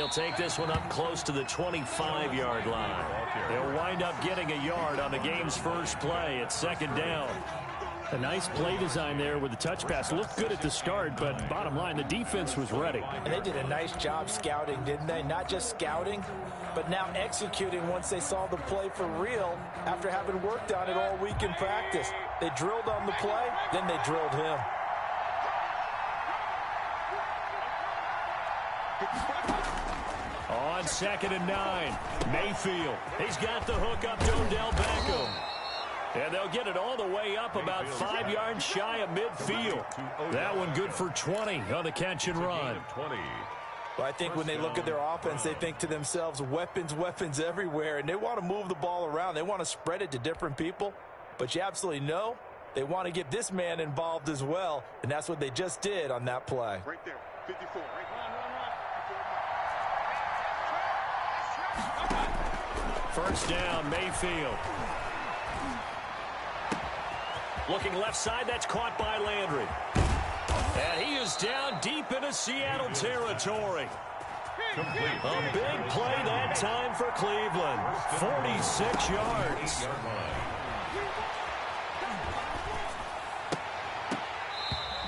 He'll take this one up close to the 25-yard line. He'll wind up getting a yard on the game's first play. It's second down. A nice play design there with the touch pass. Looked good at the start, but bottom line, the defense was ready. And they did a nice job scouting, didn't they? Not just scouting, but now executing once they saw the play for real after having worked on it all week in practice. They drilled on the play, then they drilled him. On 2nd and 9, Mayfield. He's got the hook up to Odell Beckham. And they'll get it all the way up about 5 yards shy of midfield. That one good for 20 on the catch and run. Well, I think when they look at their offense, they think to themselves, weapons, weapons everywhere. And they want to move the ball around. They want to spread it to different people. But you absolutely know they want to get this man involved as well. And that's what they just did on that play. Right there, 54. First down, Mayfield. Looking left side, that's caught by Landry. And he is down deep into Seattle territory. A big play that time for Cleveland. 46 yards.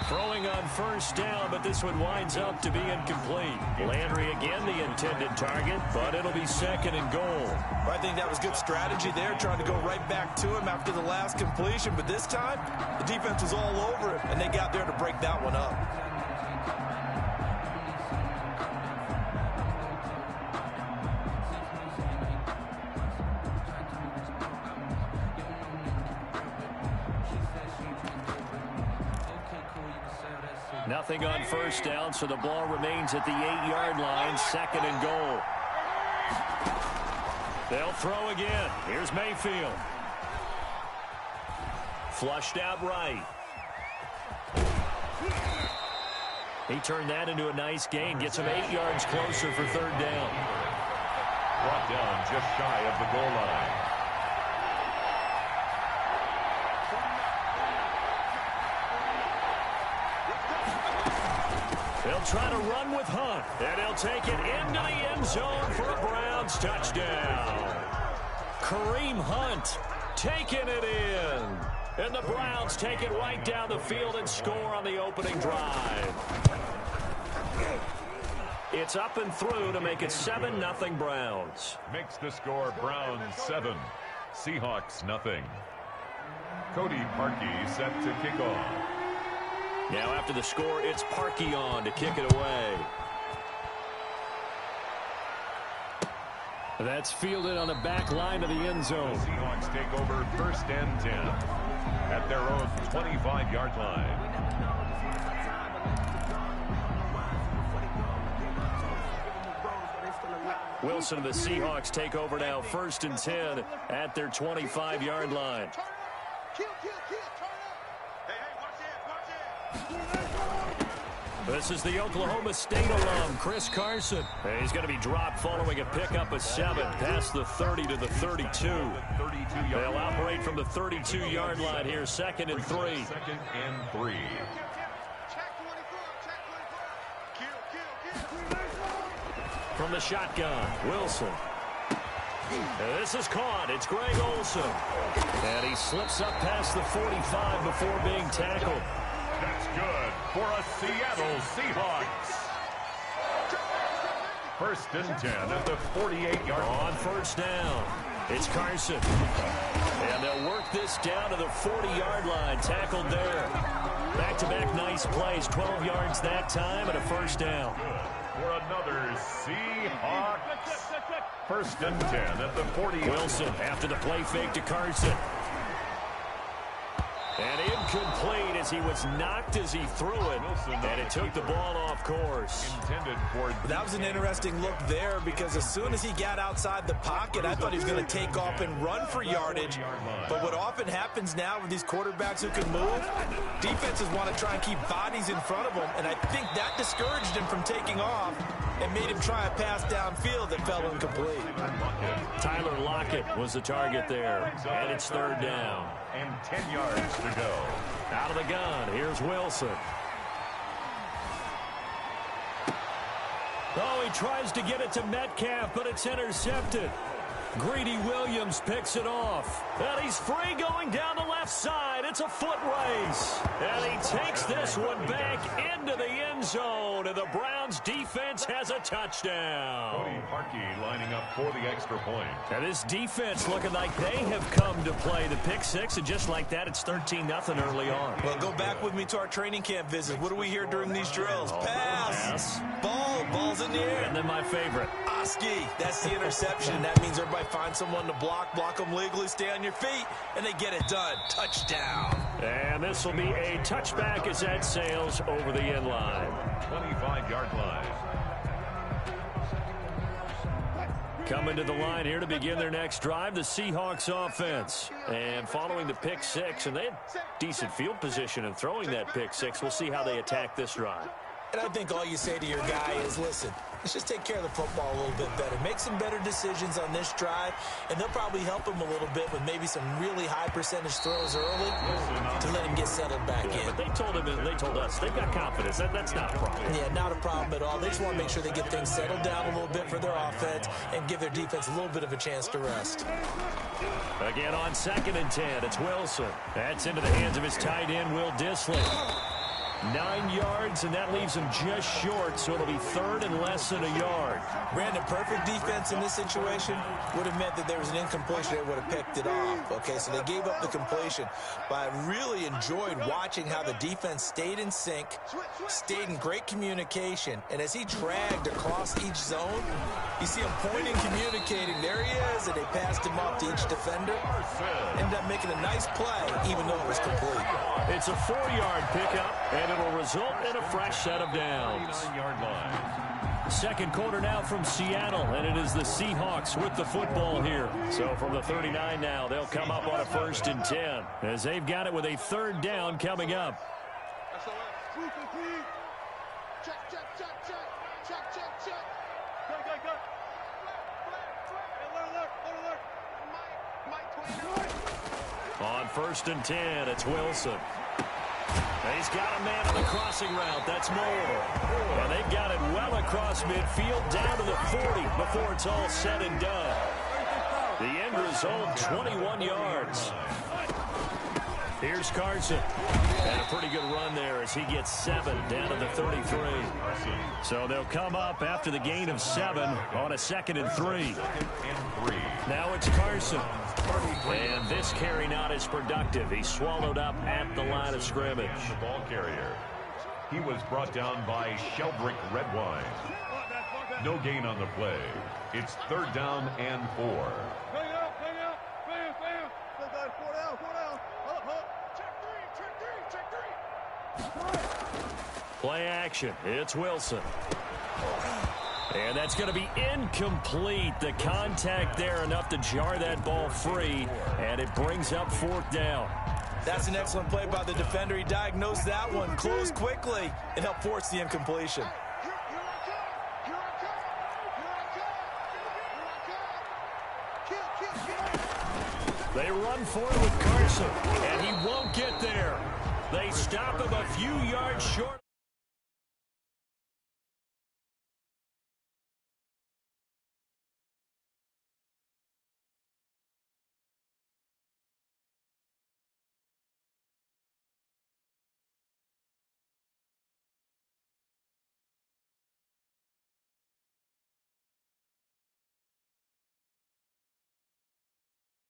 Throwing on first down, but this one winds up to be incomplete. Landry again the intended target, but it'll be 2nd and goal. Well, I think that was good strategy there, trying to go right back to him after the last completion. But this time, the defense was all over him, and they got there to break that one up. Nothing on first down, so the ball remains at the 8-yard line, 2nd and goal. They'll throw again. Here's Mayfield. Flushed out right. He turned that into a nice gain. Gets him 8 yards closer for 3rd down. Brought down just shy of the goal line. They'll try to run with Hunt, and he'll take it into the end zone for a Browns touchdown. Kareem Hunt taking it in. And the Browns take it right down the field and score on the opening drive. It's up and through to make it 7-0 Browns. Makes the score Browns 7, Seahawks nothing. Cody Parkey set to kick off. Now after the score, it's Parkey on to kick it away. That's fielded on the back line of the end zone. The Seahawks take over 1st and 10 at their own 25-yard line. Wilson and the Seahawks take over now 1st and 10 at their 25-yard line. This is the Oklahoma State alum, Chris Carson. He's going to be dropped following a pickup of 7 past the 30 to the 32. They'll operate from the 32-yard line here, 2nd and 3. 2nd and 3. From the shotgun, Wilson. This is caught. It's Greg Olsen. And he slips up past the 45 before being tackled. That's good for a Seattle Seahawks. 1st and 10 at the 48-yard line. On first down, it's Carson. And they'll work this down to the 40-yard line. Tackled there. Back-to-back nice plays. 12 yards that time and a 1st down. Good for another Seahawks. 1st and 10 at the 40. Wilson after the play fake to Carson. And incomplete as he was knocked as he threw it. And it took the ball off course. Intended for. That was an interesting look there because as soon as he got outside the pocket, I thought he was going to take off and run for yardage. But what often happens now with these quarterbacks who can move, defenses want to try and keep bodies in front of them. And I think that discouraged him from taking off and made him try a pass downfield that fell incomplete. Tyler Lockett was the target there. And it's 3rd down. And 10 yards to go. Out of the gun, here's Wilson. Oh, he tries to get it to Metcalf, but it's intercepted. Greedy Williams picks it off. And he's free going down the left side. It's a foot race. And he takes this one back into the end zone. And the Browns defense has a touchdown. Cody Parkey lining up for the extra point. Now this defense looking like they have come to play. The pick six, and just like that, it's 13-0 early on. Well, go back with me to our training camp visit. What do we hear during these drills? Pass. Ball's in the air. And then my favorite. Oski, that's the interception. That means everybody finds someone to block them legally, stay on your feet, and they get it done. Touchdown. And this will be a touchback as that sails over the end line. 25-yard line. Coming to the line here to begin their next drive, the Seahawks offense. And following the pick six, and they had decent field position in throwing that pick six. We'll see how they attack this drive. And I think all you say to your guy is, listen, let's just take care of the football a little bit better. Make some better decisions on this drive, and they'll probably help him a little bit with maybe some really high percentage throws early to let him get settled back in. But they told him, and they told us, they've got confidence. That's not a problem. Yeah, not a problem at all. They just want to make sure they get things settled down a little bit for their offense and give their defense a little bit of a chance to rest. Again on 2nd and 10, it's Wilson. That's into the hands of his tight end, Will Dissly. 9 yards, and that leaves him just short, so it'll be 3rd and less than a yard. Brandon, perfect defense in this situation would have meant that there was an incompletion. They would have picked it off. Okay, so they gave up the completion. But I really enjoyed watching how the defense stayed in sync, stayed in great communication, and as he dragged across each zone, you see him pointing, communicating. There he is, and they passed him off to each defender. Ended up making a nice play, even though it was complete. It's a 4-yard pickup, and it'll result in a fresh set of downs. 9-yard line. Second quarter now from Seattle, and it is the Seahawks with the football here. So from the 39 now, they'll come up on a 1st and 10, as they've got it with a 3rd down coming up. On 1st and 10, it's Wilson. He's got a man on the crossing route. That's Moore. And they've got it well across midfield, down to the 40 before it's all said and done. The end result, 21 yards. Here's Carson. And a pretty good run there as he gets 7 down to the 33. So they'll come up after the gain of 7 on a 2nd and 3. Now it's Carson. And this carry not as productive. He's swallowed up at the line of scrimmage. The ball carrier. He was brought down by Sheldrick Redwine. No gain on the play. It's 3rd down and 4. Play action. It's Wilson. And that's going to be incomplete. The contact there enough to jar that ball free, and it brings up 4th down. That's an excellent play by the defender. He diagnosed that one, closed quickly, and helped force the incompletion. They run for it with Carson, and he won't get there. They stop him a few yards short.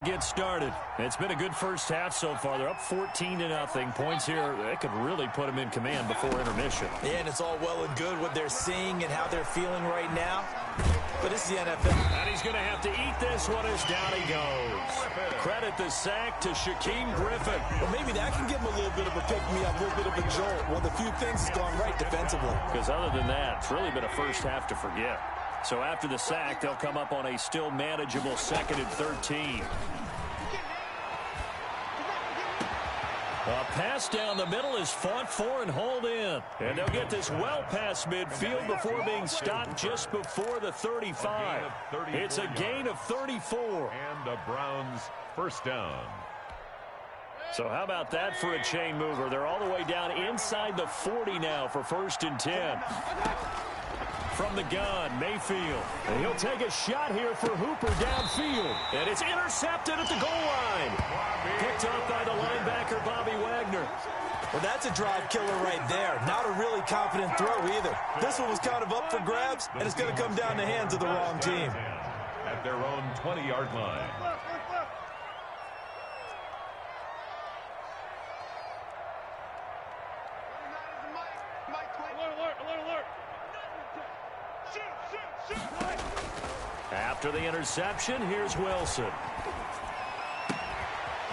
Get started. It's been a good first half so far. They're up 14-0. Points here, they could really put them in command before intermission. Yeah, and it's all well and good what they're seeing and how they're feeling right now. But it's the NFL. And he's going to have to eat this one as down he goes. Credit the sack to Shaquem Griffin. Well, maybe that can give him a little bit of a pick-me-up, a little bit of a jolt. One of the few things has gone right defensively. Because other than that, it's really been a first half to forget. So after the sack, they'll come up on a still manageable 2nd and 13. A pass down the middle is fought for and hauled in. And they'll get this well past midfield before being stopped just before the 35. It's a gain of 34. And the Browns 1st down. So how about that for a chain mover? They're all the way down inside the 40 now for 1st and 10. from the gun, Mayfield. And he'll take a shot here for Hooper downfield. And it's intercepted at the goal line. Picked up by the linebacker, Bobby Wagner. Well, that's a drive killer right there. Not a really confident throw either. This one was kind of up for grabs, and it's going to come down the hands of the wrong team. At their own 20-yard line. After the interception, here's Wilson.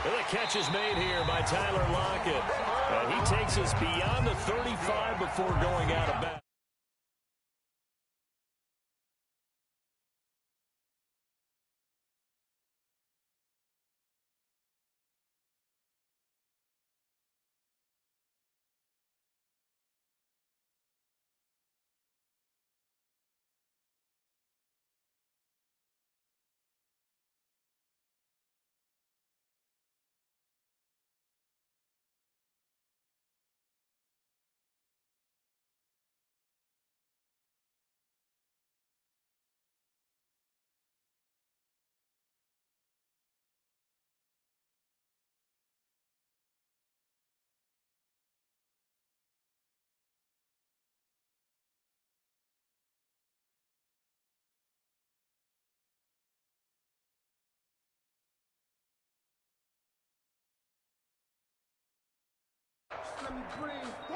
The catch is made here by Tyler Lockett. And he takes us beyond the 35 before going out of bounds.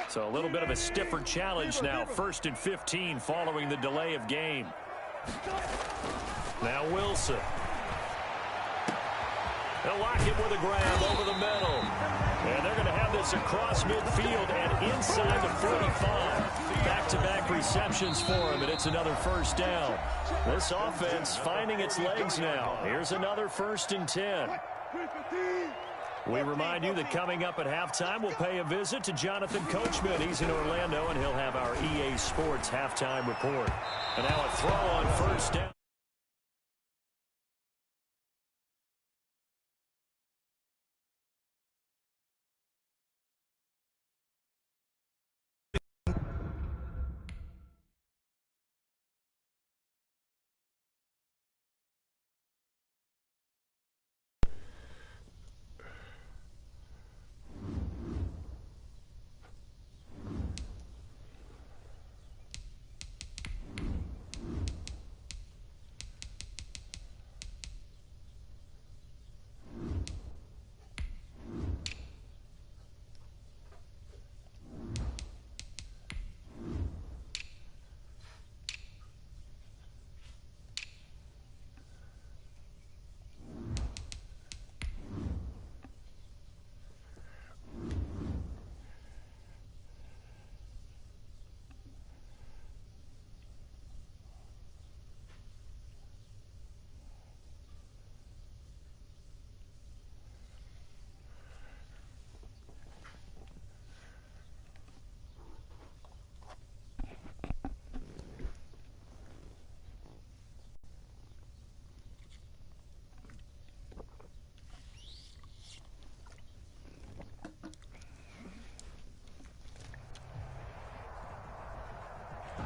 So a little bit of a stiffer challenge now. 1st and 15 following the delay of game. Now Wilson. They'll lock it with a grab over the middle. And they're going to have this across midfield and inside the 45. Back-to-back receptions for him, and it's another first down. This offense finding its legs now. Here's another 1st and 10. We remind you that coming up at halftime, we'll pay a visit to Jonathan Coachman. He's in Orlando, and he'll have our EA Sports halftime report. And now a throw on 1st down.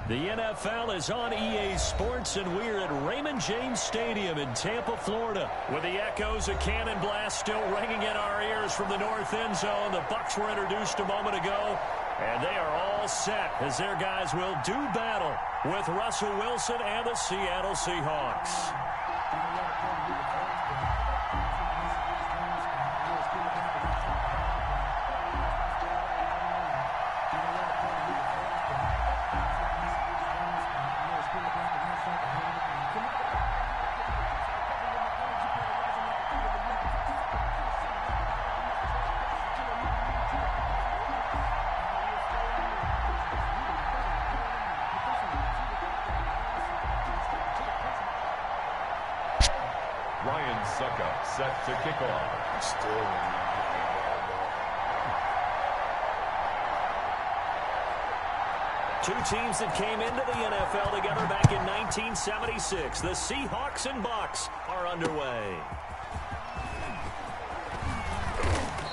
The NFL is on EA Sports, and we're at Raymond James Stadium in Tampa, Florida. With the echoes of cannon blast still ringing in our ears from the north end zone. The Bucs were introduced a moment ago, and they are all set as their guys will do battle with Russell Wilson and the Seattle Seahawks. Set to kick off. Two teams that came into the NFL together back in 1976. The Seahawks and Bucs are underway.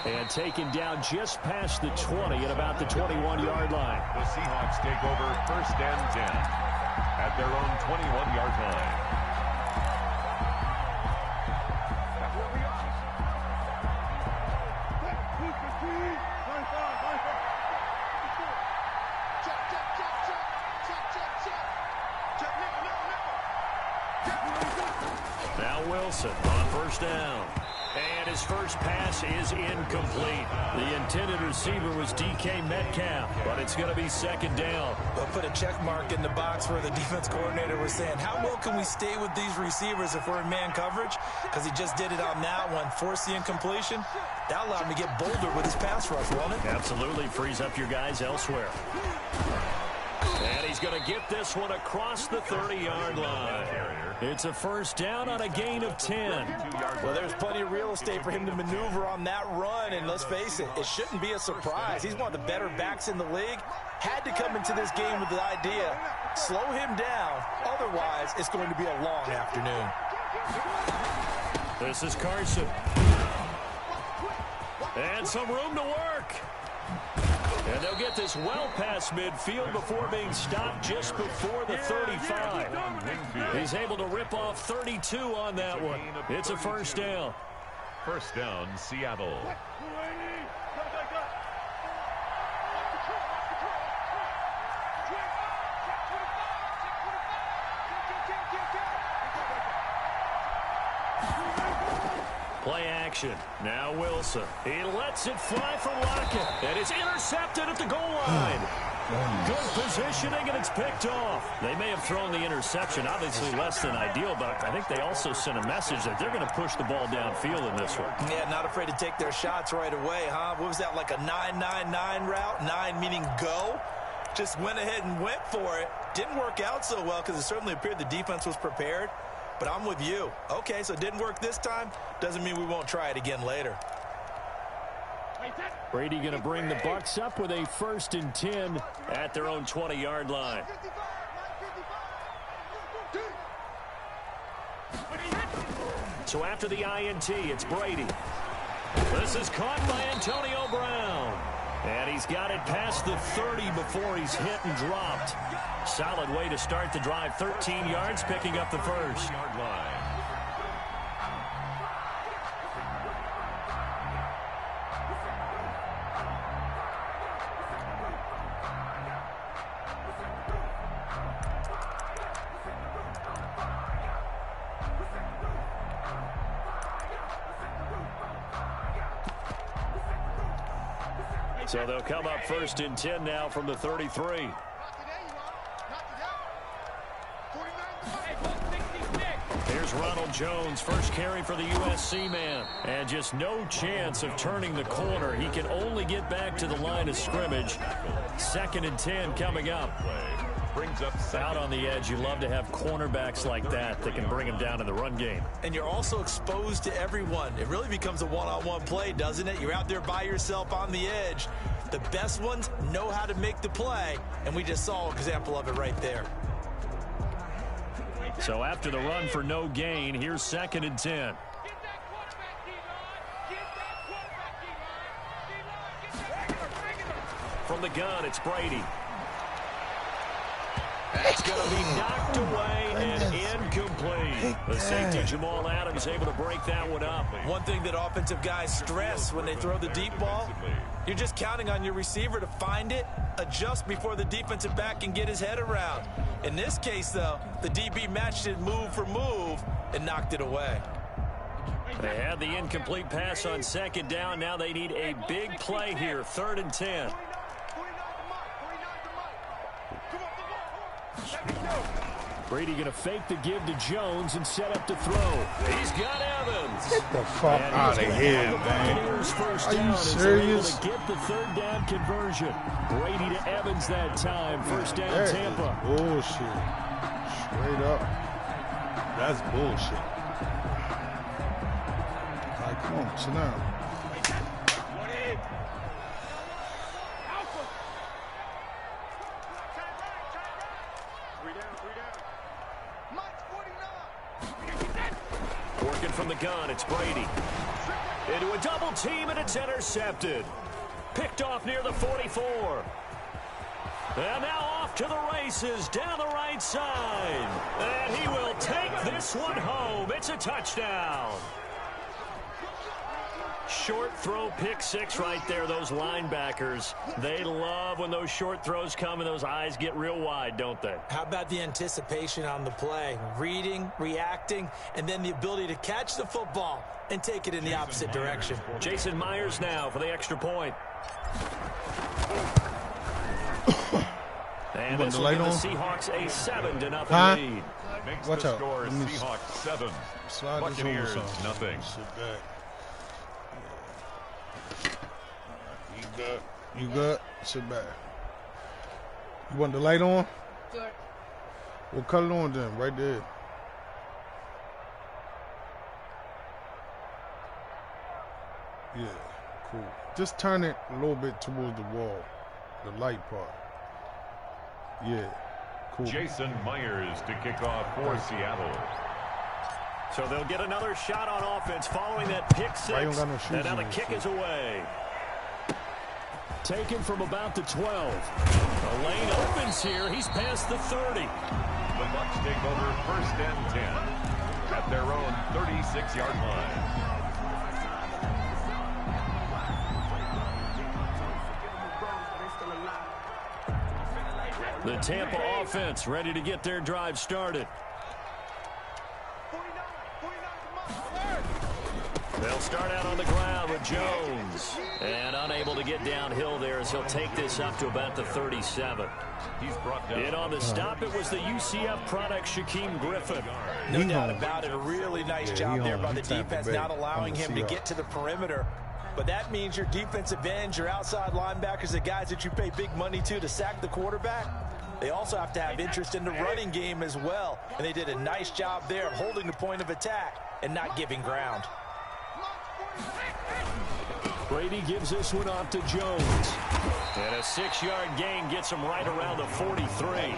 And taken down just past the 20 at about the 21-yard line. The Seahawks take over 1st and 10. at their own 21-yard line. Now Wilson on first down. And his first pass is incomplete. The intended receiver was DK Metcalf, but it's going to be second down. They'll put a check mark in the box where the defense coordinator was saying, how well can we stay with these receivers if we're in man coverage? Because he just did it on that one, forced the incompletion. That allowed him to get bolder with his pass rush, won't it? Absolutely frees up your guys elsewhere. And he's going to get this one across the 30-yard line. It's a first down on a gain of 10. Well, there's plenty of real estate for him to maneuver on that run, and let's face it, it shouldn't be a surprise. He's one of the better backs in the league. Had to come into this game with the idea, slow him down, otherwise it's going to be a long afternoon. This is Carson. And some room to work. And they'll get this well past midfield before being stopped just before the 35. He's able to rip off 32 on that one. It's a first down. First down, Seattle. Play action. Now Wilson. He lets it fly from Lockett. And it's intercepted at the goal line. Good positioning, and it's picked off. They may have thrown the interception, obviously less than ideal, but I think they also sent a message that they're going to push the ball downfield in this one. Yeah, not afraid to take their shots right away, huh? What was that, like a 9-9-9 route? 9 meaning go? Just went ahead and went for it. Didn't work out so well because it certainly appeared the defense was prepared. But I'm with you. Okay, so it didn't work this time. Doesn't mean we won't try it again later. Brady going to bring the Bucs up with a 1st and 10 at their own 20-yard line. So after the INT, it's Brady. This is caught by Antonio Brown. And he's got it past the 30 before he's hit and dropped. Solid way to start the drive. 13 yards, picking up the first. Yard line. So they'll come up 1st and 10 now from the 33. Here's Ronald Jones, first carry for the USC man. And just no chance of turning the corner. He can only get back to the line of scrimmage. 2nd and 10 coming up. Brings up out on the edge. You love to have cornerbacks like that can bring him down in the run game. And you're also exposed to everyone. It really becomes a one-on-one play, doesn't it? You're out there by yourself on the edge. The best ones know how to make the play, and we just saw an example of it right there. So after the run for no gain, here's 2nd and 10. From the gun, it's Brady. It's going to be knocked away and incomplete. The safety, Jamal Adams, able to break that one up. One thing that offensive guys stress when they throw the deep ball, you're just counting on your receiver to find it, adjust before the defensive back can get his head around. In this case, though, the DB matched it move for move and knocked it away. They had the incomplete pass on 2nd down. Now they need a big play here, 3rd and 10. Brady going to fake the give to Jones and set up to throw. He's got Evans. Get the fuck out of here, man. Are you serious? To get the 3rd down conversion. Brady to Evans that time. 1st down, that Tampa. Bullshit. Straight up. That's bullshit. All right, come on, sit down. From the gun, it's Brady. Into a double team, and it's intercepted. Picked off near the 44. And now off off to the races down the right side. And he will take this one home. It's a touchdown. Short throw, pick six right there. Those linebackers, they love when those short throws come and those eyes get real wide, don't they? How about the anticipation on the play? Reading, reacting, and then the ability to catch the football and take it in the opposite direction. Jason Myers now for the extra point. And this will give the Seahawks a 7-0 lead. Makes Watch the out. score Seahawks 7. Buccaneers nothing. You good? Sit back. You want the light on? Sure. What color on then? Right there. Yeah, cool. Just turn it a little bit towards the wall. The light part. Yeah, cool. Jason Myers to kick off for Seattle. So they'll get another shot on offense following that pick six. And now the kick is away. Taken from about the 12. The lane opens here. He's past the 30. The Bucs take over 1st and 10 at their own 36-yard line. The Tampa offense ready to get their drive started. They'll start out on the ground with Jones. And unable to get downhill there as he'll take this up to about the 37. He's brought down. And on the stop, it was the UCF product, Shaquem Griffin. No doubt about it. A really nice job there by the defense, not allowing him to get to the perimeter. But that means your defensive ends, your outside linebackers, the guys that you pay big money to sack the quarterback, they also have to have interest in the running game as well. And they did a nice job there of holding the point of attack and not giving ground. Brady gives this one off to Jones. And a 6-yard gain gets him right around the 43.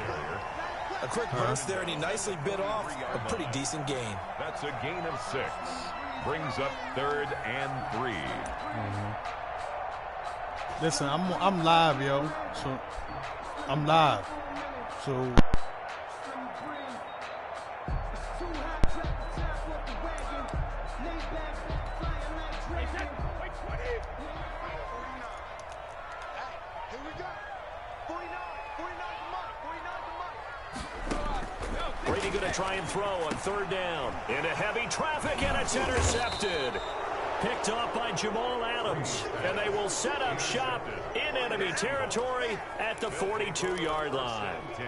A quick burst there, and he nicely bit off a pretty decent gain. That's a gain of 6. Brings up 3rd and 3. Listen, I'm live, yo. So I'm live. So Brady going to try and throw on 3rd down. Into heavy traffic, and it's intercepted. Picked off by Jamal Adams. And they will set up shop in enemy territory at the 42-yard line. 10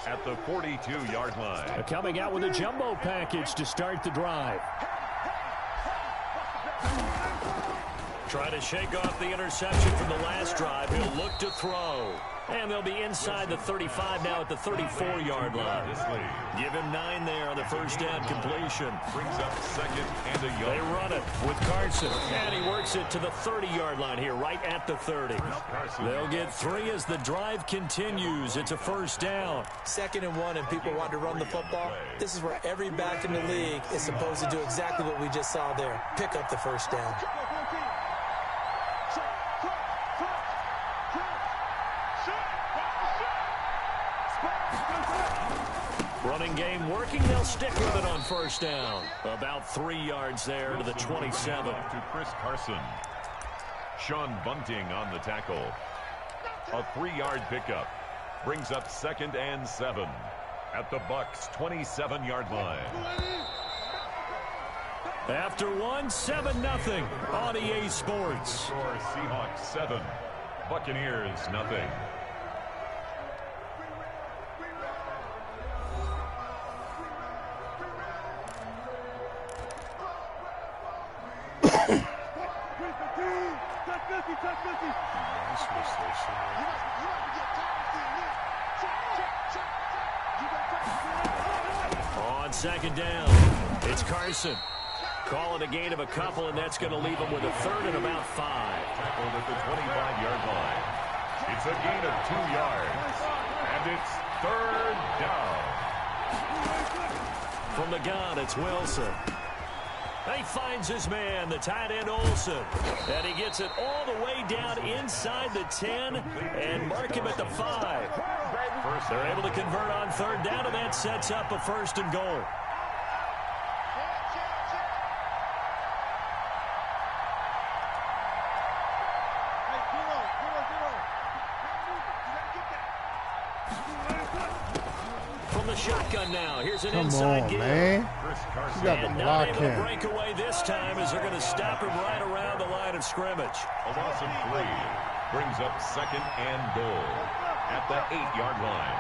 at the 42-yard line. Coming out with a jumbo package to start the drive. Trying to shake off the interception from the last drive. He'll look to throw. And they'll be inside the 35 now at the 34-yard line. Give him 9 there on the 1st down completion. Brings up 2nd and a yard. They run it with Carson. And he works it to the 30-yard line here, right at the 30. They'll get 3 as the drive continues. It's a 1st down. 2nd and 1, and people want to run the football. This is where every back in the league is supposed to do exactly what we just saw there. Pick up the 1st down. Running game working. They'll stick with it on 1st down. About 3 yards there to the 27. To Chris Carson. Sean Bunting on the tackle. A 3-yard pickup. Brings up 2nd and 7 at the Bucs' 27-yard line. After 7-0 on EA Sports. Score Seahawks 7. Buccaneers nothing. On 2nd down, it's Carson. Call it a gain of a couple, and that's going to leave him with a 3rd and about 5. Tackled at the 25-yard line. It's a gain of 2 yards. And it's 3rd down. From the gun, it's Wilson. He finds his man, the tight end Olsen. And he gets it all the way down inside the 10 and mark him at the 5. They're able to convert on third down, and that sets up a 1st and goal. From the shotgun now, here's an inside give. Man. You got to block him. him. Break away this time as they're going to stop him right around the line of scrimmage. A loss of 3 brings up 2nd and goal at the 8-yard line.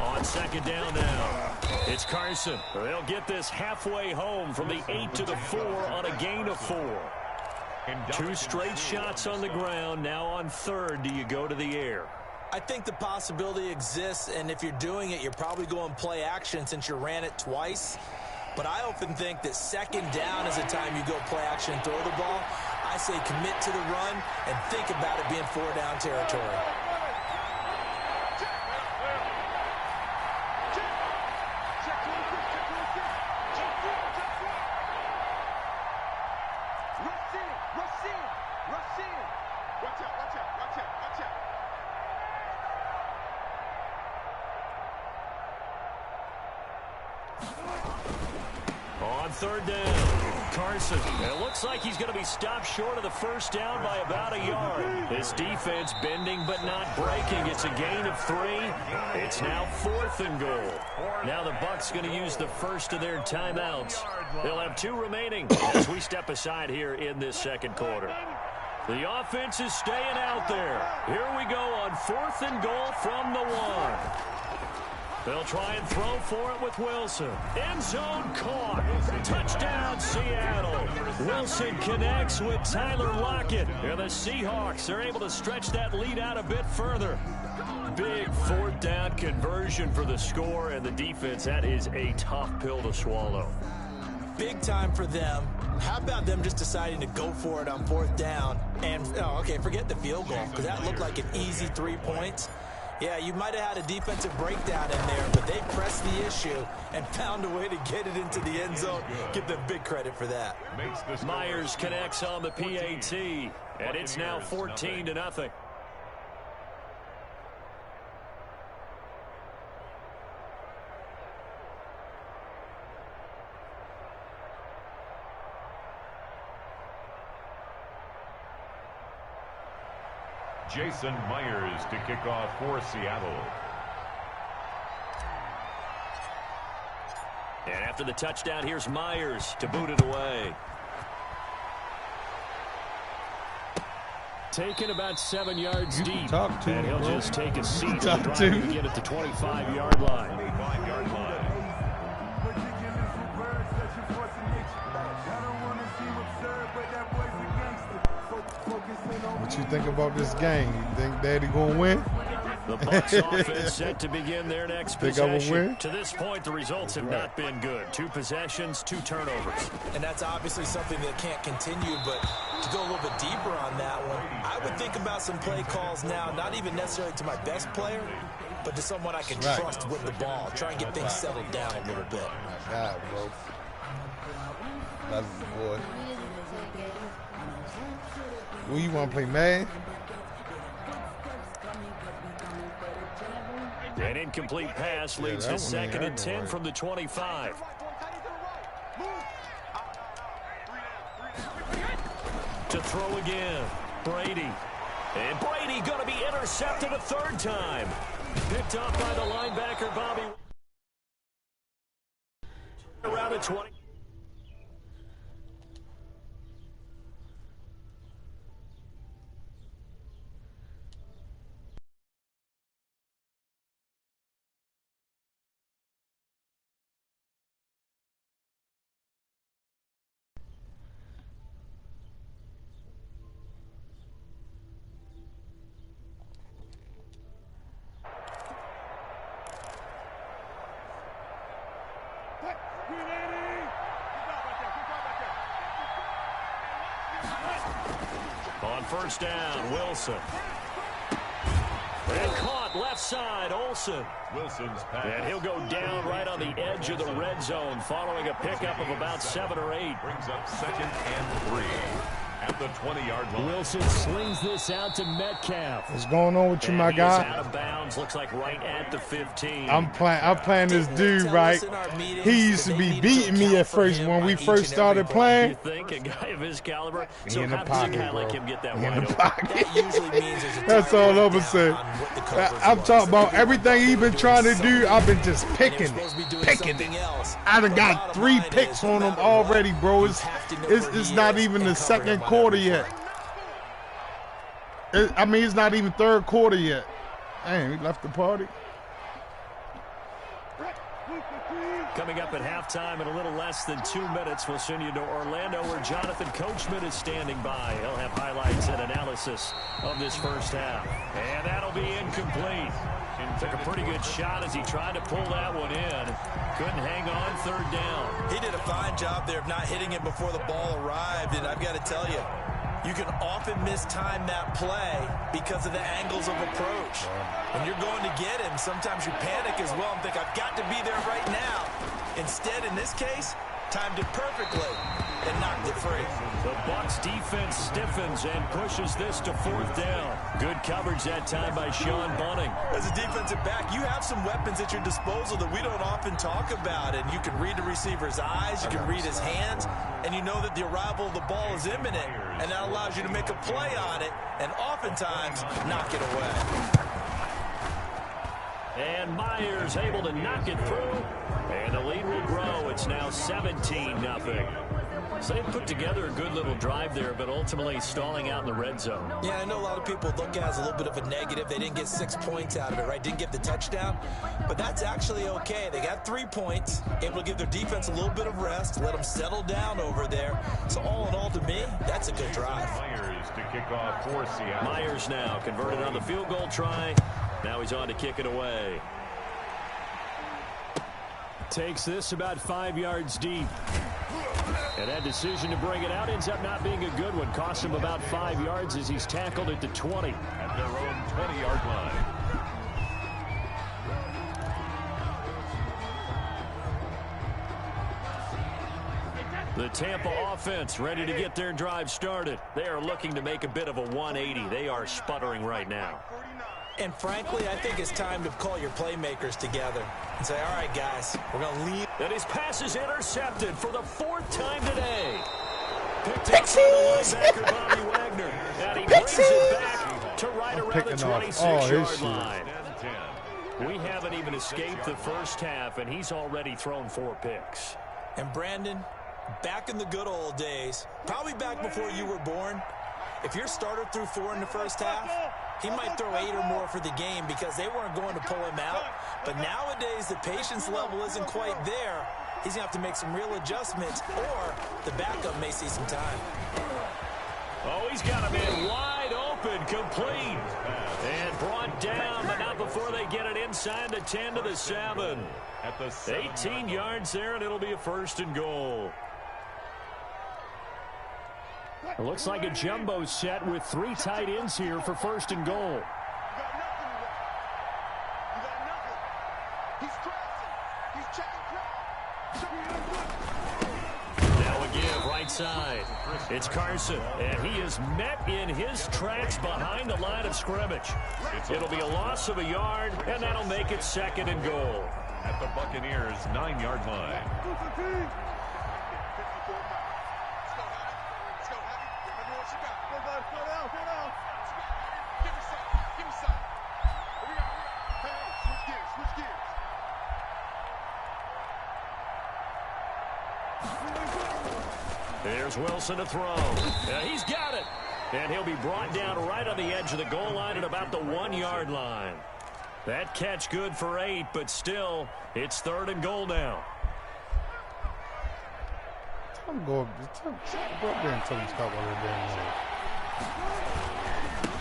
On 2nd down now, it's Carson. They'll get this halfway home from the 8 to the 4 on a gain of 4. 2 straight shots on the ground. Now on 3rd, do you go to the air? I think the possibility exists, and if you're doing it, you're probably going play action since you ran it twice. But I often think that 2nd down is the time you go play action and throw the ball. I say commit to the run and think about it being 4-down territory. On 3rd down, Carson. It looks like he's going to be stopped short of the 1st down by about a yard. This defense bending but not breaking. It's a gain of 3. It's now 4th and goal. Now the Bucs going to use the first of their timeouts. They'll have 2 remaining as we step aside here in this 2nd quarter. The offense is staying out there. Here we go on 4th and goal from the 1. They'll try and throw for it with Wilson. End zone caught. Touchdown, Seattle. Wilson connects with Tyler Lockett. And the Seahawks are able to stretch that lead out a bit further. Big 4th down conversion for the score, and the defense, that is a tough pill to swallow. Big time for them. How about them just deciding to go for it on 4th down? And, okay, forget the field goal, because that looked like an easy 3 points. Yeah, you might have had a defensive breakdown in there, but they pressed the issue and found a way to get it into the end zone. Give them big credit for that. Myers connects on the PAT, and it's now 14-0. Jason Myers to kick off for Seattle. And after the touchdown, here's Myers to boot it away. Taken about 7 yards deep. Talk to and him, he'll bro. just take a seat Talk and drive to to him. get at the 25-yard line. 25-yard line. What you think about this game? You think Daddy gonna win? The Bucs offense set to begin their next Think I will possession. win? To this point, the results have not been good. 2 possessions, 2 turnovers. And that's obviously something that can't continue, but to go a little bit deeper on that one, I would think about some play calls now, not even necessarily to my best player, but to someone I can trust with the ball. Try and get things settled down a little bit. God, bro. That's the boy. Who you want to play, Madden? An incomplete pass leads to 2nd and 10 from the 25. To throw again, Brady. And Brady going to be intercepted a 3rd time. Picked off by the linebacker, Bobby. Around the 20. On 1st down, Wilson. And caught left side, Olsen. Wilson's pass. And he'll go down right on the edge of the red zone following a pickup of about 7 or 8. Brings up 2nd and 3. At the 20-yard line. Wilson slings this out to Metcalf. What's going on with you, my He is guy? out of bounds. Looks like right at the 15. I'm playing this dude, right? He used to be beating me at first when we first started You playing. think a guy of his caliber? He So in the how does a pocket, guy bro. like him get that He in wide the open? pocket. That usually means there's a That's all I'm breakdown saying. on what the coverage I'm was. talking about everything he been trying to do. I've been just picking Supposed to be doing it. something else. I done But got bottom 3 line picks is, no on him matter already, what, bro. you It's have to know where it's he not is even and the cover him second on quarter every yet. play. I mean, it's not even third quarter yet. Dang, we left the party. Coming up at halftime in a little less than 2 minutes, we'll send you to Orlando where Jonathan Coachman is standing by. He'll have highlights and analysis of this first half. And that'll be incomplete. Took a pretty good shot as he tried to pull that one in. Couldn't hang on third down. He did a fine job there of not hitting it before the ball arrived, and I've got to tell you, you can often mistime that play because of the angles of approach. When you're going to get him, sometimes you panic as well and think, I've got to be there right now. Instead, in this case, timed it perfectly and knocked it free. The Bucs defense stiffens and pushes this to 4th down. Good coverage that time by Sean Bunting. As a defensive back, you have some weapons at your disposal that we don't often talk about, and you can read the receiver's eyes, you can read his hands, and you know that the arrival of the ball is imminent, and that allows you to make a play on it and oftentimes knock it away. And Myers able to knock it through. And the lead will grow. It's now 17-0. So they put together a good little drive there, but ultimately stalling out in the red zone. Yeah, I know a lot of people look at it as a little bit of a negative. They didn't get 6 points out of it, right? Didn't get the touchdown. But that's actually okay. They got 3 points, able to give their defense a little bit of rest, let them settle down over there. So all in all, to me, that's a good drive. Myers to kick off for Seattle. Myers now converted on the field goal try. Now he's on to kick it away. Takes this about 5 yards deep. And that decision to bring it out ends up not being a good one. Cost him about 5 yards as he's tackled at the 20. At their own 20-yard line. The Tampa offense ready to get their drive started. They are looking to make a bit of a 180. They are sputtering right now. And frankly, I think it's time to call your playmakers together and say, all right, guys, we're going to lead. And his pass is intercepted for the 4th time today. Picked up by the linebacker, Bobby Wagner. And he brings it back to right around the picking off 26-yard line. We haven't even escaped the first half, and he's already thrown 4 picks. And Brandon, back in the good old days, probably back before you were born, if your starter threw 4 in the first half, he might throw 8 or more for the game because they weren't going to pull him out. But nowadays, the patience level isn't quite there. He's going to have to make some real adjustments, or the backup may see some time. Oh, he's got a man wide open, complete. And brought down, but not before they get it inside the 10 to the 7. At the 18 yards there, and it'll be a 1st and goal. It looks like a jumbo set with 3 tight ends here for 1st and goal. Now again, right side. It's Carson, and he is met in his tracks behind the line of scrimmage. It'll be a loss of a yard, and that'll make it 2nd and goal. At the Buccaneers' 9-yard line. There's Wilson to throw. He's got it. And he'll be brought down right on the edge of the goal line at about the 1-yard line. That catch good for 8, but still, it's 3rd and goal now. Tell him go up there and tell him stop while they're doing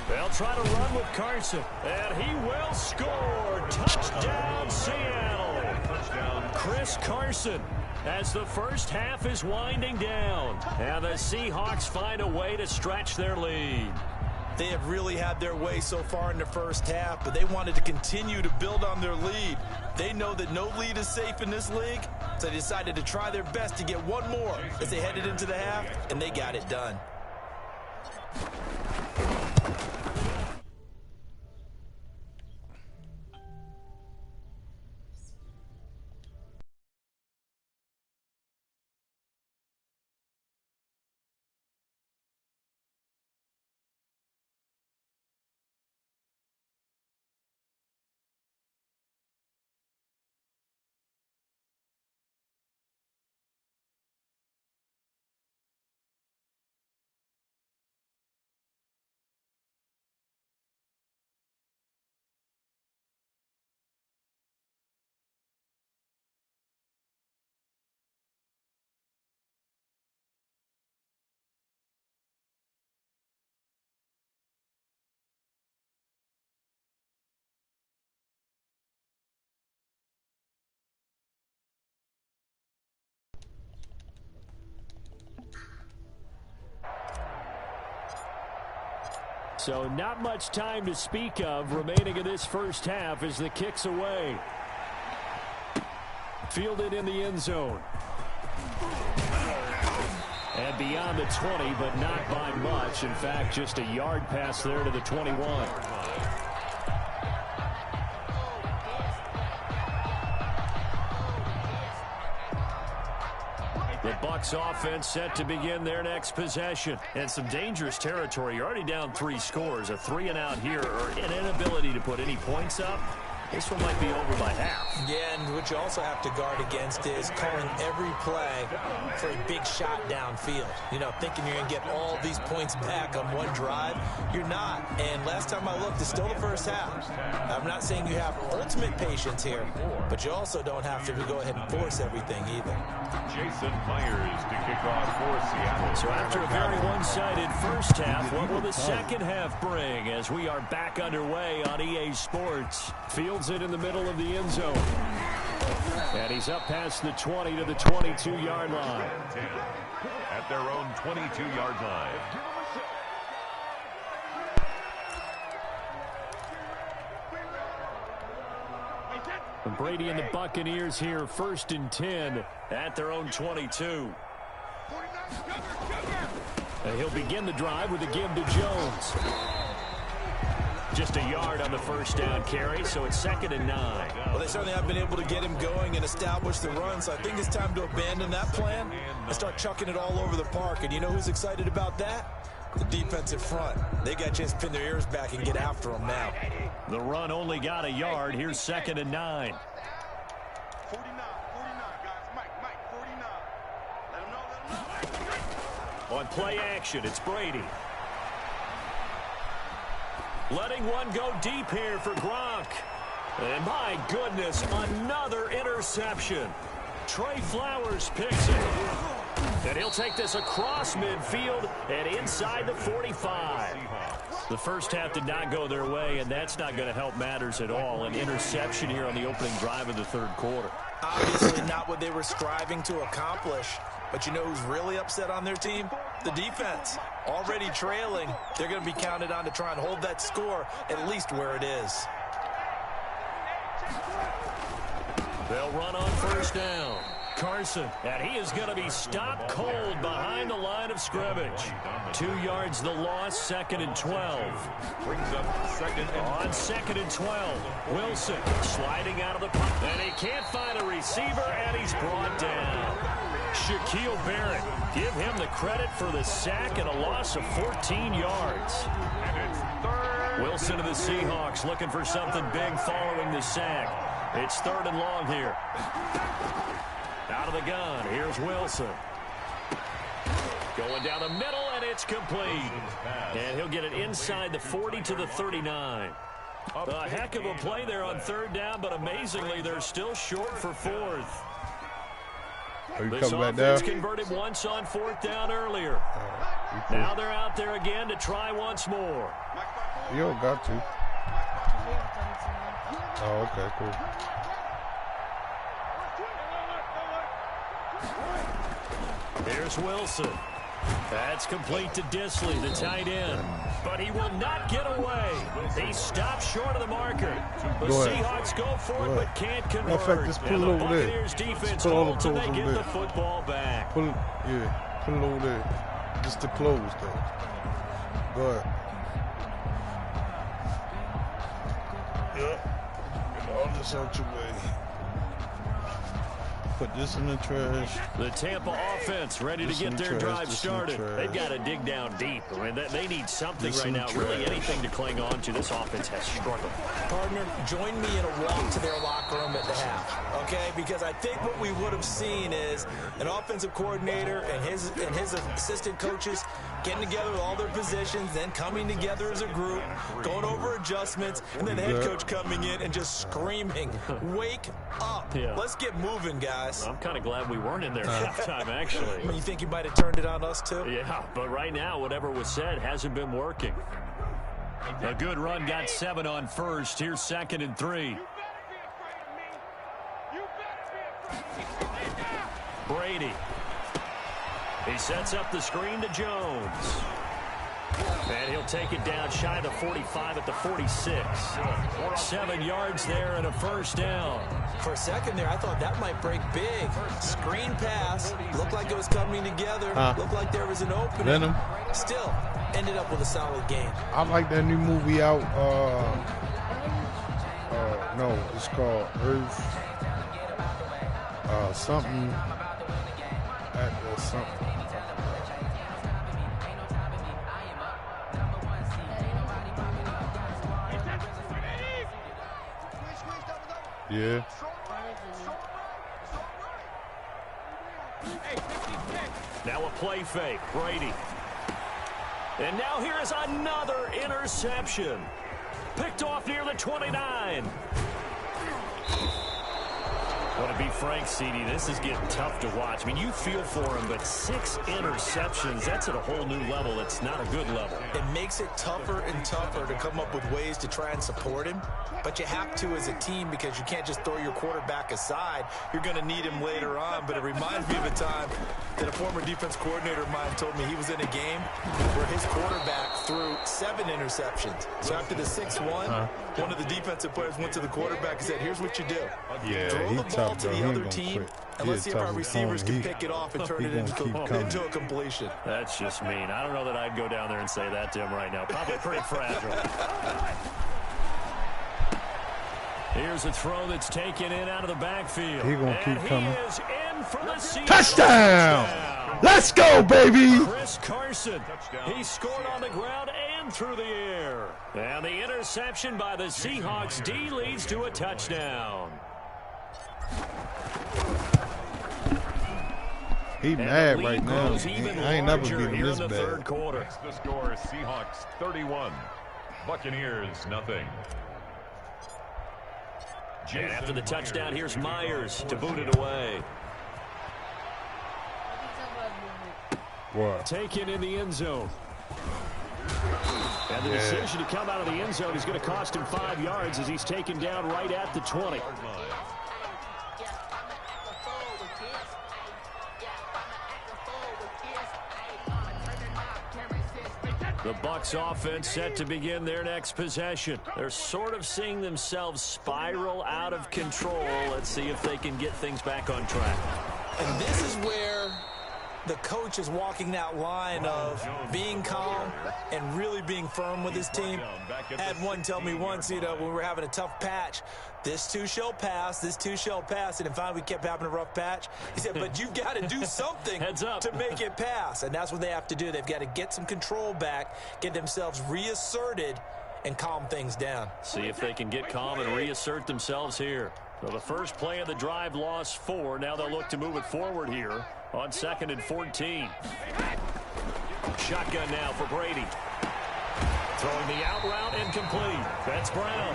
They'll try to run with Carson, and he will score. Touchdown, Seattle. Touchdown, Chris Carson. As the first half is winding down, and the Seahawks find a way to stretch their lead. They have really had their way so far in the first half, but they wanted to continue to build on their lead. They know that no lead is safe in this league, so they decided to try their best to get one more as they headed into the half, and they got it done. So not much time to speak of remaining in this first half as the kick's away. Fielded in the end zone. And beyond the 20, but not by much. In fact, just a yard pass there to the 21. The Bucs offense set to begin their next possession. And some dangerous territory. You're already down 3 scores. A 3-and-out here or an inability to put any points up. This one might be over by half. Yeah, and what you also have to guard against is calling every play for a big shot downfield. You know, thinking you're going to get all these points back on one drive. You're not. And last time I looked, it's still the first half. I'm not saying you have ultimate patience here, but you also don't have to go ahead and force everything either. Jason Myers to kick off for Seattle. So after a very one-sided first half, what will the second half bring as we are back underway on EA Sports? Fields it in the middle of the end zone. And he's up past the 20 to the 22-yard line. At their own 22-yard line. Brady and the Buccaneers here, 1st and 10 at their own 22. And he'll begin the drive with a give to Jones. Just a yard on the first down carry, so it's 2nd and 9. Well, they certainly have been able to get him going and establish the run, so I think it's time to abandon that plan and start chucking it all over the park. And you know who's excited about that? The defensive front. They got a chance to pin their ears back and get after him now. The run only got a yard. Here's 2nd and 9. 49, guys. Mike, 49. Let him know. On play action, it's Brady. Letting one go deep here for Gronk. And my goodness, another interception. Trey Flowers picks it. And he'll take this across midfield and inside the 45. The first half did not go their way, and that's not going to help matters at all. An interception here on the opening drive of the third quarter. Obviously not what they were striving to accomplish. But you know who's really upset on their team? The defense. Already trailing. They're going to be counted on to try and hold that score at least where it is. They'll run on first down. Carson, and he is going to be stopped cold behind the line of scrimmage. 2 yards the loss, 2nd and 12. Brings up 2nd and on 2nd and 12. Wilson sliding out of the pocket, and he can't find a receiver, and he's brought down. Shaquille Barrett, give him the credit for the sack and a loss of 14 yards. And it's 3rd. Wilson of the Seahawks looking for something big following the sack. It's 3rd and long here. Out of the gun, here's Wilson. Going down the middle, and it's complete. And he'll get it inside the 40 to the 39. A heck of a play there on 3rd down, but amazingly, they're still short for 4th. Are you This coming back offense down? converted once on 4th down earlier. Now they're out there again to try once more. You don't got to. Oh, okay, cool. Here's Wilson. That's complete to Disley, the tight end. But he will not get away. He stopped short of the marker. The Seahawks go for it, but can't convert. Fact, just pull and it the over there. Buccaneers defense Pull all the holds and toes they over get there. the football back. Pull it over there. Just to close, though. But yep. Get all this out your way. Put this in the trash. The Tampa offense ready to get their drive started. They've got to dig down deep. I mean, they need something right now, really anything to cling on to. This offense has struggled. Partner, join me in a walk to their locker room at the half, okay? Because I think what we would have seen is an offensive coordinator and his assistant coaches getting together with all their positions, then coming together as a group, going over adjustments, and then the head coach coming in and just screaming, "Wake up. Yeah. Let's get moving, guys." I'm kind of glad we weren't in there halftime, actually. You think you might have turned it on us, too? Yeah, but right now, whatever was said hasn't been working. A good run got 7 on first. Here's 2nd and 3. Brady. He sets up the screen to Jones. And he'll take it down shy of the 45 at the 46. 7 yards there and a first down. For a second there, I thought that might break big. Screen pass. Looked like it was coming together. Looked like there was an opening. Venom. Still, ended up with a solid game. I like that new movie out. No, it's called Earth. Something. At something. Yeah. Now a play fake. Brady. And now here is another interception. Picked off near the 29. Well, to be frank, CD, this is getting tough to watch. I mean, you feel for him, but 6 interceptions, that's at a whole new level. It's not a good level. It makes it tougher and tougher to come up with ways to try and support him, but you have to as a team because you can't just throw your quarterback aside. You're going to need him later on, but it reminds me of a time that a former defense coordinator of mine told me he was in a game where his quarterback threw 7 interceptions. So after the 6-1, one of the defensive players went to the quarterback and said, "Here's what you do. Yeah, throw the ball to the other team, quit. and let's see if our receivers can pick it off and turn it into a completion." That's just mean. I don't know that I'd go down there and say that to him right now. Probably pretty fragile. Here's a throw that's taken in out of the backfield. He's going to keep coming. He is in for the Seahawks. Touchdown! Let's go, baby! Chris Carson. He scored on the ground and through the air. And the interception by the Seahawks D leads to a touchdown. He mad right now. I ain't never beaten this bad. Third quarter. Next the score, Seahawks 31, Buccaneers nothing. And after the touchdown, here's Myers to boot it away. What? Taken in the end zone. And the decision to come out of the end zone is going to cost him 5 yards as he's taken down right at the 20. The Bucs offense set to begin their next possession. They're sort of seeing themselves spiral out of control. Let's see if they can get things back on track. And this is where the coach is walking that line of being calm and really being firm with his team. I had one tell me once, when we were having a tough patch, this too shall pass, this too shall pass. And finally we kept having a rough patch. He said, but you've got to do something to make it pass. And that's what they have to do. They've got to get some control back, get themselves reasserted, and calm things down. See if they can get calm and reassert themselves here. So the first play of the drive lost 4. Now they'll look to move it forward here on 2nd and 14. Shotgun now for Brady. Throwing the out route incomplete. That's Brown.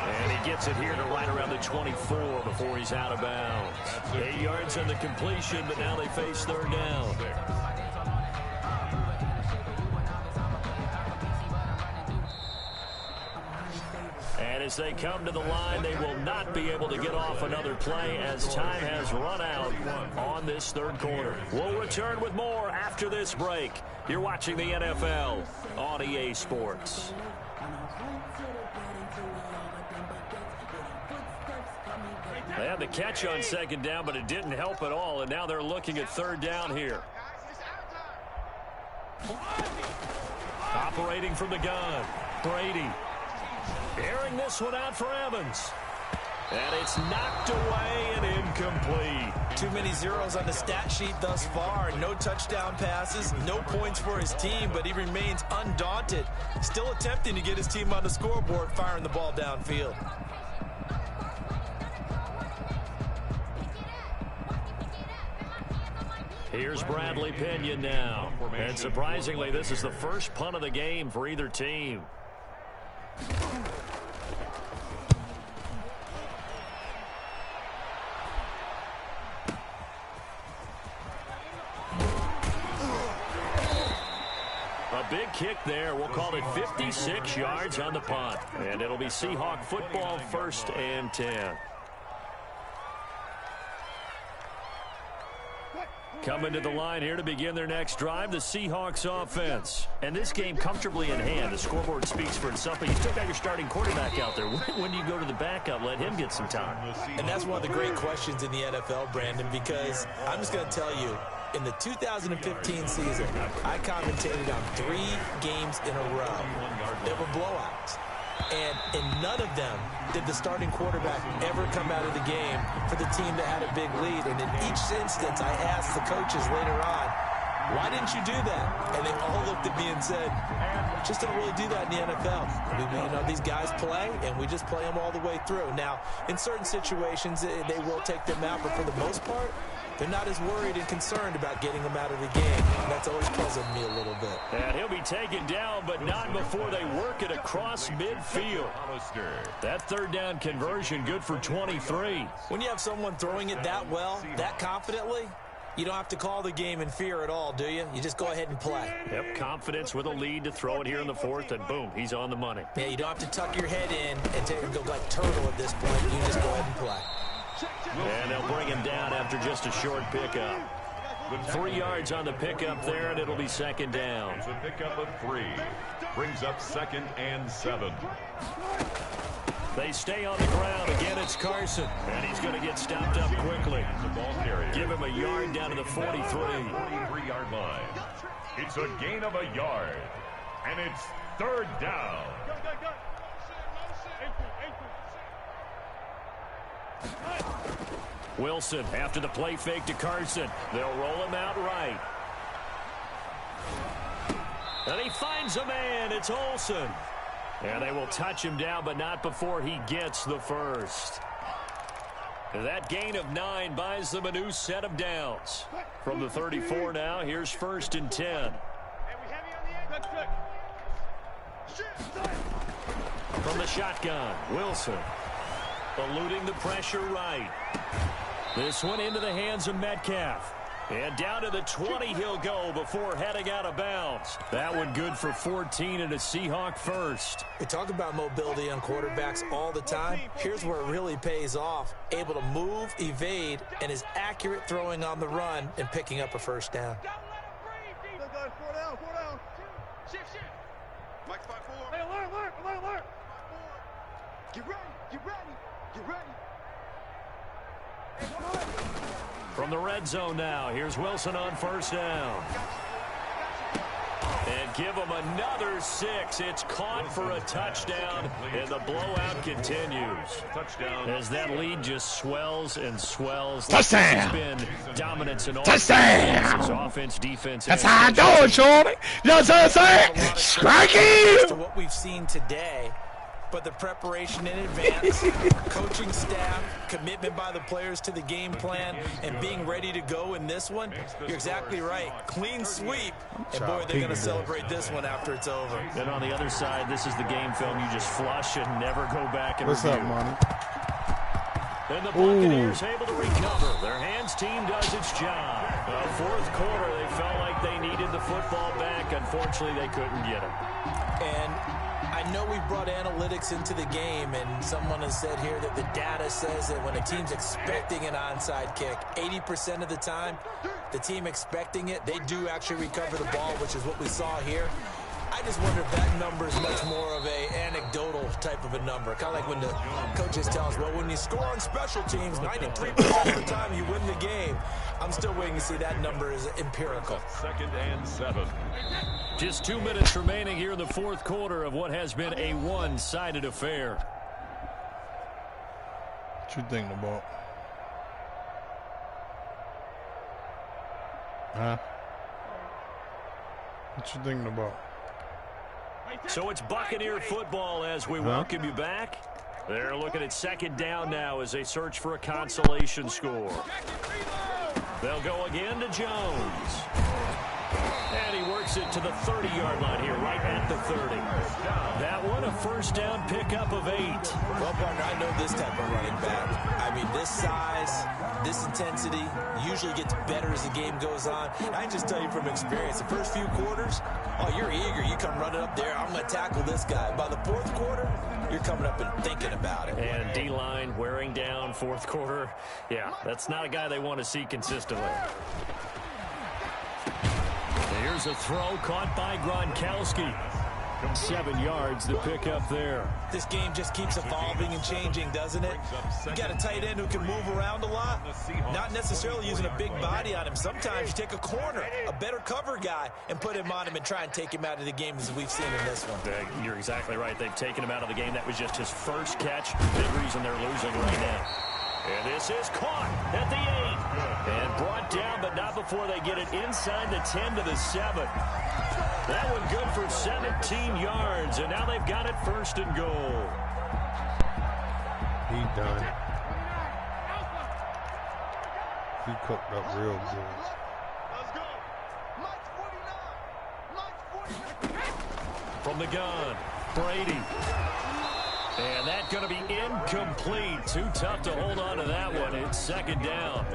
And he gets it here to right around the 24 before he's out of bounds. 8 yards on the completion, but now they face 3rd down. And as they come to the line, they will not be able to get off another play as time has run out on this 3rd quarter. We'll return with more after this break. You're watching the NFL on EA Sports. They had the catch on 2nd down, but it didn't help at all, and now they're looking at 3rd down here. Operating from the gun, Brady. Airing this one out for Evans. And it's knocked away and incomplete. Too many zeros on the stat sheet thus far. No touchdown passes, no points for his team, but he remains undaunted. Still attempting to get his team on the scoreboard, firing the ball downfield. Here's Bradley Pinion now. And surprisingly, this is the first punt of the game for either team. A big kick there. We'll call it 56 yards on the punt. And it'll be Seahawk football, 1st and 10. Coming to the line here to begin their next drive, the Seahawks offense. And this game comfortably in hand. The scoreboard speaks for itself, but you still got your starting quarterback out there. When do you go to the backup? Let him get some time. And that's one of the great questions in the NFL, Brandon, because I'm just going to tell you, in the 2015 season, I commentated on 3 games in a row. They were blowouts. And in none of them did the starting quarterback ever come out of the game for the team that had a big lead. And in each instance, I asked the coaches later on, why didn't you do that? And they all looked at me and said, just don't really do that in the NFL. These guys play, and we just play them all the way through. Now, in certain situations, they will take them out, but for the most part, they're not as worried and concerned about getting them out of the game. And that's always puzzled me a little bit. And he'll be taken down, but not before they work it across midfield. That 3rd down conversion good for 23. When you have someone throwing it that well, that confidently, you don't have to call the game in fear at all, do you? You just go ahead and play. Yep, confidence with a lead to throw it here in the 4th, and boom, he's on the money. Yeah, you don't have to tuck your head in and go like turtle at this point. You just go ahead and play. And they'll bring him down after just a short pickup. 3 yards on the pickup there, and it'll be 2nd down. It's a pickup of 3. Brings up 2nd and 7. They stay on the ground. Again, it's Carson. And he's going to get stopped up quickly. Give him a yard down to the 43. 43-yard line. It's a gain of a yard. And it's 3rd down. Wilson after the play fake to Carson. They'll roll him out right. And he finds a man. It's Olsen. And they will touch him down, but not before he gets the 1st. That gain of 9 buys them a new set of downs. From the 34 now, here's 1st and 10. From the shotgun, Wilson. Eluding the pressure right. This one into the hands of Metcalf. And down to the 20 he'll go before heading out of bounds. That one good for 14 and a Seahawk 1st. We talk about mobility on quarterbacks all the time. Here's where it really pays off. Able to move, evade, and is accurate throwing on the run and picking up a 1st down. Mike 5-4. Hey, alert. Get ready. From the red zone now, here's Wilson on 1st down. And give him another 6. It's caught for a touchdown, and the blowout continues. Touchdown. As that lead just swells and swells. Touchdown! This has been dominance in all Touchdown! offense, defense. That's how I do it, shorty. You know what I'm saying? Strike To him! what we've seen today, but the preparation in advance, coaching staff, commitment by the players to the game plan, and being ready to go in this one, you're exactly right. Clean sweep, and boy, they're going to celebrate this one after it's over. And on the other side, this is the game film you just flush and never go back and What's review. up, Monty? And the Buccaneers able to recover. Their hands team does its job. 4th quarter, they felt like they needed the football back. Unfortunately, they couldn't get it. And I know we've brought analytics into the game, and someone has said here that the data says that when a team's expecting an onside kick, 80% of the time, the team expecting it, they do actually recover the ball, which is what we saw here. I just wonder if that number is much more of a anecdotal type of a number. Kind of like when the coaches tell us, well, when you score on special teams, 93% of the time you win the game. I'm still waiting to see that number is empirical. 2nd and 7. Just 2 minutes remaining here in the fourth quarter of what has been a one-sided affair. What you thinking about? Huh? What you thinking about? So it's Buccaneer football as we welcome you back. They're looking at 2nd down now as they search for a consolation score. They'll go again to Jones. And he works it to the 30-yard line here, right at the 30. That one, a first down pickup of 8. Well, partner, I know this type of running back. I mean, this size, this intensity usually gets better as the game goes on. And I just tell you from experience, the first few quarters, oh, you're eager. You come running up there, I'm going to tackle this guy. By the fourth quarter, you're coming up and thinking about it. And D-line wearing down fourth quarter. Yeah, that's not a guy they want to see consistently. Here's a throw caught by Gronkowski. 7 yards to pick up there. This game just keeps evolving and changing, doesn't it? You got a tight end who can move around a lot, not necessarily using a big body on him. Sometimes you take a corner, a better cover guy, and put him on him and try and take him out of the game as we've seen in this one. You're exactly right. They've taken him out of the game. That was just his first catch. Big reason they're losing right now. And this is caught at the 8. And brought down, but not before they get it inside the 10 to the 7. That one good for 17 yards. And now they've got it 1st and goal. He done. He cooked up real good. From the gun, Brady. And that's going to be incomplete. Too tough to hold on to that one. It's 2nd down.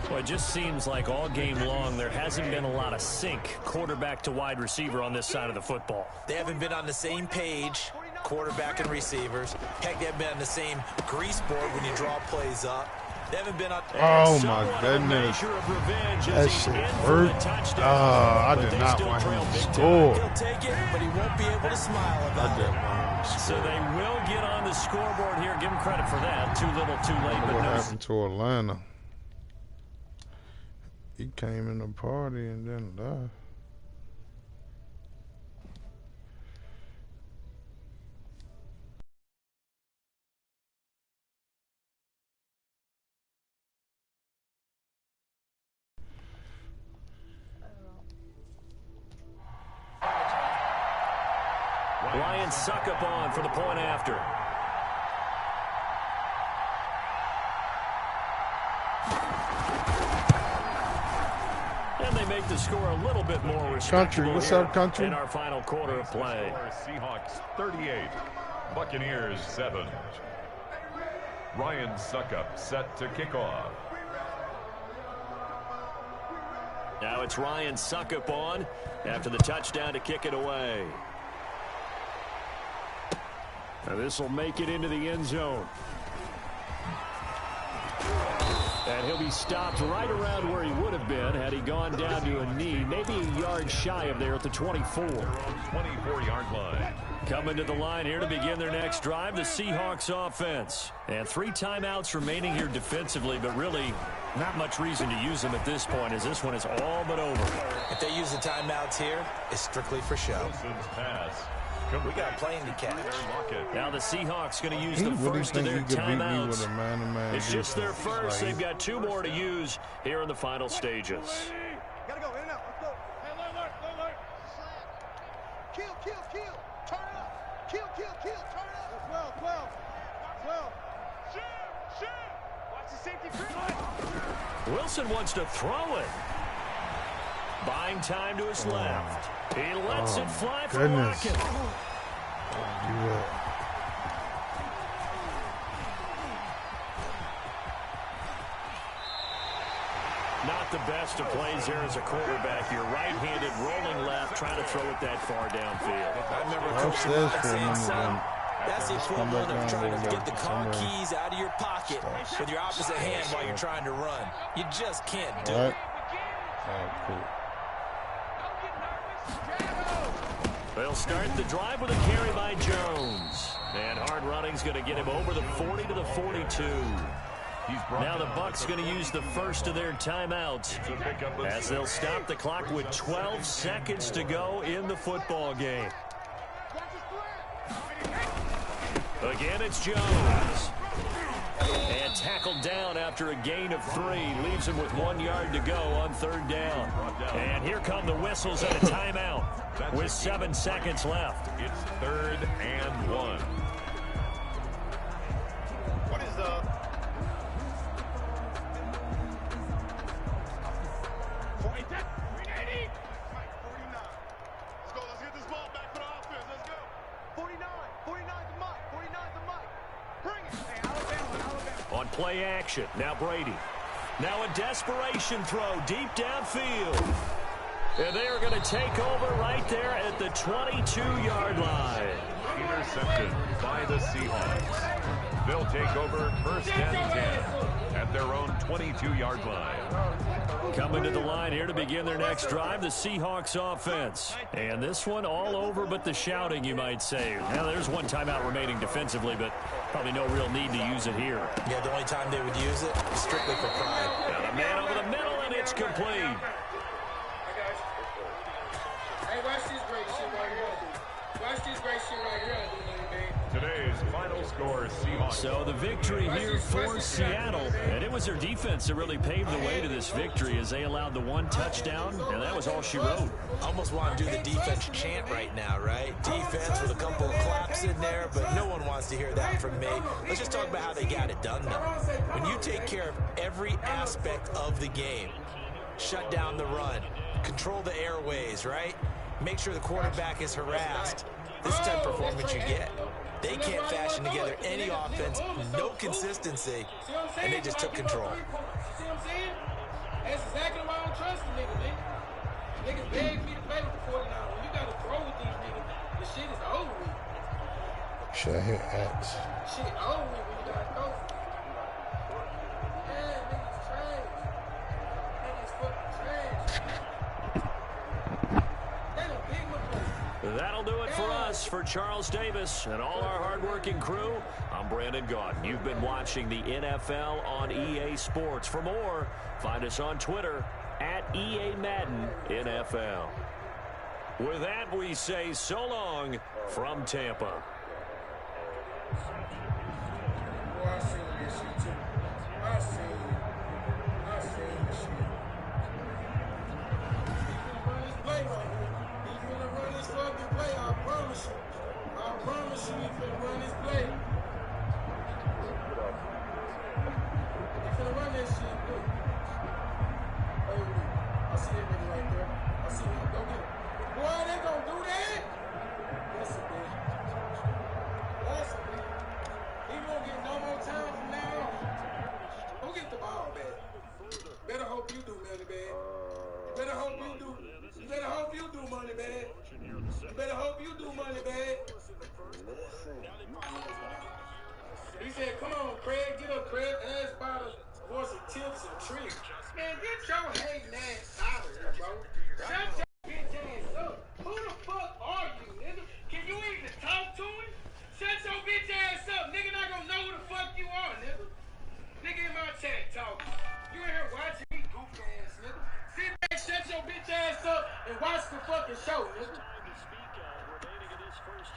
Well, it just seems like all game long there hasn't been a lot of sync quarterback to wide receiver on this side of the football. They haven't been on the same page, quarterback and receivers. Heck, they haven't been on the same grease board when you draw plays up. They haven't been on... Oh, my goodness. That shit hurt. I did not want him to score. He'll take it, but he won't be able to smile about it. So they will get on the scoreboard here. Give him credit for that. Too little, too late. But what no. happened to Atlanta? He came in the party and then left. Ryan suck up on for the point after. And they make the score a little bit more respectable. Country, what's up, Country? In our final quarter of play. Seahawks 38, Buccaneers 7. Ryan Suckup set to kick off. Now it's Ryan Suckup on after the touchdown to kick it away. Now this will make it into the end zone. And he'll be stopped right around where he would have been had he gone down to a knee, maybe a yard shy of there at the 24. 24-yard line. Coming to the line here to begin their next drive, the Seahawks offense. And 3 timeouts remaining here defensively, but really not much reason to use them at this point as this one is all but over. If they use the timeouts here, it's strictly for show. Wilson's pass. We got a plane to catch. Now the Seahawks going to use He the really first of think their he could beat me timeouts. with a man-to-man It's just their defense. first. Like, They've got 2 more to use here in the final stages. Gotta go, in and out, let's go. Hey, alert. Kill, turn up. Kill, turn up. 12. Shoot. Watch the safety crew. Wilson wants to throw it. Buying time to his left. He lets it fly for goodness. Rocket. Not the best of plays there as a quarterback. You're right-handed, rolling left, trying to throw it that far downfield. I remember Coach Mott saying, son, that's the equivalent of trying to get the car keys out of your pocket with your opposite hand while you're trying to run. You just can't do it. Cool. They'll start the drive with a carry by Jones. And hard running's going to get him over the 40 to the 42. Now the Bucs going to use the first of their timeouts as they'll stop the clock with 12 seconds to go in the football game. Again, it's Jones. And tackled down after a gain of 3. Leaves him with 1 yard to go on 3rd down. And here come the whistles and a timeout with 7 seconds left. It's 3rd and 1. What is the... 49. Let's go. Let's get this ball back for the offense. Let's go. 49. 49's the mic. 49's the mic. Bring it. Hey, Alabama. On play action, now Brady. Now a desperation throw deep downfield. And they are going to take over right there at the 22-yard line. Intercepted by the Seahawks. They'll take over 1st and 10 at their own 22-yard line. Coming to the line here to begin their next drive, the Seahawks offense. And this one all over but the shouting, you might say. Now, there's one timeout remaining defensively, but probably no real need to use it here. Yeah, the only time they would use it is strictly for pride. Now the man over the middle, and it's complete. Hey, watch this great shit right here. Watch this great shit right here. Today's final score, Seahawks. So the victory here for Seattle, and it was their defense that really paved the way to this victory as they allowed the 1 touchdown, and that was all she wrote. Almost want to do the defense chant right now, right? Defense with a couple of claps in there, but no one wants to hear that from me. Let's just talk about how they got it done, though. When you take care of every aspect of the game, shut down the run, control the airways, right? Make sure the quarterback is harassed. This is the type of performance you get. They can't fashion together any offense, no consistency, and they just took control. See what I'm saying? That's exactly why I don't trust the nigga, man. Niggas begged me to play with the 49. When you got to throw with these niggas, the shit is over with. Should I hit X? Shit over with when you got to throw. Yeah, niggas trash. Niggas fucking trash. They done big my place. That'll do it for us. For Charles Davis and all our hardworking crew, I'm Brandon Gaudin. You've been watching the NFL on EA Sports. For more, find us on Twitter at EA Madden NFL. With that, we say so long from Tampa. Boy, I seen this shit too. I seen this shit. He's gonna run this play right here. He's gonna run this fucking play, I promise you. I promise you he's gonna run this play. He's gonna run that shit, look. Hey, I see that nigga right there. I see him. Go get him. Boy, they gonna do that? That's a bitch. That's a bitch. He won't get no more time from now on. Who get the ball back? Better hope you do, Money Bag. Better hope you do. You better hope you do, Money Bag. You better hope you do, Money Bag. He said, come on, Craig. Get up, Craig. Ass bottles for some tips and tricks. Man, get your hating ass out of here, bro. Shut your bitch ass up. Who the fuck are you, nigga? Can you even talk to him? Shut your bitch ass up. Nigga not gonna know who the fuck you are, nigga. Nigga in my chat talking. You in here watching me, goof ass, nigga. Sit back, shut your bitch ass up, and watch the fucking show, nigga.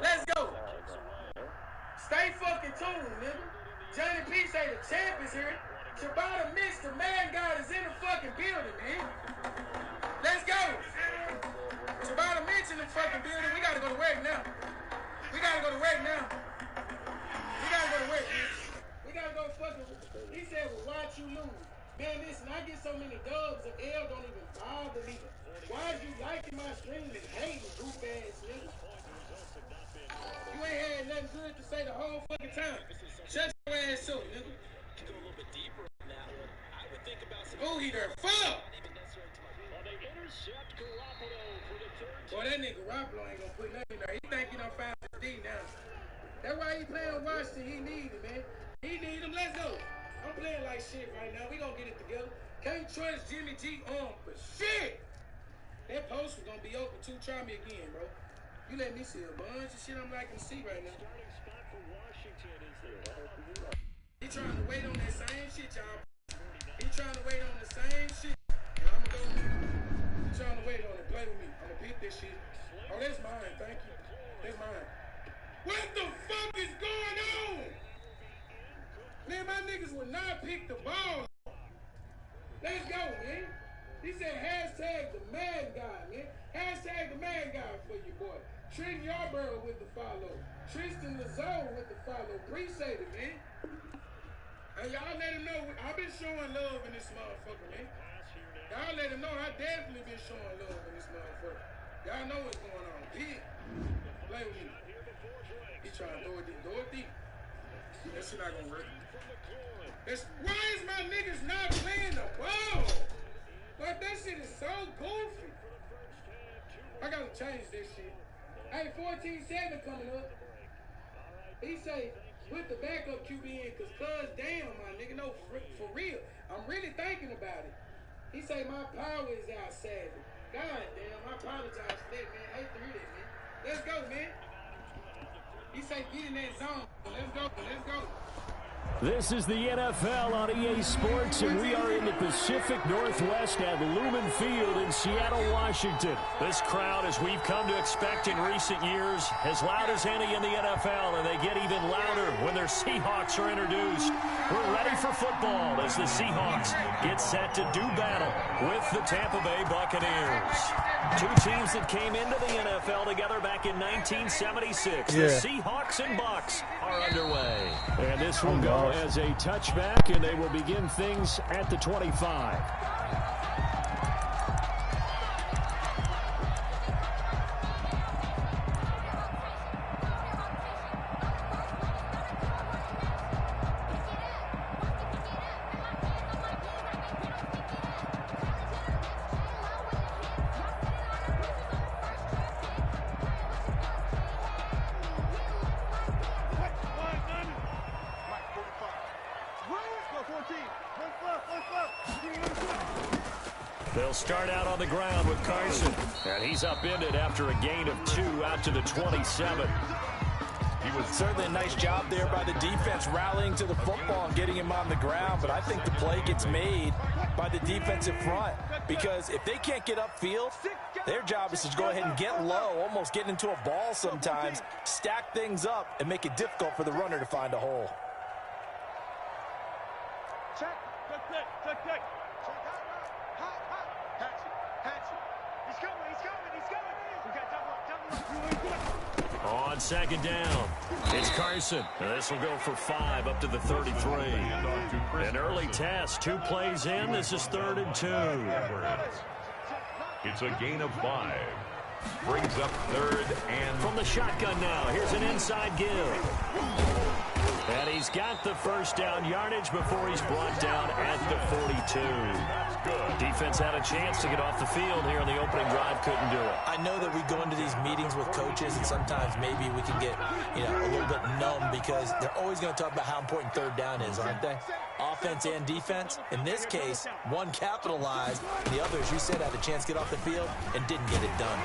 Let's go. Stay fucking tuned, nigga. Johnny P say the champ is here. Shabata Mitch, the man god, is in the fucking building, man. Let's go. Shabata Mitch in the fucking building. We gotta go to work now. We gotta go to work now. We gotta go to work, man. We gotta go fucking. He said, well, watch you lose. Man, listen, I get so many dubs and L don't even bother me. Why is you liking my stream and hating, goof ass nigga? You ain't had nothing good to say the whole fucking time. Shut your ass up, nigga. Who he there? Fuck! Boy, that nigga Garoppolo ain't gonna put nothing in there. He think he done found his D now. That's why he playing Washington. He need him, man. He need him. Let's go. I'm playing like shit right now. We gonna get it together. Can't trust Jimmy G on for shit. That post was gonna be open too. Try me again, bro. You let me see a bunch of shit I'm liking to see right now. He trying to wait on that same shit, y'all. He trying to wait on the same shit. And I'm going to go with it. He trying to wait on it. Play with me. I'm going to pick this shit. Oh, that's mine. Thank you. That's mine. What the fuck is going on? Man, my niggas would not pick the ball. Let's go, man. He said hashtag the Madden guy, man. Hashtag the Madden guy for you, boy. Trent Yarborough with the follow. Tristan Lazone with the follow. Appreciate it, man. And y'all let him know, I've been showing love in this motherfucker, man. Y'all let him know I definitely been showing love in this motherfucker. Y'all know what's going on. Big. Play with me. He trying to throw it deep. Throw it deep. That shit not gonna work. Why is my niggas not playing the ball? Like, that shit is so goofy. I gotta change this shit. Hey, 14-7 coming up. He say, put the backup QB in, cause damn, my nigga, no, for real. I'm really thinking about it. He say, my power is out, Savage. God damn, I apologize for that, man. I hate to hear that, man. Let's go, man. He say, get in that zone. Let's go, let's go. This is the NFL on EA Sports, and we are in the Pacific Northwest at Lumen Field in Seattle, Washington. This crowd, as we've come to expect in recent years, as loud as any in the NFL, and they get even louder when their Seahawks are introduced. We're ready for football as the Seahawks get set to do battle with the Tampa Bay Buccaneers. Two teams that came into the NFL together back in 1976. The Seahawks and Bucs are underway. And this will go as a touchback, and they will begin things at the 25. They'll start out on the ground with Carson, and he's upended after a gain of 2 out to the 27. He was certainly a nice job there by the defense rallying to the football and getting him on the ground, but I think the play gets made by the defensive front because if they can't get upfield, their job is to go ahead and get low, almost get into a ball sometimes, stack things up, and make it difficult for the runner to find a hole. Check. On second down, it's Carson. This will go for 5 up to the 33. An early test, 2 plays in. This is 3rd and 2. It's a gain of 5. Brings up 3rd and... From the shotgun now, here's an inside give. And he's got the first down yardage before he's brought down at the 42. Good. Defense had a chance to get off the field here on the opening drive, couldn't do it. I know that we go into these meetings with coaches, and sometimes maybe we can get, a little bit numb because they're always going to talk about how important 3rd down is, aren't they? Offense and defense. In this case, one capitalized, and the others, you said, had a chance to get off the field and didn't get it done.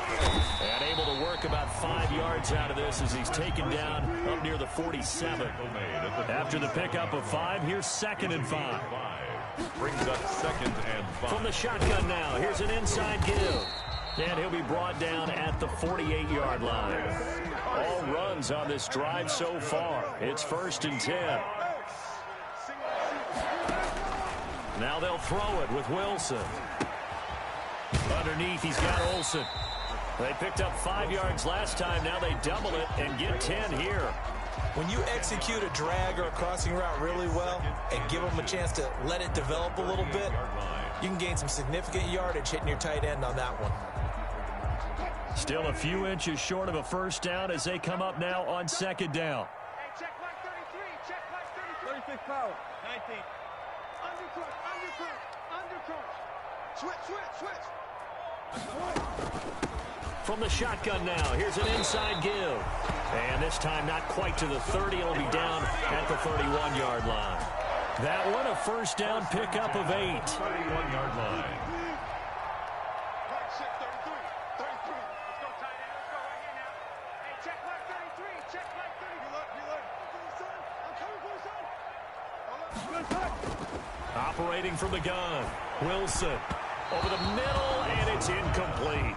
And able to work about 5 yards out of this as he's taken down up near the 47. After the pickup of 5, here's 2nd and 5. Brings up 2nd and 5. From the shotgun now, here's an inside give. And he'll be brought down at the 48-yard line. All runs on this drive so far. It's 1st and 10. Now they'll throw it with Wilson. Underneath, he's got Olsen. They picked up 5 yards last time. Now they double it and get 10 here. When you execute a drag or a crossing route really well and give them a chance to let it develop a little bit, you can gain some significant yardage hitting your tight end on that one. Still a few inches short of a first down as they come up now on 2nd down. Hey, check mark 33. Check mark 33. 36 power. 19. Undercross. Switch. From the shotgun now, here's an inside give. And this time not quite to the 30. It'll be down at the 31-yard line. That one a first down pickup of 8. 31-yard line. operating from the gun. Wilson over the middle, and it's incomplete.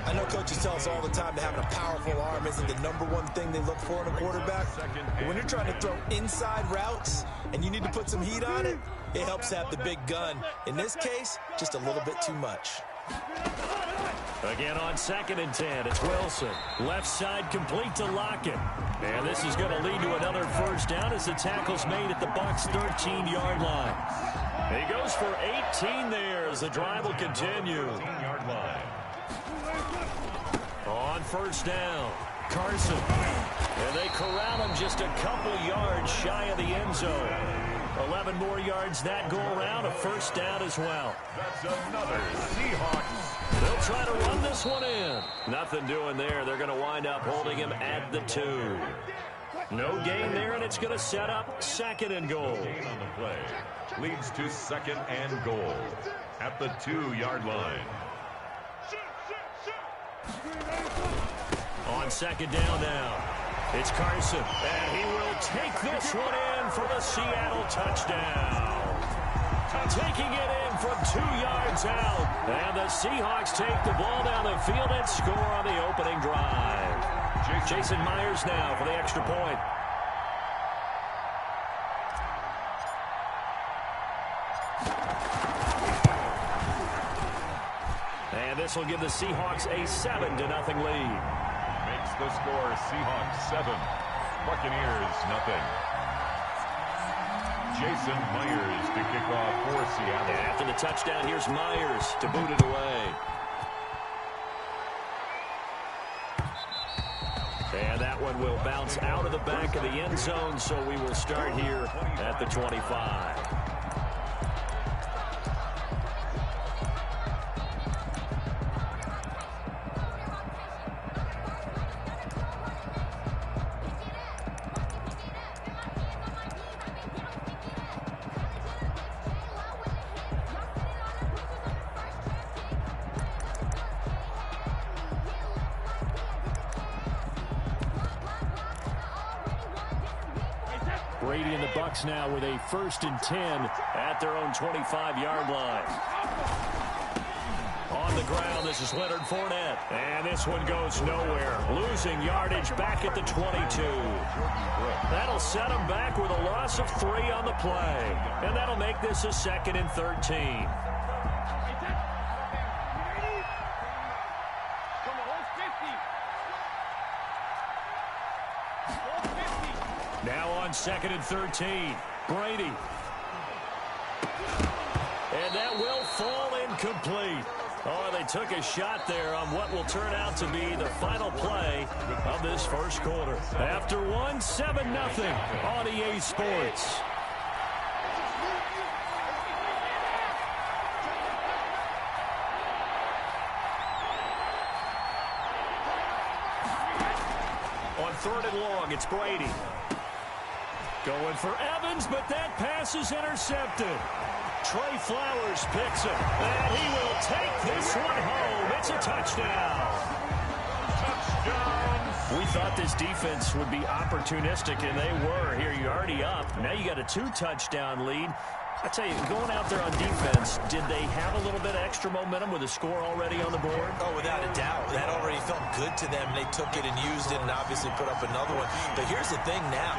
I know coaches tell us all the time that having a powerful arm isn't the #1 thing they look for in a quarterback. But when you're trying to throw inside routes and you need to put some heat on it, it helps have the big gun. In this case, just a little bit too much. Again on 2nd and 10, it's Wilson. Left side complete to Lockett. And this is going to lead to another first down as the tackle's made at the Bucs' 13-yard line. He goes for 18 there as the drive will continue. 13-yard line. On first down, Carson. And they corral him just a couple yards shy of the end zone. 11 more yards that go around, a first down as well. That's another Seahawks. They'll try to run this one in. Nothing doing there. They're going to wind up holding him at the 2. No gain there, and it's going to set up 2nd and goal. Gain on the play leads to 2nd and goal at the 2-yard line. On 2nd down now, it's Carson, and he will take this one in for the Seattle touchdown. Taking it in from 2 yards out, and the Seahawks take the ball down the field and score on the opening drive. Jason Myers now for the extra point. And this will give the Seahawks a 7-0 lead. Makes the score Seahawks 7, Buccaneers 0. Jason Myers to kick off for Seattle. And after the touchdown, here's Myers to boot it away. And that one will bounce out of the back of the end zone, so we will start here at the 25. Brady and the Bucs now with a 1st and 10 at their own 25-yard line. On the ground, this is Leonard Fournette. And this one goes nowhere. Losing yardage back at the 22. That'll set him back with a loss of 3 on the play. And that'll make this a 2nd and 13. Now on 2nd and 13, Brady. And that will fall incomplete. Oh, they took a shot there on what will turn out to be the final play of this first quarter. After one, 7-0 on EA Sports. On 3rd and long, it's Brady. Going for Evans, but that pass is intercepted. Trey Flowers picks him, and he will take this one home. It's a touchdown. Touchdown. We thought this defense would be opportunistic, and they were. Here, you're already up. Now you got a 2-touchdown lead. I tell you, going out there on defense, did they have a little bit of extra momentum with a score already on the board? Oh, without a doubt. That already felt good to them. They took it and used it and obviously put up another one. But here's the thing now.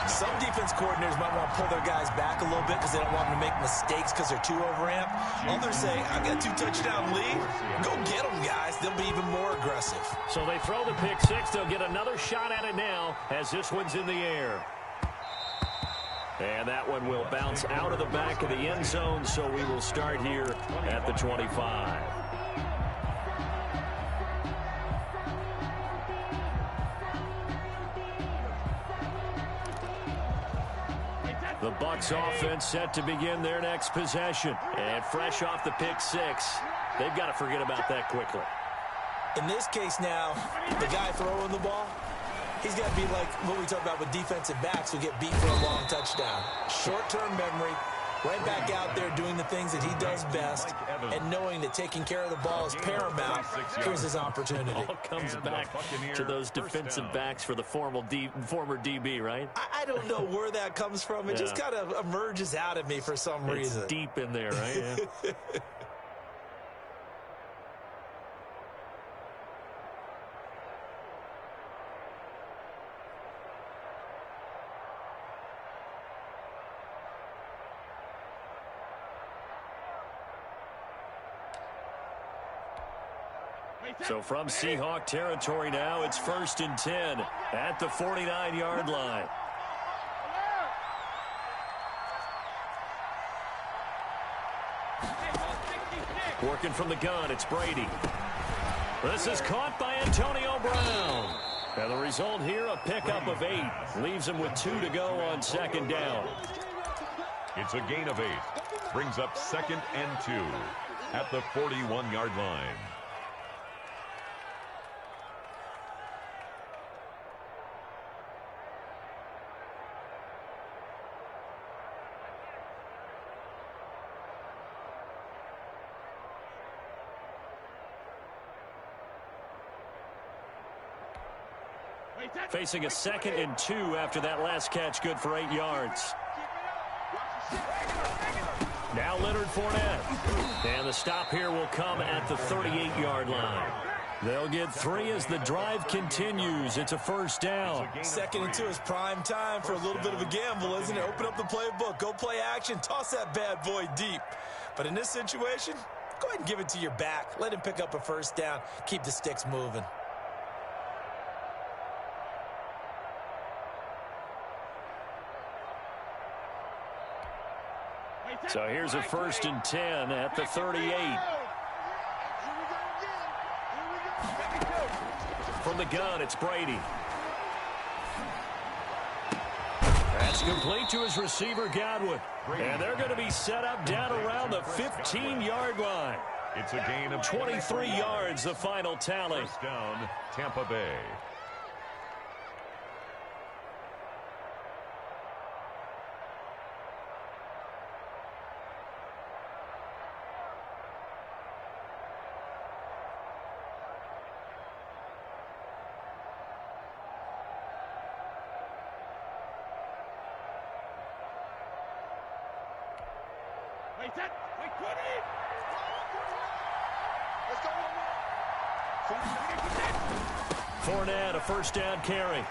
Some defense coordinators might want to pull their guys back a little bit because they don't want them to make mistakes because they're too overamped. Others say, I got a 2-touchdown lead. Go get them, guys. They'll be even more aggressive. So they throw the pick six. They'll get another shot at it now as this one's in the air. And that one will bounce out of the back of the end zone, so we will start here at the 25. The Bucs offense set to begin their next possession. And fresh off the pick six, they've got to forget about that quickly. In this case now, the guy throwing the ball, he's got to be like what we talk about with defensive backs who get beat for a long touchdown. Short-term memory, Right back out there doing the things that he does best and knowing that taking care of the ball is paramount. Here's his opportunity. All comes back to those defensive backs for the former DB, right? I don't know where that comes from. It just kind of emerges out of me for some reason. It's deep in there, right? Yeah. So from Seahawk territory now, it's 1st and 10 at the 49-yard line. Working from the gun, it's Brady. This is caught by Antonio Brown. And the result here, a pickup of 8. Leaves him with 2 to go on 2nd down. It's a gain of 8. Brings up 2nd and 2 at the 41-yard line. Facing a 2nd and 2 after that last catch, good for 8 yards. Now Leonard Fournette. And the stop here will come at the 38-yard line. They'll get 3 as the drive continues. It's a 1st down. 2nd and 2 is prime time for a little bit of a gamble, isn't it? Open up the playbook, go play action, toss that bad boy deep. But in this situation, go ahead and give it to your back. Let him pick up a 1st down. Keep the sticks moving. So here's a 1st and 10 at the 38. From the gun, it's Brady. That's complete to his receiver, Godwin. And they're going to be set up down around the 15-yard line. It's a gain of 23 yards, the final tally. 1st down, Tampa Bay. Fournette, a 1st down carry.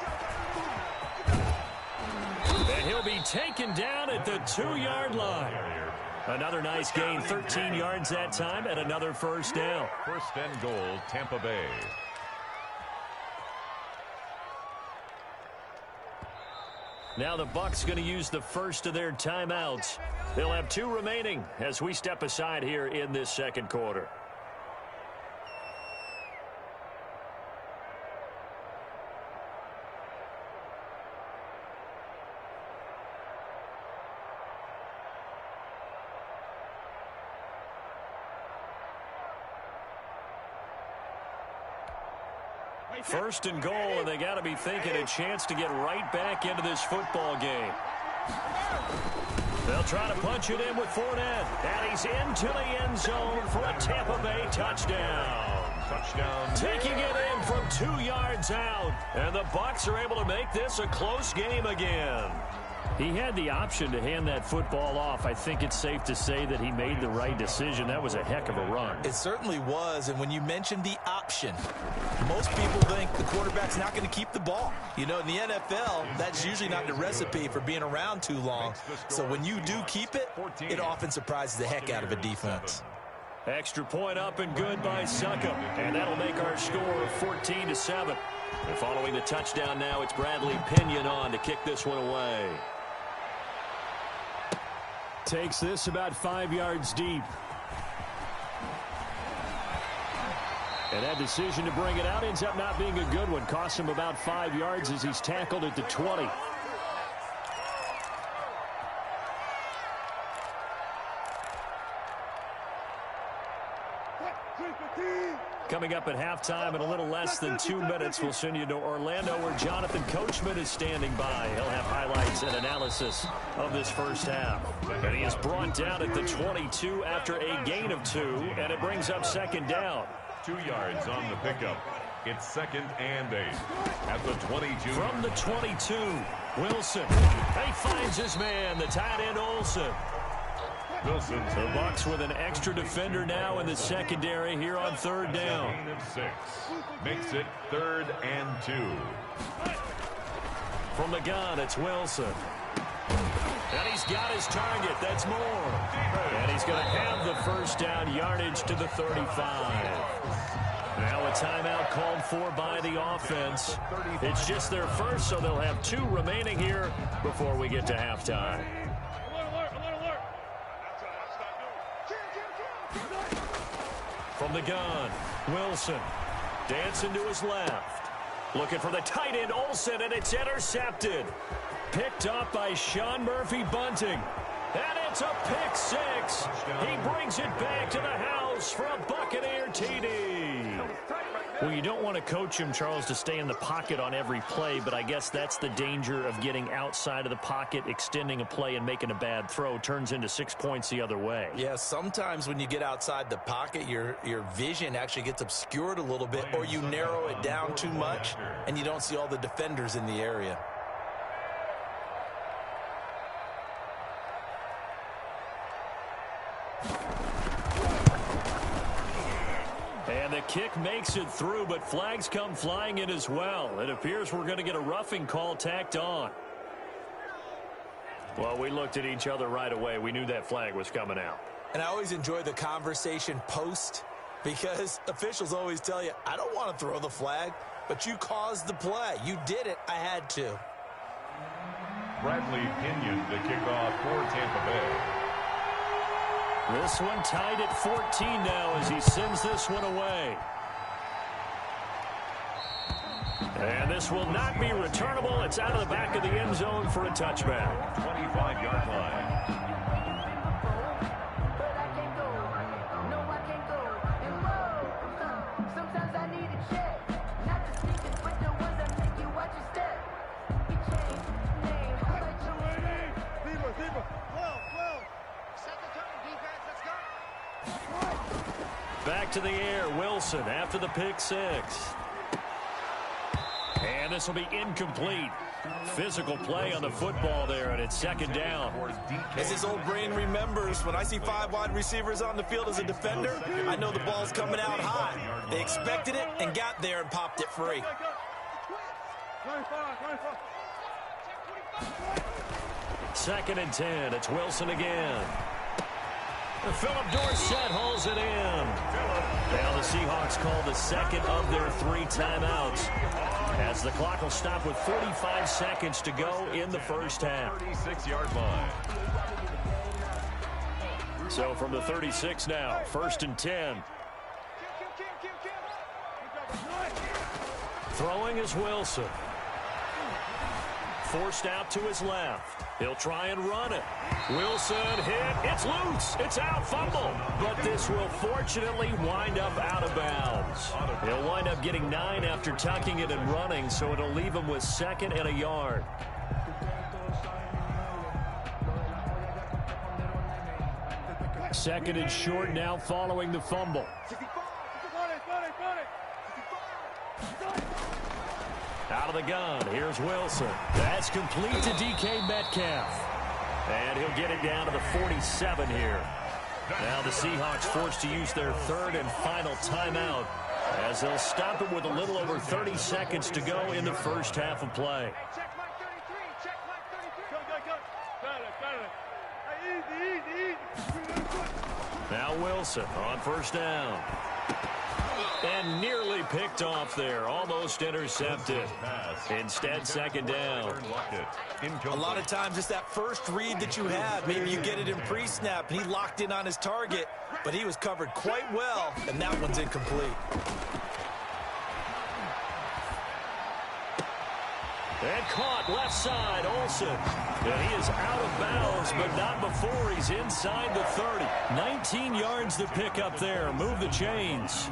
And he'll be taken down at the 2-yard line. Another nice gain, 13 yards that time, and another 1st down. 1st and goal, Tampa Bay. Now the Bucs going to use the first of their timeouts. They'll have 2 remaining as we step aside here in this 2nd quarter. First and goal, and they got to be thinking a chance to get right back into this football game. They'll try to punch it in with Fournette, and he's into the end zone for a Tampa Bay touchdown. Taking it in from 2 yards out, and the Bucs are able to make this a close game again. He had the option to hand that football off. I think it's safe to say that he made the right decision. That was a heck of a run. It certainly was, and when you mentioned the option, most people think the quarterback's not going to keep the ball. You know, in the NFL, that's usually not the recipe for being around too long. So when you do keep it, it often surprises the heck out of a defense. Extra point up and good by Succop, and that'll make our score 14-7. And following the touchdown now, it's Bradley Pinion on to kick this one away. Takes this about 5 yards deep. And that decision to bring it out ends up not being a good one. Costs him about 5 yards as he's tackled at the 20. Coming up at halftime in a little less than 2 minutes, we'll send you to Orlando where Jonathan Coachman is standing by. He'll have highlights and analysis of this first half. And he is brought down at the 22 after a gain of 2, and it brings up second down. 2 yards on the pickup. It's 2nd and 8 at the 22. From the 22, Wilson. He finds his man, the tight end Olsen. Wilson. The Bucs with an extra defender now in the secondary here on third down. Gain of 6. Makes it 3rd and 2. From the gun, it's Wilson. And he's got his target. That's Moore. And he's going to have the first down yardage to the 35. Now a timeout called for by the offense. It's just their first, so they'll have 2 remaining here before we get to halftime. From the gun, Wilson dancing to his left. Looking for the tight end, Olsen, and it's intercepted. Picked up by Sean Murphy-Bunting. And it's a pick 6. He brings it back to the house for a Buccaneer TD. Well, you don't want to coach him, Charles, to stay in the pocket on every play, but I guess that's the danger of getting outside of the pocket, extending a play, and making a bad throw. Turns into 6 points the other way. Yeah, sometimes when you get outside the pocket, your vision actually gets obscured a little bit, or you narrow it down too much, and you don't see all the defenders in the area. And the kick makes it through, but flags come flying in as well. It appears we're going to get a roughing call tacked on. Well, we looked at each other right away. We knew that flag was coming out. And I always enjoy the conversation post, because officials always tell you, I don't want to throw the flag, but you caused the play. You did it. I had to. Bradley Pinion to kick off for Tampa Bay. This one tied at 14 now as he sends this one away. And this will not be returnable. It's out of the back of the end zone for a touchback. 25-yard line. Back to the air, Wilson after the pick 6. And this will be incomplete. Physical play on the football there, and it's second down. As his old brain remembers, when I see 5 wide receivers on the field as a defender, I know the ball's coming out high. They expected it and got there and popped it free. Second and 10. It's Wilson again. Philip Dorsett hauls it in. Now the Seahawks call the second of their 3 timeouts, as the clock will stop with 45 seconds to go in the first half. 36-yard line. So from the 36 now, 1st and 10. Throwing is Wilson. Forced out to his left. He'll try and run it. Wilson hit. It's loose. It's out. Fumble. But this will fortunately wind up out of bounds. He'll wind up getting 9 after tucking it and running, so it'll leave him with 2nd and a yard. Second and short now following the fumble. Out of the gun, here's Wilson. That's complete to DK Metcalf. And he'll get it down to the 47 here. Now the Seahawks forced to use their 3rd and final timeout, as they'll stop it with a little over 30 seconds to go in the first half of play. Now Wilson on 1st down. And nearly picked off there. Almost intercepted. Instead, 2nd down. A lot of times it's that first read that you have. Maybe you get it in pre-snap, and he locked in on his target, but he was covered quite well, and that one's incomplete. And caught left side, Olsen. And he is out of bounds, but not before he's inside the 30. 19 yards to pick up there. Move the chains.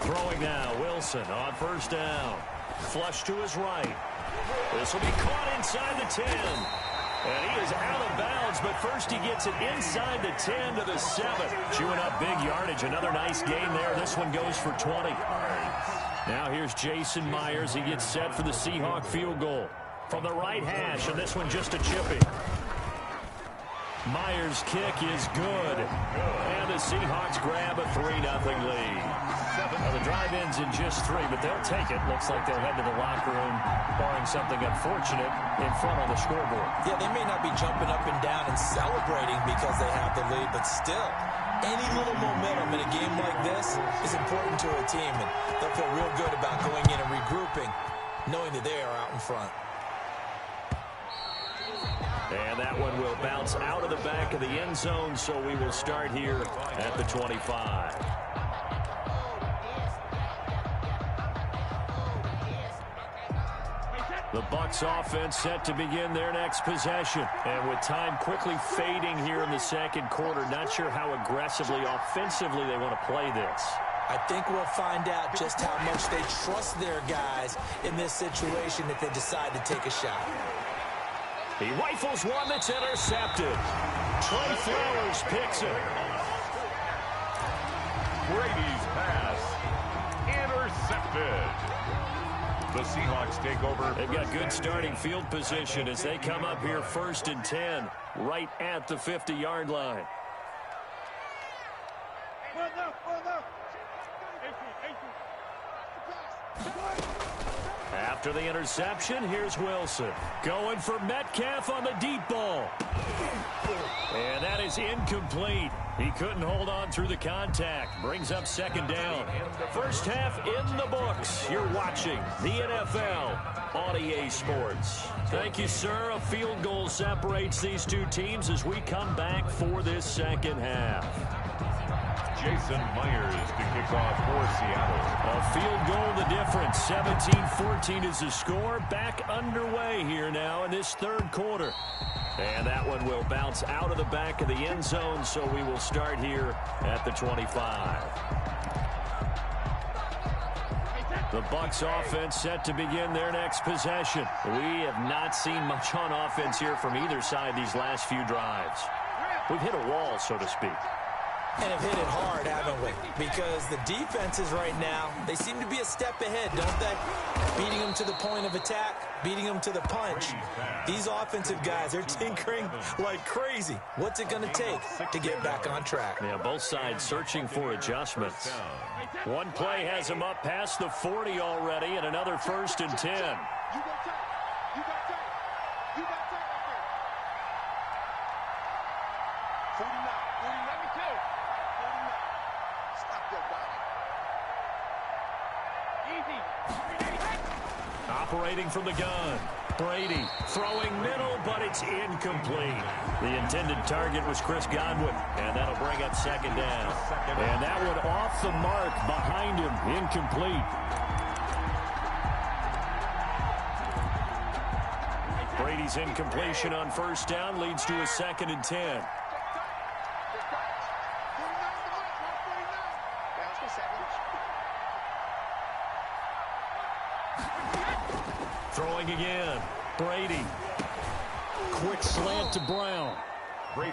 Throwing now, Wilson on first down. Flush to his right. This will be caught inside the 10. And he is out of bounds, but first he gets it inside the 10 to the 7. Chewing up big yardage. Another nice gain there. This one goes for 20. Now here's Jason Myers. He gets set for the Seahawk field goal from the right hash, and this one just a chipping. Myers' kick is good. And the Seahawks grab a 3-0 lead. Well, the drive ends in just 3, but they'll take it. Looks like they'll head to the locker room, barring something unfortunate, in front on the scoreboard. Yeah, they may not be jumping up and down and celebrating because they have the lead, but still, any little momentum in a game like this is important to a team, and they'll feel real good about going in and regrouping, knowing that they are out in front. And that one will bounce out of the back of the end zone, so we will start here at the 25. The Bucs offense set to begin their next possession. And with time quickly fading here in the second quarter, not sure how aggressively, offensively they want to play this. I think we'll find out just how much they trust their guys in this situation if they decide to take a shot. He rifles one that's intercepted. Trey Flowers picks it. Brady's pass intercepted. The Seahawks take over. They've got good starting field position as they come up here 1st and 10, right at the 50-yard line. After the interception, here's Wilson. Going for Metcalf on the deep ball. And that is incomplete. He couldn't hold on through the contact. Brings up 2nd down. First half in the books. You're watching the NFL on EA Sports. Thank you, sir. A field goal separates these two teams as we come back for this second half. Jason Myers to kick off for Seattle. A field goal the difference. 17-14 is the score. Back underway here now in this third quarter. And that one will bounce out of the back of the end zone, so we will start here at the 25. The Bucs offense set to begin their next possession. We have not seen much on offense here from either side these last few drives. We've hit a wall, so to speak. And have hit it hard, haven't we? Because the defenses right now, they seem to be a step ahead, don't they? Beating them to the point of attack, beating them to the punch. These offensive guys, they're tinkering like crazy. What's it going to take to get back on track? Yeah, both sides searching for adjustments. One play has them up past the 40 already, and another 1st and 10. Operating from the gun. Brady throwing middle, but it's incomplete. The intended target was Chris Godwin, and that'll bring up 2nd down. And that one off the mark behind him, incomplete. Brady's incompletion on 1st down leads to a 2nd and 10. Throwing again. Brady. Quick slant to Brown.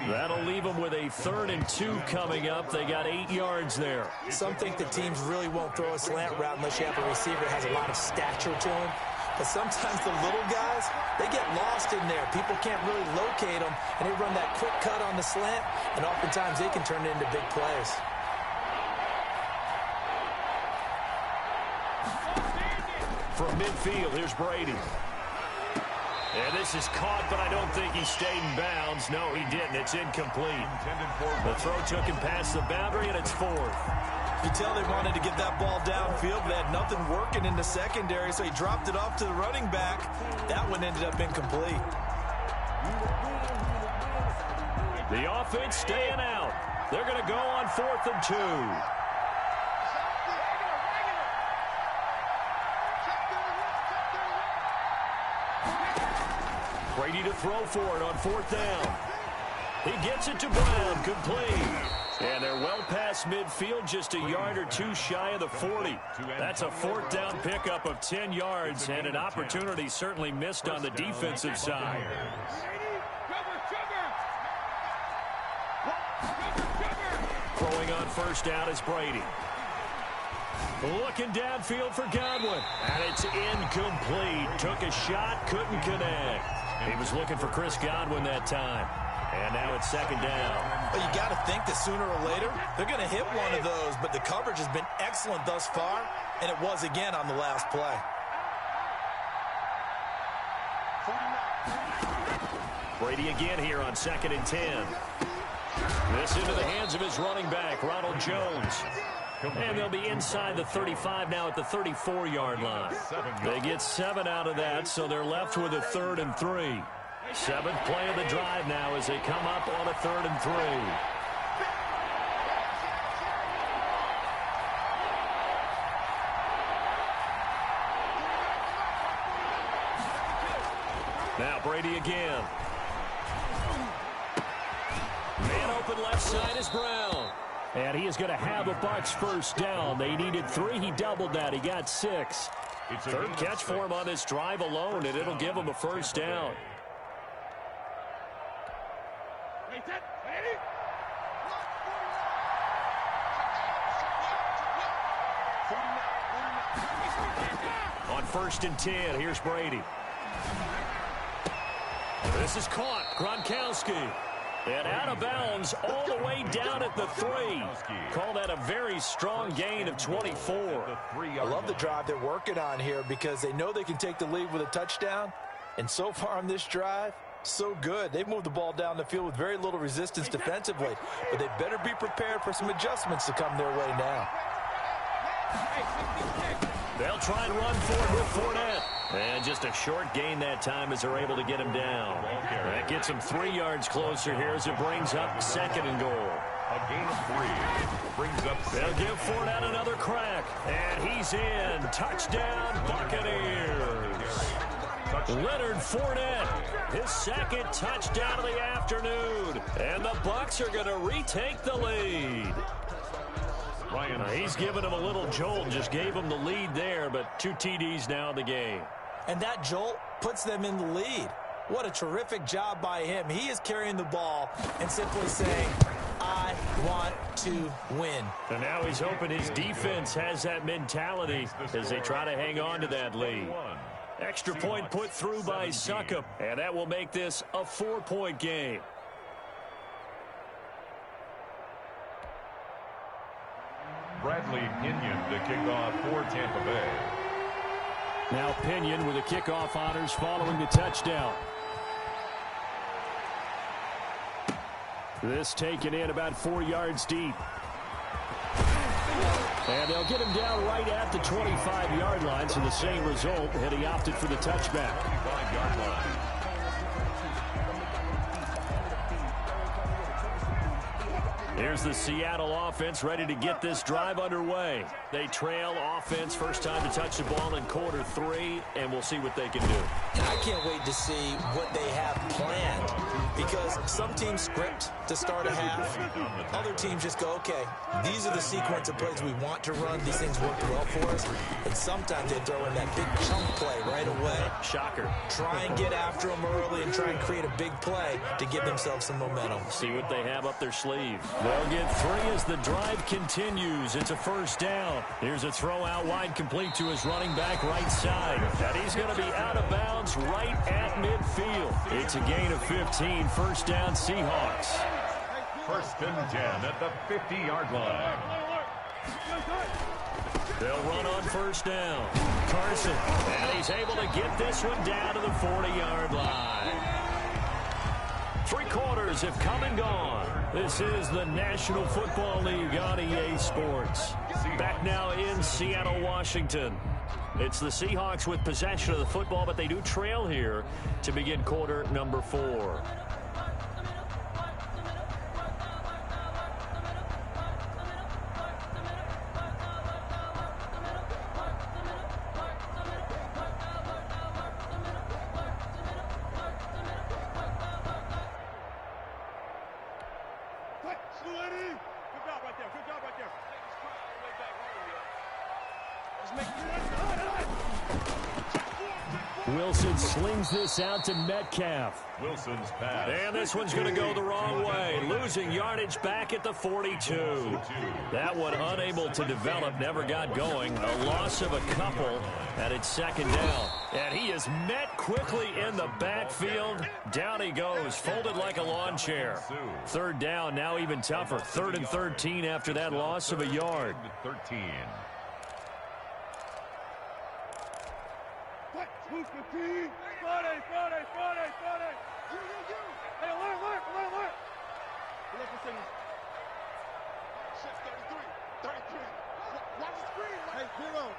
That'll leave them with a 3rd and 2 coming up. They got 8 yards there. Some think the teams really won't throw a slant route unless you have a receiver that has a lot of stature to him. But sometimes the little guys, they get lost in there. People can't really locate them, and they run that quick cut on the slant, and oftentimes they can turn it into big plays. From midfield, here's Brady. And this is caught, but I don't think he stayed in bounds. No, he didn't. It's incomplete. The throw took him past the boundary, and it's 4th. You tell they wanted to get that ball downfield, but they had nothing working in the secondary, so he dropped it off to the running back. That one ended up incomplete. The offense staying out. They're going to go on 4th and 2. Brady to throw for it on 4th down. He gets it to Brown, complete. And they're well past midfield, just a yard or two shy of the 40. That's a 4th down pickup of 10 yards, and an opportunity certainly missed on the defensive side. Throwing on 1st down is Brady. Looking downfield for Godwin. And it's incomplete. Took a shot, couldn't connect. He was looking for Chris Godwin that time. And now it's 2nd down. Well, you got to think that sooner or later, they're going to hit one of those, but the coverage has been excellent thus far, and it was again on the last play. Brady again here on 2nd and 10. This into the hands of his running back, Ronald Jones. And they'll be inside the 35 now at the 34-yard line. They get 7 out of that, so they're left with a 3rd and 3. 7th play of the drive now as they come up on a 3rd and 3. Now Brady again. Man open left side is Brown. And he is going to have a Bucs 1st down. They needed 3. He doubled that. He got 6. 3rd catch for him on this drive alone, and it'll give him a 1st down. On 1st and 10, here's Brady. This is caught. Gronkowski. And out of bounds all the way down at the 3. Call that a very strong gain of 24. I love the drive they're working on here because they know they can take the lead with a touchdown. And so far on this drive, so good. They've moved the ball down the field with very little resistance defensively. But they better be prepared for some adjustments to come their way now. They'll try and run forward with Fournette. And just a short gain that time as they're able to get him down. That gets him 3 yards closer here as it brings up 2nd and goal. A gain of 3 brings up. They'll give Fournette another crack. And he's in. Touchdown, Buccaneers. Leonard Fournette, his 2nd touchdown of the afternoon. And the Bucs are going to retake the lead. He's given him a little jolt, just gave him the lead there, but 2 TDs now in the game. And that jolt puts them in the lead. What a terrific job by him. He is carrying the ball and simply saying, I want to win. And now he's hoping his defense has that mentality as they try to hang on to that lead. Extra point put through by Succop, and that will make this a 4-point game. Bradley Pinion to kick off for Tampa Bay. Now Pinion with the kickoff honors following the touchdown. This taken in about 4 yards deep. And they'll get him down right at the 25-yard line, so the same result had he opted for the touchback. 25-yard line. Here's the Seattle offense ready to get this drive underway. They trail offense, first time to touch the ball in quarter 3, and we'll see what they can do. And I can't wait to see what they have planned, because some teams script to start a half. Other teams just go, okay, these are the sequence of plays we want to run. These things work well for us. And sometimes they throw in that big chunk play right away. Shocker. Try and get after them early and try and create a big play to give themselves some momentum. See what they have up their sleeve. They'll get 3 as the drive continues. It's a 1st down. Here's a throw out wide, complete to his running back right side. And he's going to be out of bounds right at midfield. It's a gain of 15, 1st down Seahawks. 1st and 10 at the 50-yard line. They'll run on 1st down. Carson, and he's able to get this one down to the 40-yard line. 3 quarters have come and gone. This is the National Football League on EA Sports. Back now in Seattle, Washington. It's the Seahawks with possession of the football, but they do trail here to begin quarter number 4. Wilson slings this out to Metcalf. Wilson's pass. And this one's going to go the wrong way. Losing yardage back at the 42. That one unable to develop, never got going. A loss of a couple, and it's second down. And he is met quickly in the backfield. Down he goes, folded like a lawn chair. Third down, now even tougher. 3rd and 13 after that loss of a yard. 13. Hey, alert. Shift 33. Watch the screen. Hey, 0.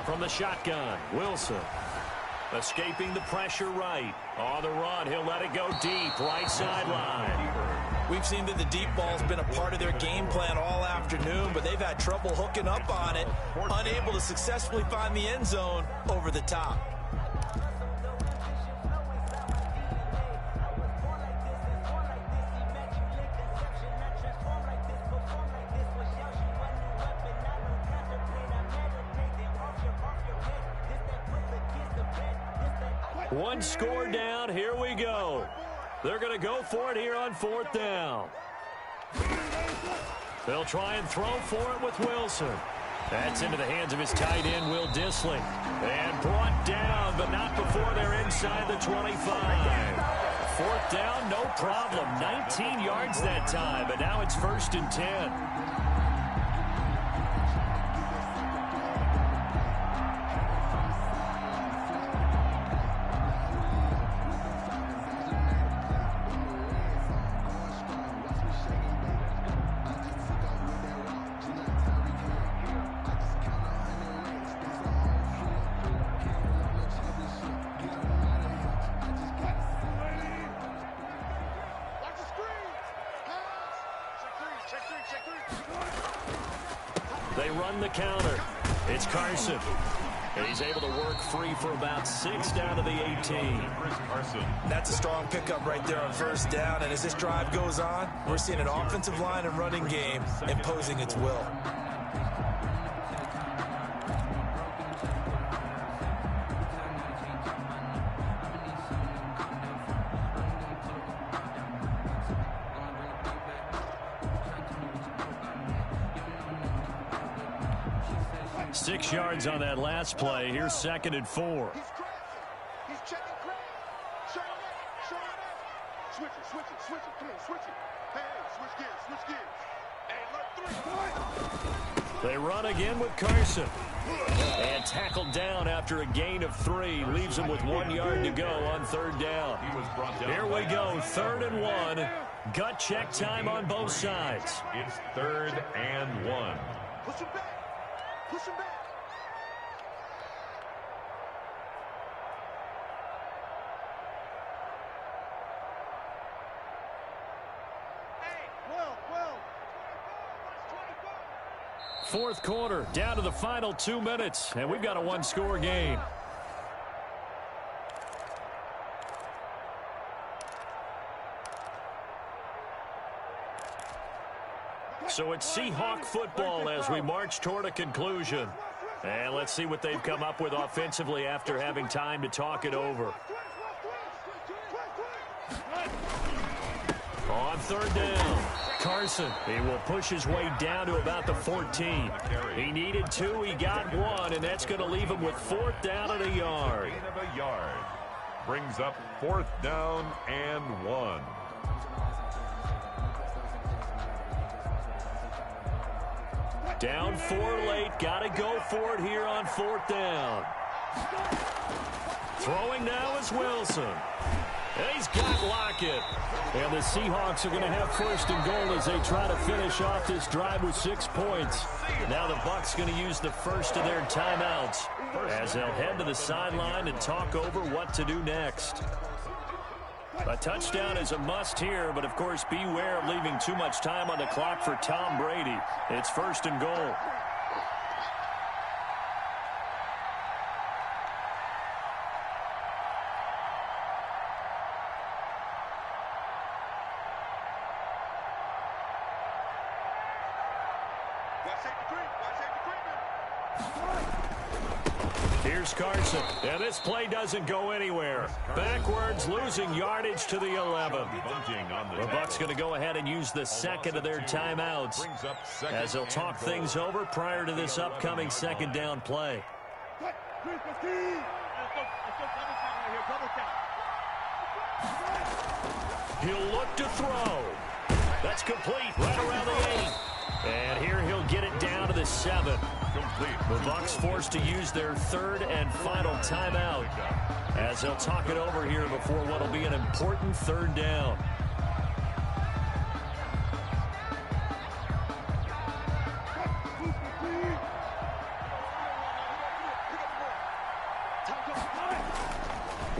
From the shotgun, Wilson escaping the pressure right. On the run, he'll let it go deep, right sideline. We've seen that the deep ball's been a part of their game plan all afternoon, but they've had trouble hooking up on it, unable to successfully find the end zone over the top. One score down, here we go. They're going to go for it here on 4th down. They'll try and throw for it with Wilson. That's into the hands of his tight end, Will Dissling. And brought down, but not before they're inside the 25. 4th down, no problem. 19 yards that time, but now it's 1st and 10. They run the counter. It's Carson. And he's able to work free for about 6 down to the 18. That's a strong pickup right there on 1st down. And as this drive goes on, we're seeing an offensive line and running game imposing its will. Six yards on that last play. Here's 2nd and 4. He's checking Craig. Show it. Switch it. Come on, switch it. Hey, switch gears. Hey, 3. They run again with Carson. And tackled down after a gain of 3. Leaves him with 1 yard to go on 3rd down. Here we go, 3rd and 1. Gut check time on both sides. It's 3rd and 1. Push him back. Fourth quarter, down to the final 2 minutes, and we've got a one-score game. So it's Seahawk football as we march toward a conclusion. And let's see what they've come up with offensively after having time to talk it over. On 3rd down, Carson. He will push his way down to about the 14. He needed 2, he got 1, and that's going to leave him with 4th down and a yard. Brings up 4th down and 1. Down 4 late, got to go for it here on 4th down. Throwing now is Wilson. And he's got Lockett. And the Seahawks are going to have first and goal as they try to finish off this drive with 6 points. Now the Bucs going to use the first of their timeouts as they'll head to the sideline and talk over what to do next. A touchdown is a must here, but of course beware of leaving too much time on the clock for Tom Brady. It's first and goal. Here's Carson, and this play doesn't go anywhere. Backwards, losing yardage to the 11. The Bucs going to go ahead and use the second of their timeouts as they'll talk things over prior to this upcoming second down play. He'll look to throw. That's complete right around the 8. And here he'll get it down to the 7. The Bucs forced to use their third and final timeout as they'll talk it over here before what will be an important third down.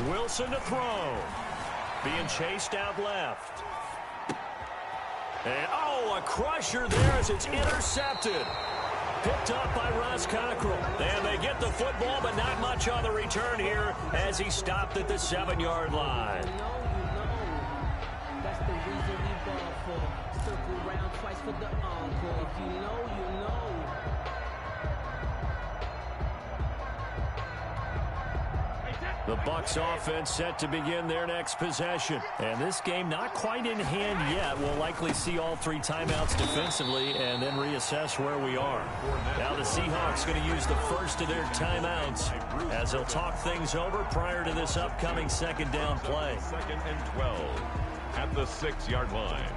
Wilson to throw. Being chased out left. And, oh, a crusher there as it's intercepted. Picked up by Ross Cockrell. And they get the football, but not much on the return here as he stopped at the 7-yard line. That's the reason we ball for. Circle around twice for the encore. If you know, you know. The Bucs offense set to begin their next possession. And this game not quite in hand yet. We'll likely see all 3 timeouts defensively and then reassess where we are. Now the Seahawks going to use the first of their timeouts as they'll talk things over prior to this upcoming second down play. 2nd and 12 at the 6-yard line.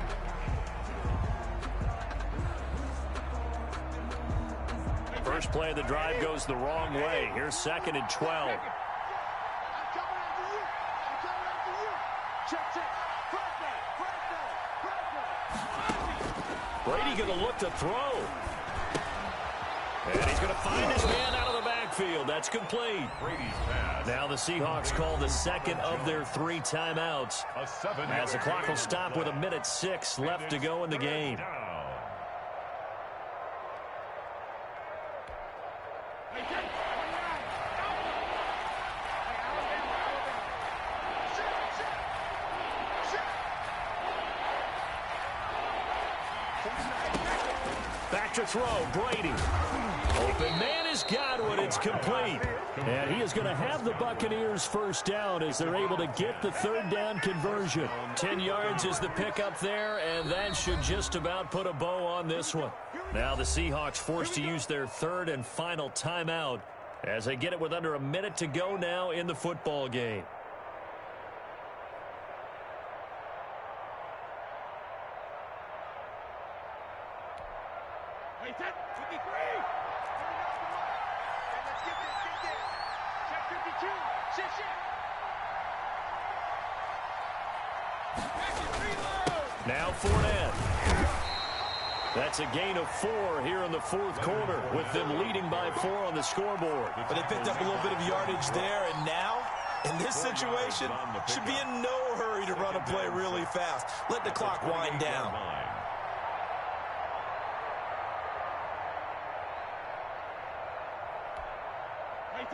First play of the drive goes the wrong way. Here's 2nd and 12. Brady going to look to throw. And he's going to find his man out of the backfield. That's complete. Now the Seahawks call the second of their 3 timeouts as the clock will stop with 1:06 left to go in the game. Back to throw, Brady. Open man is Godwin. It's complete. And he is going to have the Buccaneers first down as they're able to get the third down conversion. 10 yards is the pickup there, and that should just about put a bow on this one. Now the Seahawks forced to use their third and final timeout as they get it with under a minute to go now in the football game. Now Fournette. That's a gain of 4 here in the 4th quarter with them leading by 4 on the scoreboard. But they picked up a little bit of yardage there, and now, in this situation, should be in no hurry to run a play really fast. Let the clock wind down.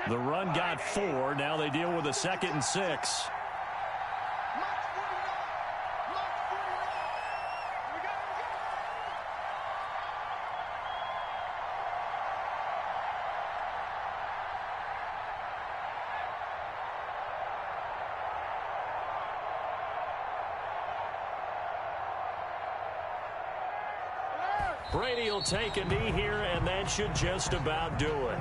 The run got 4. Now they deal with a 2nd and 6. Brady will take a knee here, and that should just about do it.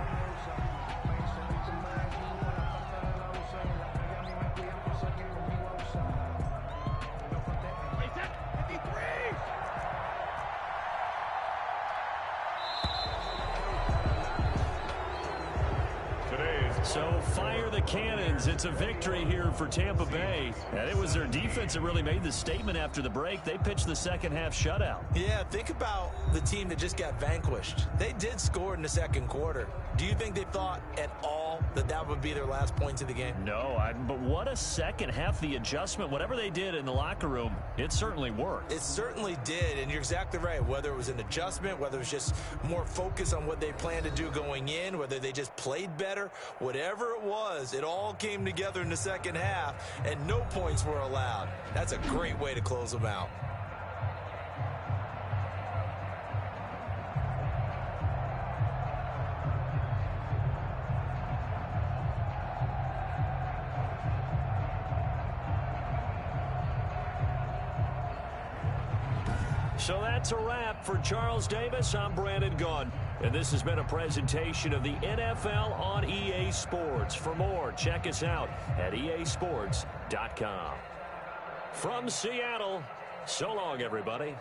So Fire the cannons. It's a victory here for Tampa Bay. And it was their defense that really made the statement after the break. They pitched the second half shutout. Yeah, think about the team that just got vanquished. They did score in the second quarter. Do you think they thought at all that that would be their last points of the game? No, but what a second half. The adjustment, whatever they did in the locker room, it certainly worked. It certainly did, and you're exactly right. Whether it was an adjustment, whether it was just more focus on what they planned to do going in, whether they just played better, whatever it was, it all came together in the second half, and no points were allowed. That's a great way to close them out. So that's a wrap for Charles Davis. I'm Brandon Gaudin, and this has been a presentation of the NFL on EA Sports. For more, check us out at easports.com. From Seattle, so long, everybody.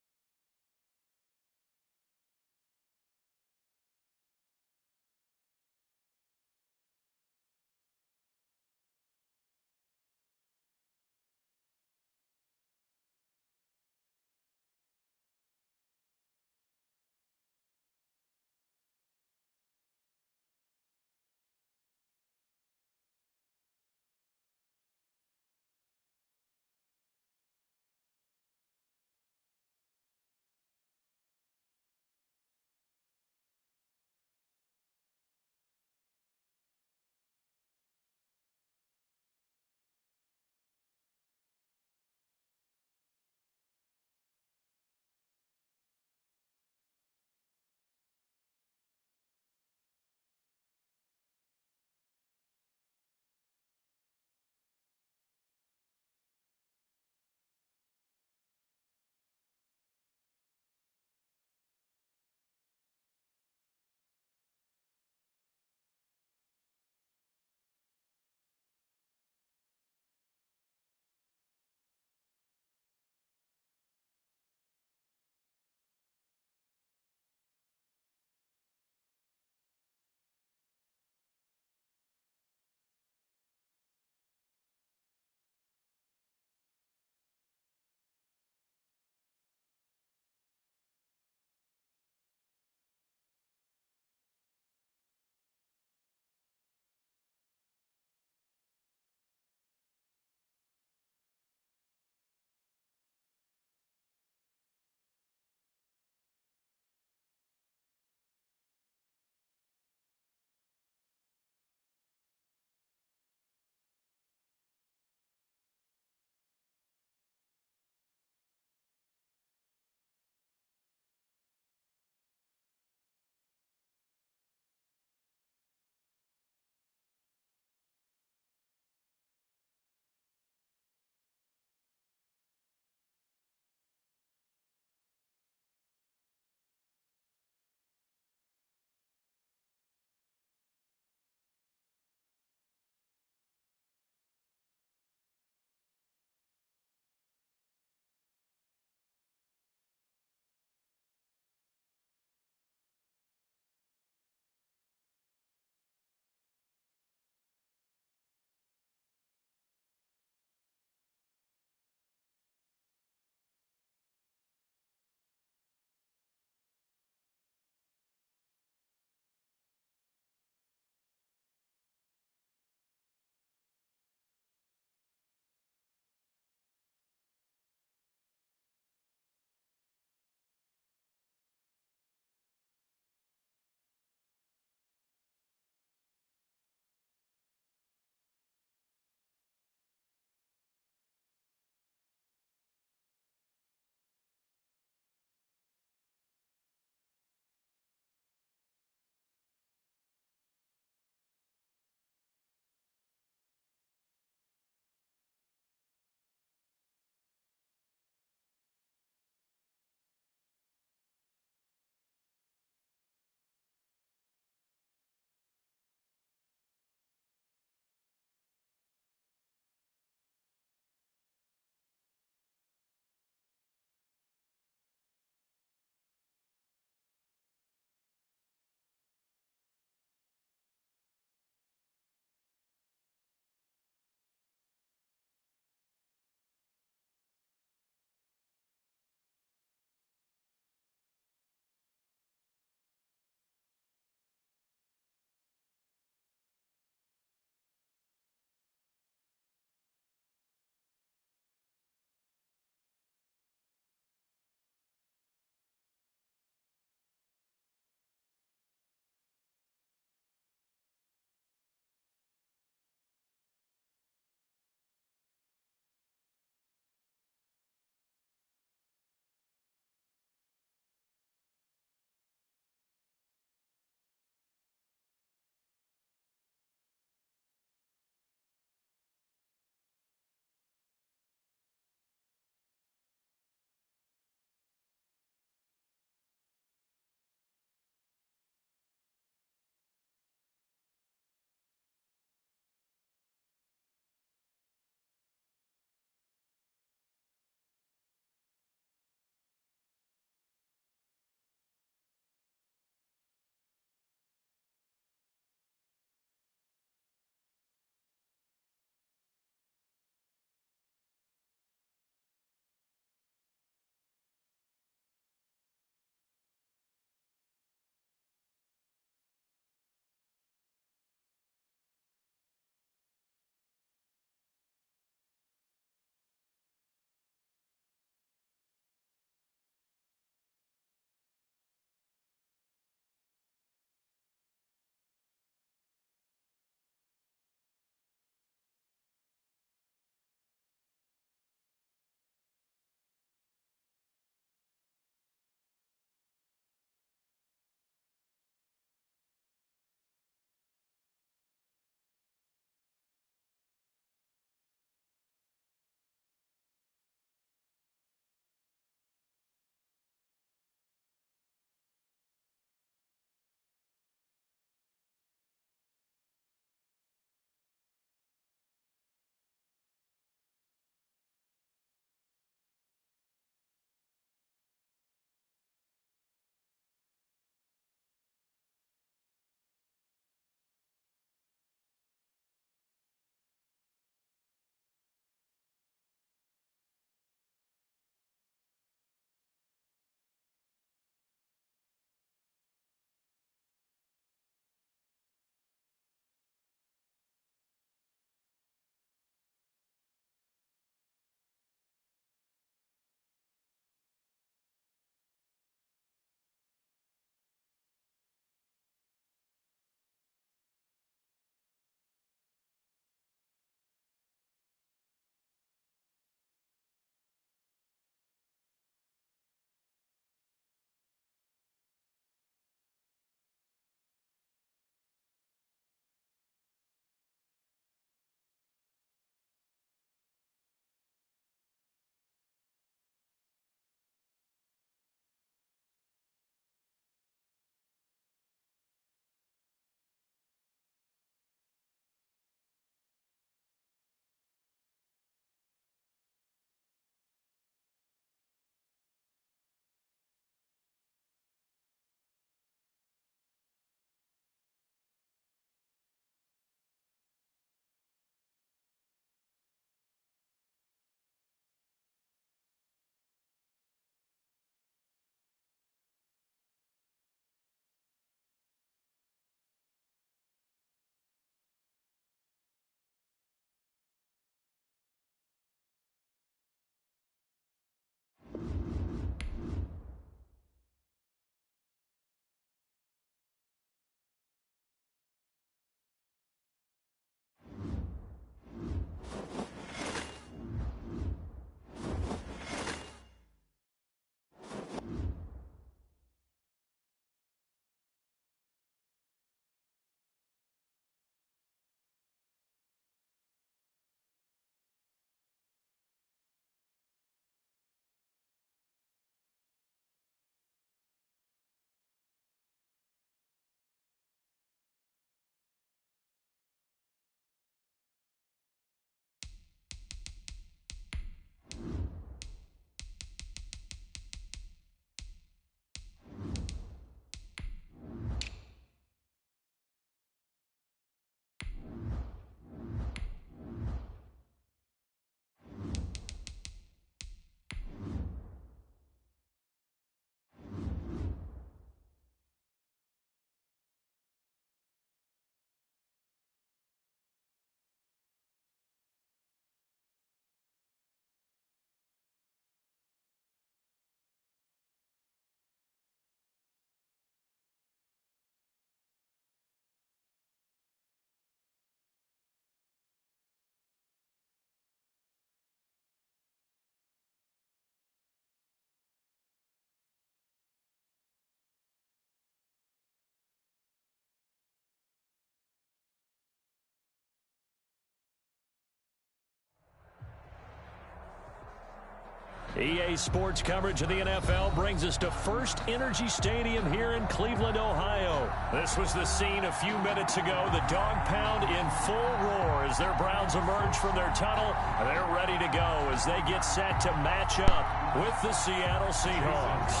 EA Sports coverage of the NFL brings us to First Energy Stadium here in Cleveland, Ohio. This was the scene a few minutes ago. The dog pound in full roar as their Browns emerge from their tunnel. They're ready to go as they get set to match up with the Seattle Seahawks.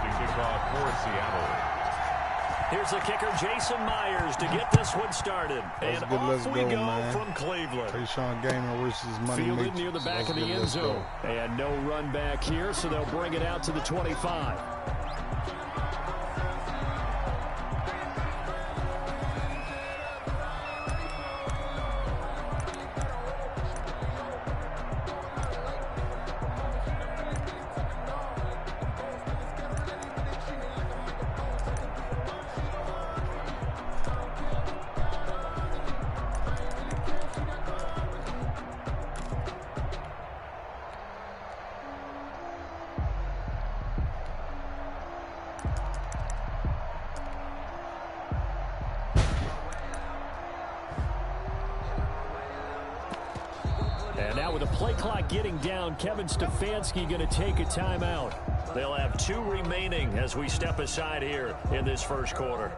To kick off for Seattle. Here's the kicker, Jason Myers, to get this one started. And off we go from Cleveland. Tayshaun Gamer versus Money Fielded Matrix. near the back of the end zone. And no run back here, so they'll bring it out to the 25. And now with the play clock getting down, Kevin Stefanski going to take a timeout. They'll have 2 remaining as we step aside here in this first quarter.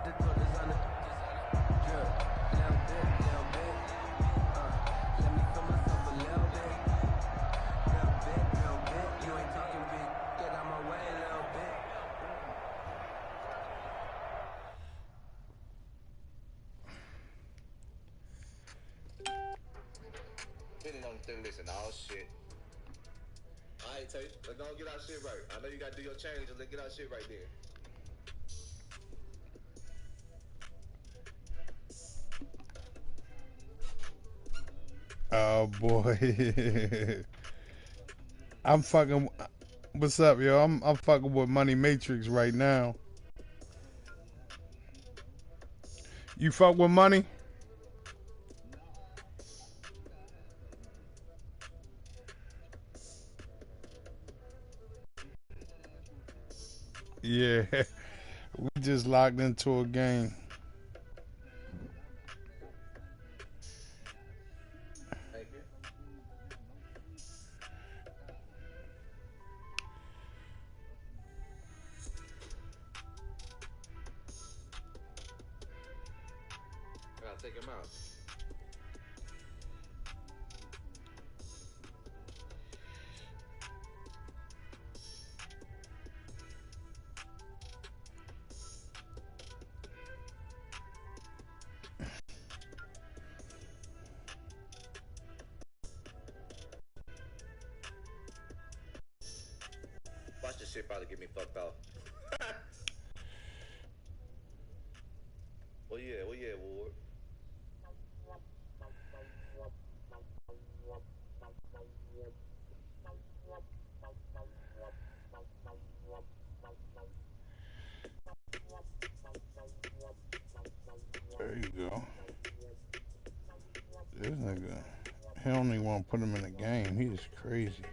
Listen, all shit. All right, Tay, let's go get our shit right. I know you got to do your change, and let's get our shit right there. Oh, boy. I'm fucking... What's up, yo? I'm fucking with Money Matrix right now. You fuck with Money? Yeah, we just locked into a game. Thank you. I gotta take him out. Watch this shit probably get me fucked off. Well, yeah, Ward. There you go. This nigga, he don't even want to put him in the game. He is crazy.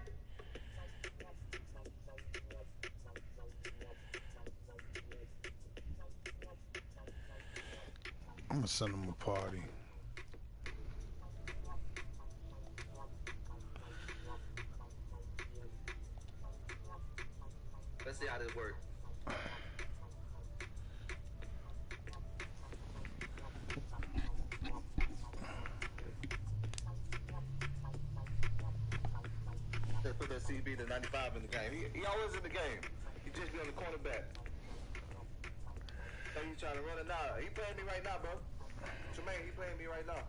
I'm gonna send him a party. Let's see how this works. They put that CB to 95 in the game. He always in the game. He just be on the cornerback. So you trying to run it now? He playing me right now, bro. Tremaine, he playing me right now.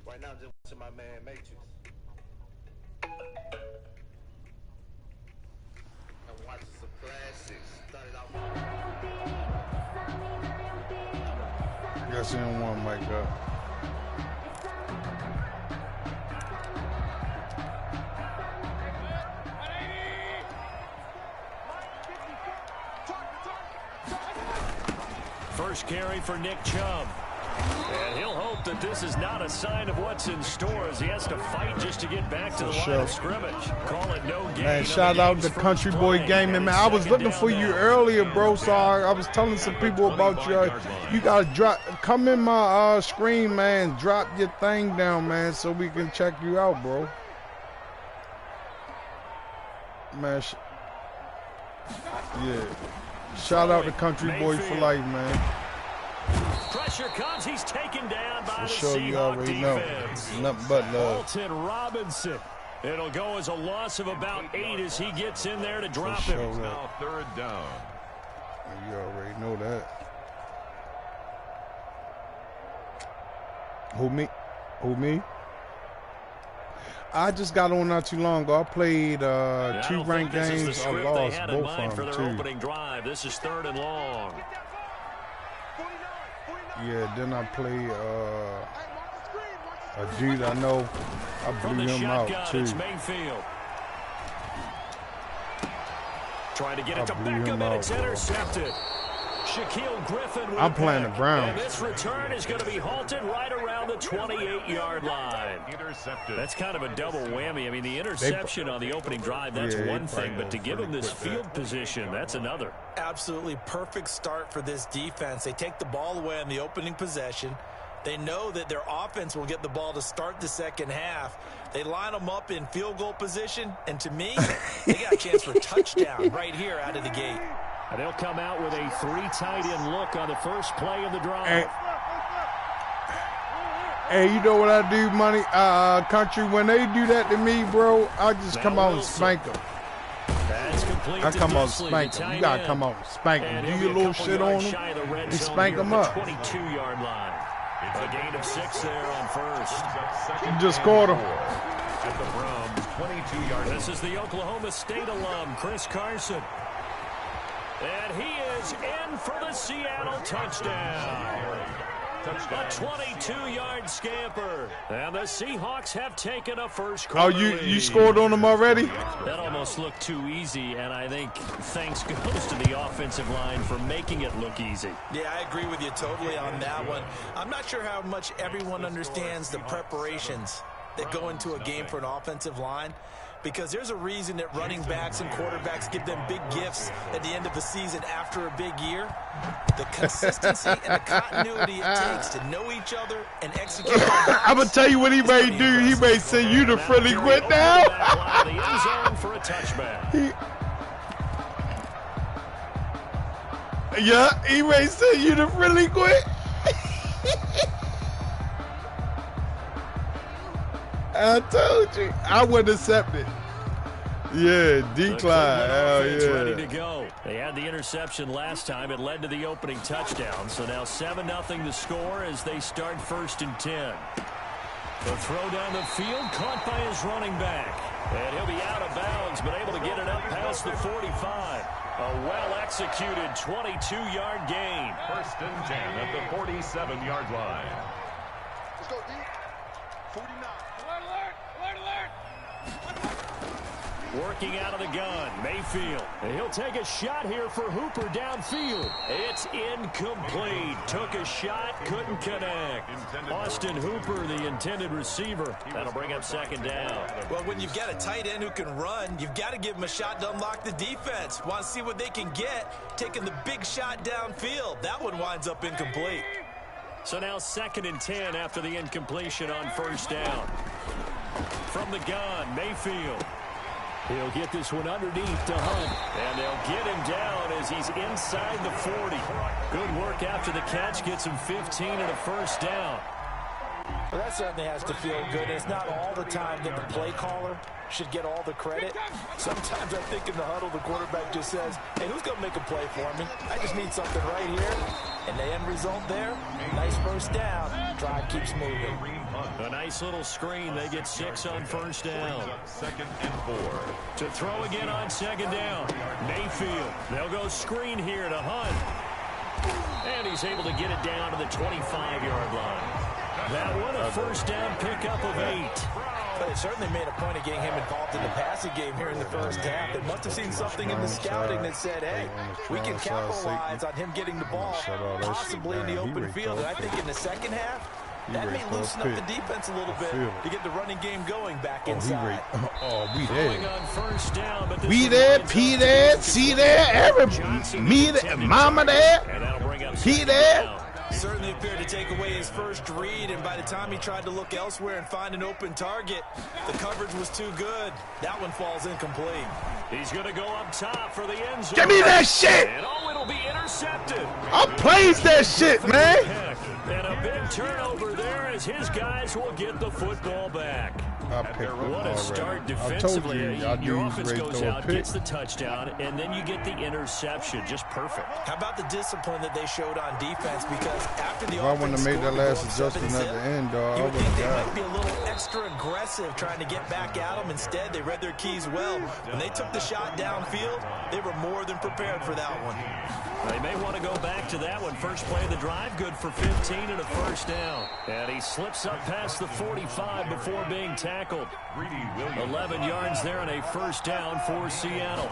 Right now, I'm just watching my man Matrix. I'm watching some classics. Started off. I guess he don't want to mic up. First carry for Nick Chubb. And he'll hope that this is not a sign of what's in store as he has to fight just to get back to the line of scrimmage. Call it no game. Man, shout out to Country Boy Gaming, man. I was looking for you earlier, bro. So I was telling some people about you. You gotta come in my screen, man. Drop your thing down, man, so we can check you out, bro. Man, yeah. Shout out to Country Boy for life, man. Pressure comes. He's taken down by the sure, you already defense. Know. Nothing but love. Alton Robinson. It'll go as a loss of about 8 as he gets in there to drop sure him. Now 3rd down. You already know that. Who me? I just got on not too long ago. I played 2 ranked games. I lost both of them, too. Opening drive. This is 3rd and long. Yeah, then I played a dude I know. I blew him out, too. It's Mayfield. Trying to get it to Beckham, and it's intercepted. Shaquille Griffin. I'm playing the Browns. And this return is going to be halted right around the 28-yard line. Intercepted. That's kind of a double whammy. I mean, the interception on the opening drive, that's one thing, but to give him this field position, that's another. Absolutely perfect start for this defense. They take the ball away on the opening possession. They know that their offense will get the ball to start the second half. They line them up in field goal position, and to me, they got a chance for a touchdown right here out of the gate. And they'll come out with a 3 tight end look on the first play of the drive. Hey, you know what I do, Money? Country, when they do that to me, bro, I just come out and spank them. I come out and spank them. You got to come out and spank them. Do your little shit on them, and spank them up. 22-yard line. A gain of 6 there on first. You just caught him. At the Browns, 22-yard line. This is the Oklahoma State alum, Chris Carson. And he is in for the Seattle touchdown. A 22-yard scamper. And the Seahawks have taken a first quarter lead. You scored on them already? That almost looked too easy, and I think thanks goes to the offensive line for making it look easy. Yeah, I agree with you totally on that one. I'm not sure how much everyone understands the preparations that go into a game for an offensive line, because there's a reason that running backs and quarterbacks give them big gifts at the end of the season after a big year. The consistency and the continuity it takes to know each other and execute. I'm going to tell you what he may do. He may say, you the friendly quit now. The end zone for a touchback. Yeah, he may say, you the friendly quit. I told you. I wouldn't accept it. Yeah, decline. Hell yeah. Ready to go. They had the interception last time. It led to the opening touchdown. So now 7-0 the score as they start 1st and 10. The throw down the field caught by his running back. And he'll be out of bounds, but able to get it up past the 45. A well-executed 22-yard gain. 1st and 10 at the 47-yard line. Let's go, D. 49. Working out of the gun, Mayfield. And he'll take a shot here for Hooper downfield. It's incomplete. Took a shot, couldn't connect. Austin Hooper, the intended receiver. That'll bring up 2nd down. Well, when you've got a tight end who can run, you've got to give him a shot to unlock the defense. Want to see what they can get, taking the big shot downfield. That one winds up incomplete. So now 2nd and 10 after the incompletion on 1st down. From the gun, Mayfield. He'll get this one underneath to Hunt. And they'll get him down as he's inside the 40. Good work after the catch. Gets him 15 and a 1st down. Well, that certainly has to feel good. It's not all the time that the play caller should get all the credit. Sometimes I think in the huddle, the quarterback just says, hey, who's going to make a play for me? I just need something right here. And the end result there, nice 1st down. Drive keeps moving. A nice little screen. They get 6 on 1st down. 2nd and 4. To throw again on 2nd down. Mayfield. They'll go screen here to Hunt. And he's able to get it down to the 25-yard line. That one a 1st down pickup of 8. But it certainly made a point of getting him involved in the passing game here in the first half. They must have seen something in the scouting that said, hey, we can capitalize on him getting the ball, possibly in the open field. And I think in the second half, that may loosen up the defense a little bit to get the running game going back inside. We there. On first down, but we there, P there, C there, me there, Mama there, P there. Certainly appeared to take away his first read, and by the time he tried to look elsewhere and find an open target, the coverage was too good. That one falls incomplete. He's going to go up top for the end zone. Give me that shit! And it'll be intercepted. I plays that shit, man. And a big turnover there as his guys will get the football back. What a start defensively. Your offense goes out, gets the touchdown, and then you get the interception. Just perfect. How about the discipline that they showed on defense? Because after the offense, I wouldn't have made that last adjustment at the end, dog. You would think they might be a little extra aggressive trying to get back at them. Instead, they read their keys well. When they took the shot downfield, they were more than prepared for that one. They may want to go back to that one. First play of the drive, good for 15 and a first down. And he slips up past the 45 before being tackled. 11 yards there and a first down for Seattle.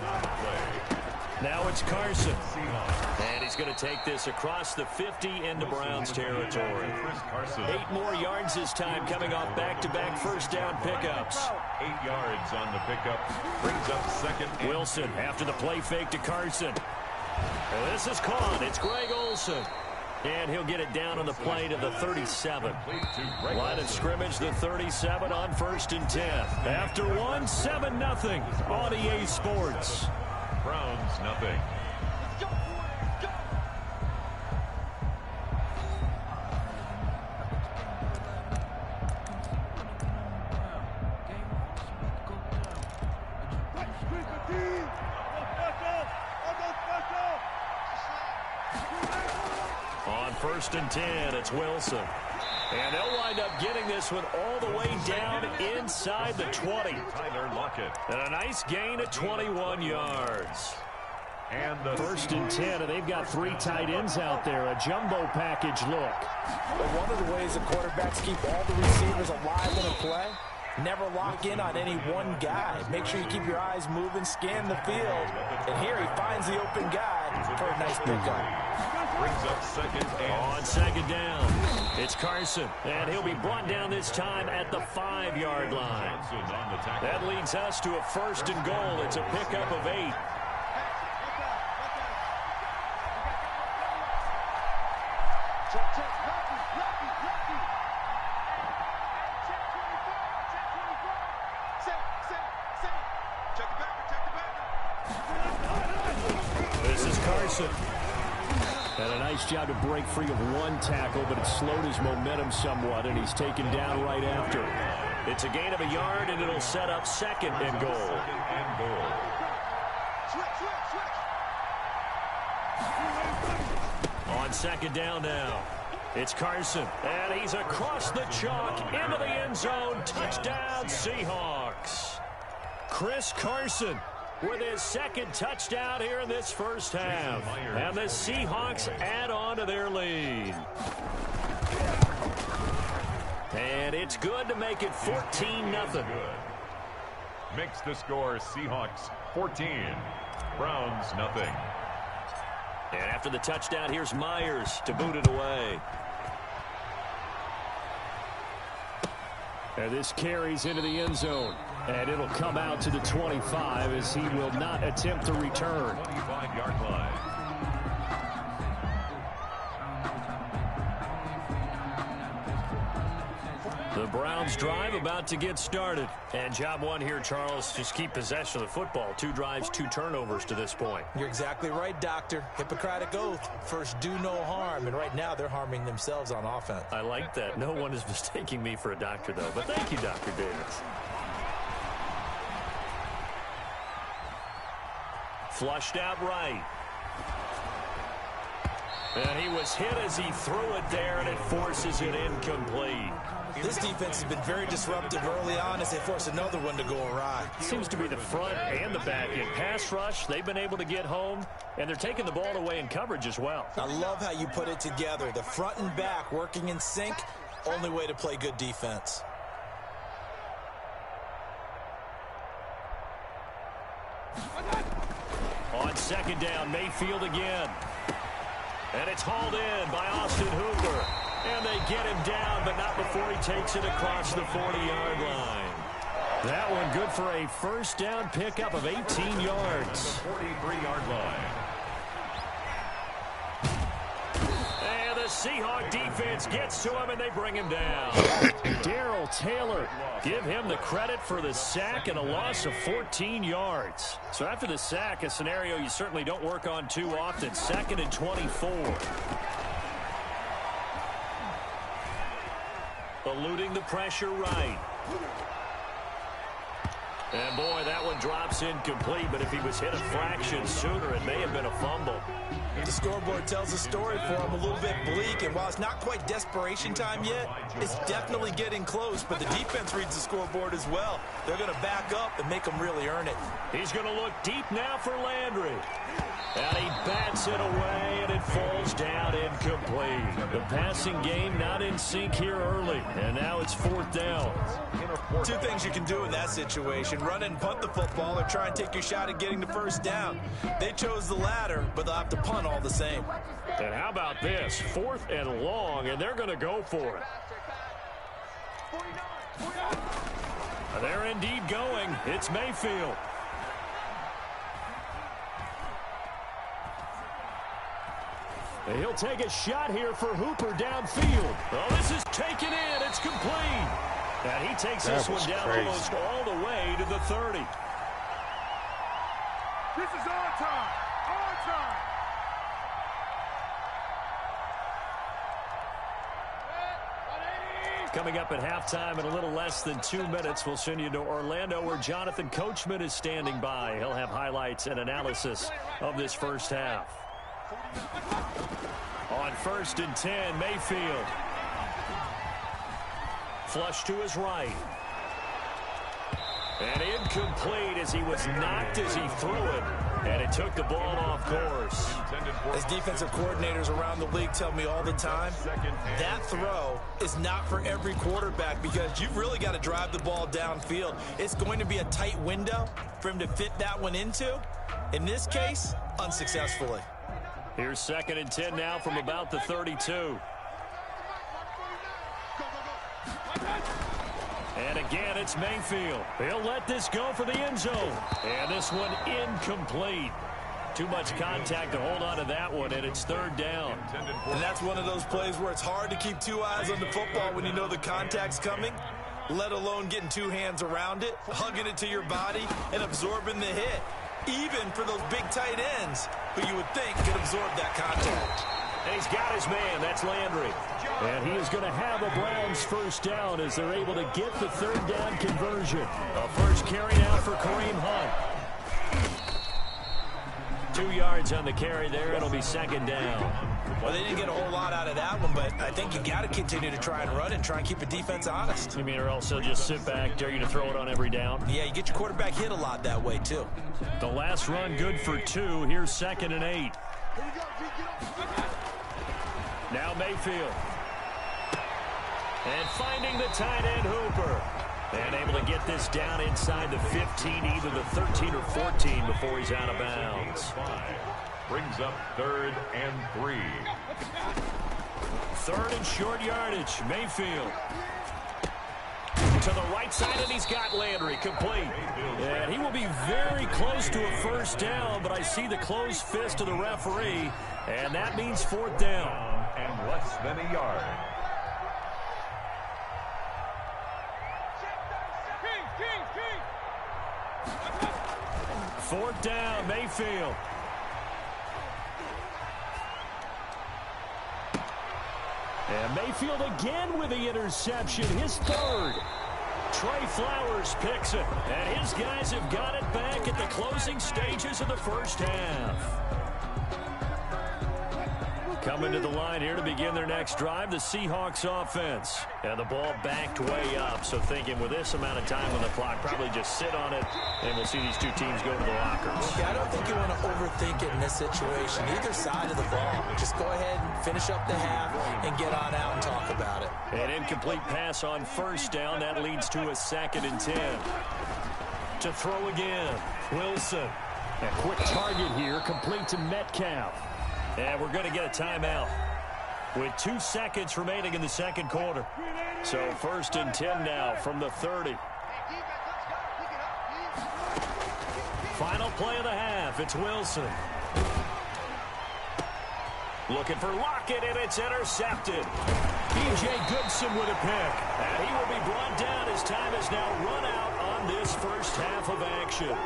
Now it's Carson. And he's going to take this across the 50 into Browns territory. 8 more yards this time coming off back-to-back first down pickups. 8 yards on the pickup. Brings up second. Wilson after the play fake to Carson. Well, this is caught. It's Greg Olsen. And he'll get it down on the play to the 37. Line of scrimmage, the 37 on 1st and 10. After 7-0 on EA Sports. Browns nothing. On 1st and 10, it's Wilson. And they'll wind up getting this one all the way down inside the 20. Tyler Lockett. And a nice gain of 21 yards. And the 1st and 10, and they've got 3 tight ends out there. A jumbo package look. But one of the ways that quarterbacks keep all the receivers alive in a play, never lock in on any one guy. Make sure you keep your eyes moving, scan the field. And here he finds the open guy for a nice pickup. Brings up second and on 2nd down. It's Carson, and he'll be brought down this time at the 5-yard line. That leads us to a 1st and goal. It's a pickup of 8. This is Carson. And a nice job to break free of one tackle, but it slowed his momentum somewhat, and he's taken down right after. It's a gain of a yard, and it'll set up 2nd and goal. On 2nd down now. It's Carson, and he's across the chalk into the end zone. Touchdown, Seahawks. Chris Carson with his 2nd touchdown here in this first half. And the Seahawks add on to their lead. And it's good to make it 14-0. Makes the score Seahawks 14, Browns nothing. And after the touchdown, here's Myers to boot it away. And this carries into the end zone. And it'll come out to the 25 as he will not attempt to return. 25-yard line. The Browns drive about to get started. And job one here, Charles, just keep possession of the football. 2 drives, 2 turnovers to this point. You're exactly right, Doctor. Hippocratic oath. First, do no harm. And right now, they're harming themselves on offense. I like that. No one is mistaking me for a doctor, though. But thank you, Dr. Davis. Flushed out right. And he was hit as he threw it there, and it forces it incomplete. This defense has been very disruptive early on as they force another one to go awry. Seems to be the front and the back end. Pass rush, they've been able to get home, and they're taking the ball away in coverage as well. I love how you put it together. The front and back working in sync, only way to play good defense. On second down, Mayfield again. And it's hauled in by Austin Hooper. And they get him down, but not before he takes it across the 40-yard line. That one good for a first down pickup of 18 yards. The 43-yard line. And the Seahawk defense gets to him, and they bring him down. Darrell Taylor, give him the credit for the sack and a loss of 14 yards. So after the sack, a scenario you certainly don't work on too often. 2nd and 24. Eluding the pressure right. And, boy, that one drops incomplete, but if he was hit a fraction sooner, it may have been a fumble. The scoreboard tells a story for him, a little bit bleak, and while it's not quite desperation time yet, it's definitely getting close, but the defense reads the scoreboard as well. They're going to back up and make them really earn it. He's going to look deep now for Landry. And he bats it away, and it falls down incomplete. The passing game not in sync here early, and now it's 4th down. Two things you can do in that situation: run and punt the football, or try and take your shot at getting the first down. They chose the latter, but they'll have to punt all the same. And how about this? 4th and long, and they're going to go for it. They're indeed going. It's Mayfield. And he'll take a shot here for Hooper downfield. Oh, this is taken in. It's complete. And he takes this one down almost all the way to the 30. This is our time. Our time. Coming up at halftime in a little less than 2 minutes, we'll send you to Orlando where Jonathan Coachman is standing by. He'll have highlights and analysis of this first half. On 1st and 10, Mayfield. Flush to his right. And incomplete as he was knocked as he threw it. And it took the ball off course. As defensive coordinators around the league tell me all the time, that throw is not for every quarterback because you've really got to drive the ball downfield. It's going to be a tight window for him to fit that one into. In this case, unsuccessfully. Here's 2nd and 10 now from about the 32. And again, it's Mayfield. He'll let this go for the end zone. And this one incomplete. Too much contact to hold on to that one, and it's 3rd down. And that's one of those plays where it's hard to keep 2 eyes on the football when you know the contact's coming, let alone getting 2 hands around it, hugging it to your body, and absorbing the hit. Even for those big tight ends who you would think could absorb that contact. And he's got his man. That's Landry. And he is going to have a Browns first down as they're able to get the 3rd down conversion. A first carry now for Kareem Hunt. 2 yards on the carry there. It'll be 2nd down. Well, they didn't get a whole lot out of that one, but I think you got to continue to try and run and try and keep the defense honest. You mean or else they'll just sit back, dare you to throw it on every down? Yeah, you get your quarterback hit a lot that way, too. The last run good for 2. Here's 2nd and 8. Now Mayfield. And finding the tight end Hooper. And able to get this down inside the 15, either the 13 or 14 before he's out of bounds. Brings up 3rd and 3. 3rd and short yardage. Mayfield. To the right side, and he's got Landry complete. And he will be very close to a first down, but I see the closed fist of the referee, and that means 4th down. And less than a yard. Fourth down, Mayfield. And Mayfield again with the interception, his 3rd. Trey Flowers picks it, and his guys have got it back at the closing stages of the first half. Coming to the line here to begin their next drive, the Seahawks offense. And the ball backed way up, so thinking with this amount of time on the clock, probably just sit on it, and we'll see these two teams go to the lockers. Yeah, I don't think you want to overthink it in this situation, either side of the ball. Just go ahead and finish up the half and get on out and talk about it. An incomplete pass on first down. That leads to a 2nd and 10. To throw again, Wilson. A quick target here, complete to Metcalf. And we're going to get a timeout with 2 seconds remaining in the second quarter. So 1st and 10 now from the 30. Final play of the half. It's Wilson. Looking for Lockett, and it's intercepted. B.J. Goodson with a pick. And he will be brought down as time has now run out on this first half of action.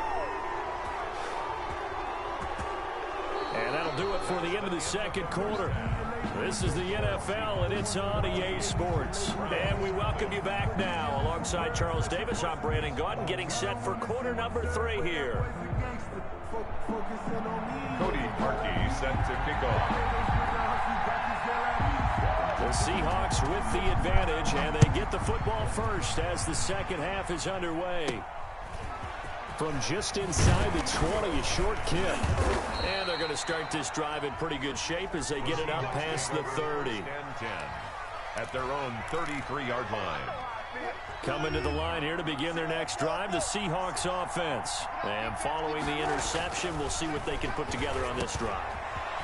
And that'll do it for the end of the second quarter. This is the NFL, and it's on EA Sports. And we welcome you back now. Alongside Charles Davis, I'm Brandon Gaudin, getting set for quarter number 3 here. Cody Parkey set to kick off. The Seahawks with the advantage, and they get the football first as the second half is underway. From just inside the 20, a short kick. And they're going to start this drive in pretty good shape as they get it up past the 30. 10-10 at their own 33-yard line. Coming to the line here to begin their next drive, the Seahawks offense. And following the interception, we'll see what they can put together on this drive.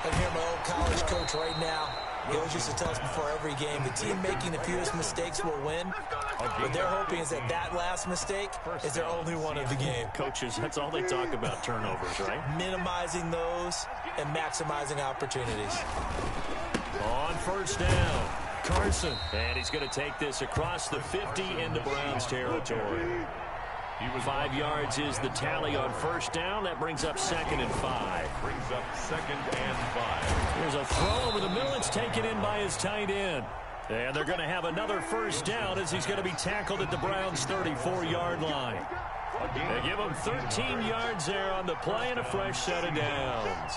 I hear my old college coach right now. He always used to tell us before every game, the team making the fewest mistakes will win. What they're hoping is that that last mistake is their only one of the game. Coaches, that's all they talk about, turnovers, right? Minimizing those and maximizing opportunities. On first down, Carson. And he's going to take this across the 50 into Browns territory. 5 yards is the tally on first down. That brings up 2nd and 5. Brings up 2nd and 5. Here's a throw over the middle. It's taken in by his tight end. And they're going to have another first down as he's going to be tackled at the Browns' 34-yard line. They give him 13 yards there on the play and a fresh set of downs.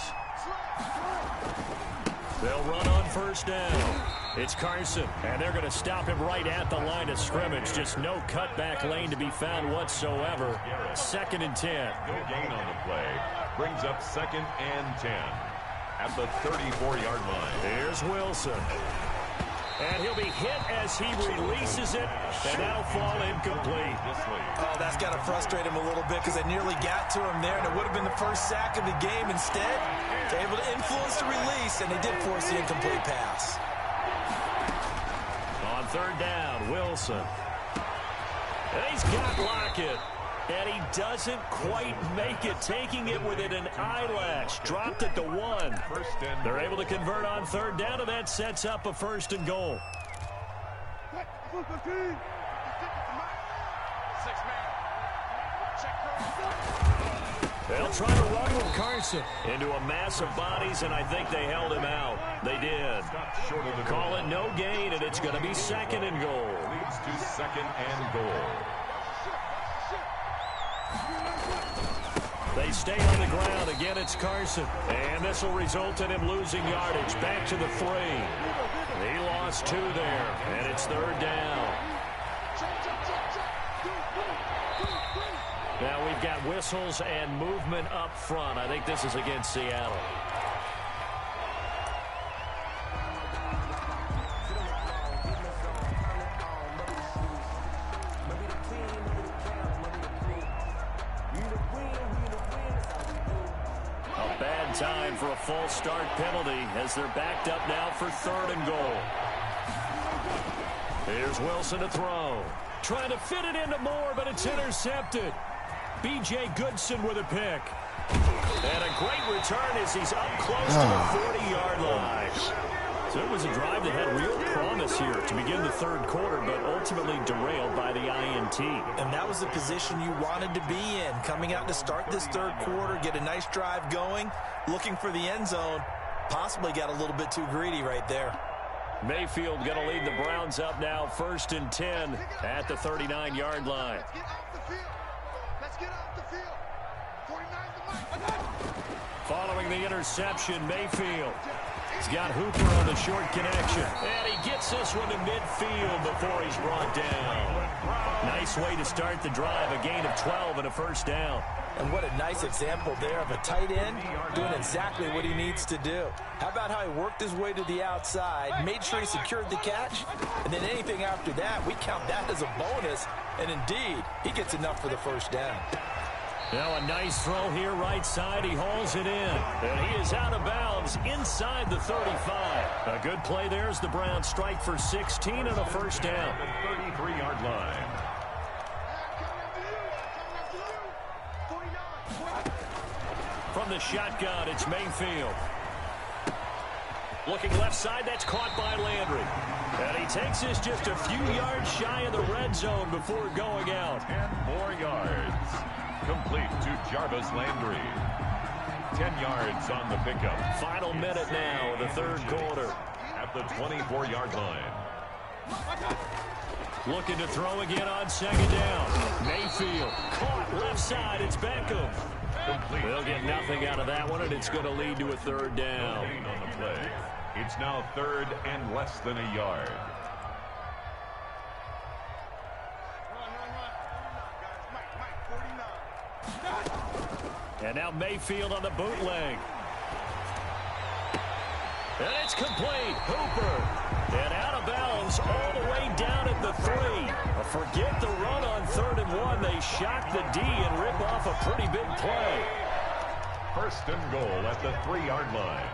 They'll run on first down. It's Carson, and they're going to stop him right at the line of scrimmage. Just no cutback lane to be found whatsoever. 2nd and 10. No gain on the play. Brings up 2nd and 10 at the 34-yard line. Here's Wilson. And he'll be hit as he releases it, and that'll fall incomplete. Oh, that's got to frustrate him a little bit because they nearly got to him there, and it would have been the first sack of the game. Instead, they're able to influence the release, and they did force the incomplete pass. On third down, Wilson. And he's got Lockett. And he doesn't quite make it, taking it within an eyelash. Dropped at the 1. They're able to convert on third down, and that sets up a 1st and goal. They'll try to run with Carson into a mass of bodies, and I think they held him out. They did. Call it no gain, and it's going to be 2nd and goal. Leads to 2nd and goal. They stay on the ground. Again, it's Carson. And this will result in him losing yardage. Back to the 3. He lost 2 there. And it's third down. Now we've got whistles and movement up front. I think this is against Seattle. Time for a false start penalty as they're backed up now for 3rd and goal. Here's Wilson to throw. Trying to fit it into Moore, but it's intercepted. B.J. Goodson with a pick. And a great return as he's up close to the 40-yard line. So it was a drive that had real promise here to begin the third quarter, but ultimately derailed by the INT. And that was the position you wanted to be in. Coming out to start this third quarter, get a nice drive going, looking for the end zone. Possibly got a little bit too greedy right there. Mayfield going to lead the Browns up now, 1st and 10 at the 39-yard line. Let's get off the field. 49's the mark. Following the interception, Mayfield. He's got Hooper on the short connection. And he gets this one to midfield before he's brought down. Nice way to start the drive. A gain of 12 and a first down. And what a nice example there of a tight end doing exactly what he needs to do. How about how he worked his way to the outside, made sure he secured the catch, and then anything after that, we count that as a bonus. And indeed, he gets enough for the first down. Now a nice throw here right side. He hauls it in. And he is out of bounds inside the 35. A good play there as the Browns strike for 16 and a first down. 33-yard line. From the shotgun, it's Mayfield. Looking left side, that's caught by Landry. And he takes this just a few yards shy of the red zone before going out. 10 more yards. Complete to Jarvis Landry. 10 yards on the pickup. Final minute now of the third quarter. At the 24-yard line. Looking to throw again on second down. Mayfield caught left side. It's Beckham. Complete. They'll get nothing out of that one, and it's going to lead to a third down. On the play. It's now third and less than a yard. And now Mayfield on the bootleg. And it's complete. Hooper. And out of bounds all the way down at the 3. Forget the run on 3rd and 1. They shock the D and rip off a pretty big play. First and goal at the 3-yard line.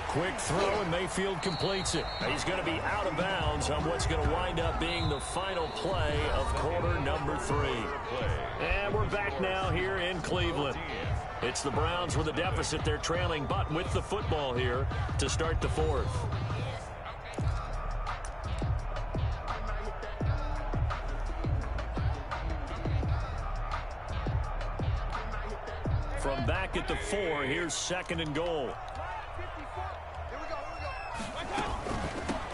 Quick throw, and Mayfield completes it. He's going to be out of bounds on what's going to wind up being the final play of quarter number 3. And we're back now here in Cleveland. It's the Browns with a deficit. They're trailing, but with the football here to start the 4th. From back at the 4, here's 2nd and goal.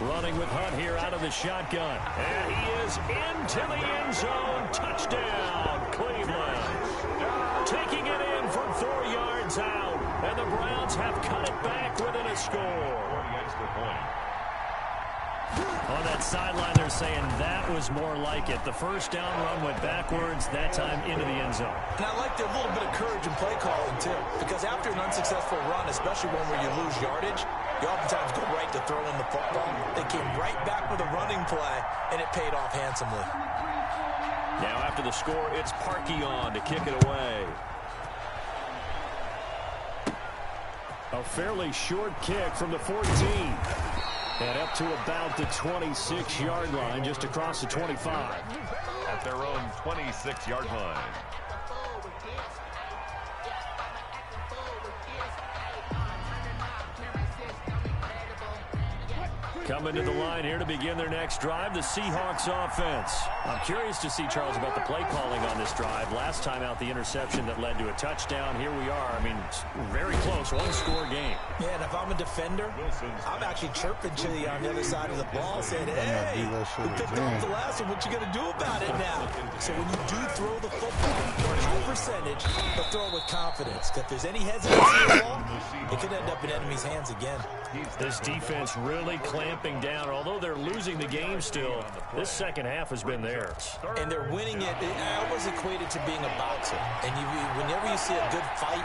Running with Hunt here out of the shotgun. And he is into the end zone. Touchdown, Cleveland. Taking it in from 4 yards out. And the Browns have cut it back within a score. 40 extra point. On that sideline, they're saying that was more like it. The first down run went backwards, that time into the end zone. And I like their little bit of courage in play calling, too. Because after an unsuccessful run, especially one where you lose yardage, you oftentimes go right to throwing the football. They came right back with a running play, and it paid off handsomely. Now after the score, it's Parkey on to kick it away. A fairly short kick from the 14. And up to about the 26-yard line, just across the 25. At their own 26-yard line. Coming to the line here to begin their next drive, the Seahawks offense. I'm curious to see, Charles, about the play calling on this drive. Last time out, the interception that led to a touchdown. Here we are. I mean, it's very close, one-score game. Yeah, and if I'm a defender, I'm actually chirping Chili on the other side of the ball, saying, hey, we picked up the last one. What you going to do about it now? So when you do throw the football, high percentage, but throw it with confidence. If there's any hesitancy at all, it could end up in enemy's hands again. This defense really clamping down. Although they're losing the game still, this second half has been theirs. And they're winning it. I always equate it to being a boxer. And whenever you see a good fight,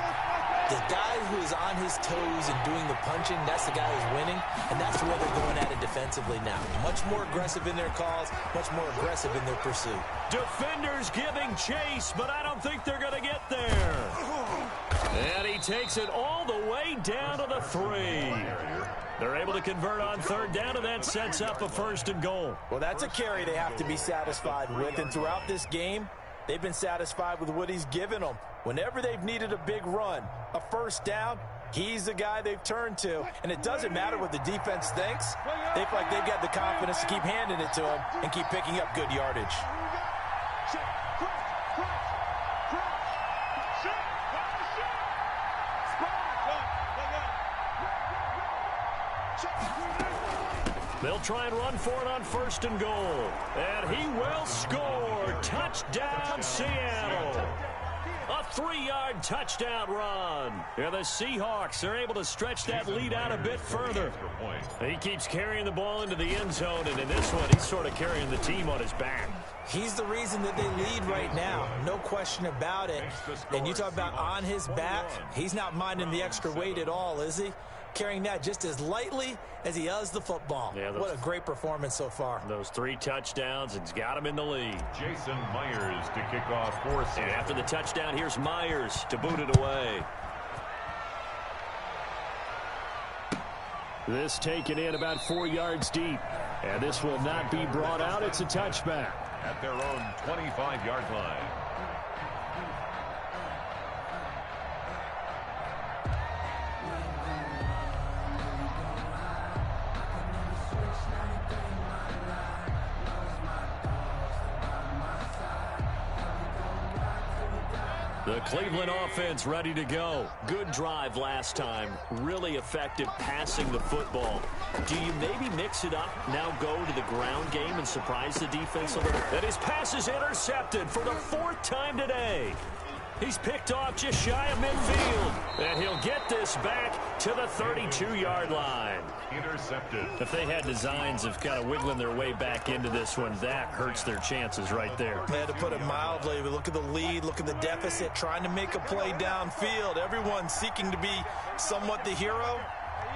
the guy who is on his toes and doing the punching, that's the guy who's winning. And that's the way they're going at it defensively now. Much more aggressive in their calls, much more aggressive in their pursuit. Defenders giving chase, but I don't think they're going to get there. And he takes it all the way down to the 3. They're able to convert on third down, and that sets up a 1st and goal. Well, that's a carry they have to be satisfied with. And throughout this game, they've been satisfied with what he's given them. Whenever they've needed a big run, a first down, he's the guy they've turned to. And it doesn't matter what the defense thinks. They feel like they've got the confidence to keep handing it to him and keep picking up good yardage. They'll try and run for it on 1st and goal. And he will score. Touchdown, Seattle. A 3-yard touchdown run. And the Seahawks are able to stretch that lead out a bit further. He keeps carrying the ball into the end zone, and in this one, he's sort of carrying the team on his back. He's the reason that they lead right now. No question about it. And you talk about on his back, he's not minding the extra weight at all, is he? carrying that just as lightly as he does the football. Yeah, what a great performance so far. Those 3 touchdowns, it's got him in the lead. Jason Myers to kick off for Seattle. And after the touchdown, here's Myers to boot it away. This taken in about 4 yards deep. And this will not be brought out. It's a touchback. At their own 25-yard line. The Cleveland offense ready to go. Good drive last time. Really effective passing the football. Do you maybe mix it up, now go to the ground game and surprise the defense a little? And his pass is intercepted for the 4th time today. He's picked off just shy of midfield. And he'll get this back to the 32-yard line. Intercepted. If they had designs of kind of wiggling their way back into this one, that hurts their chances right there. They had to put it mildly. We look at the lead, look at the deficit, trying to make a play downfield. Everyone seeking to be somewhat the hero.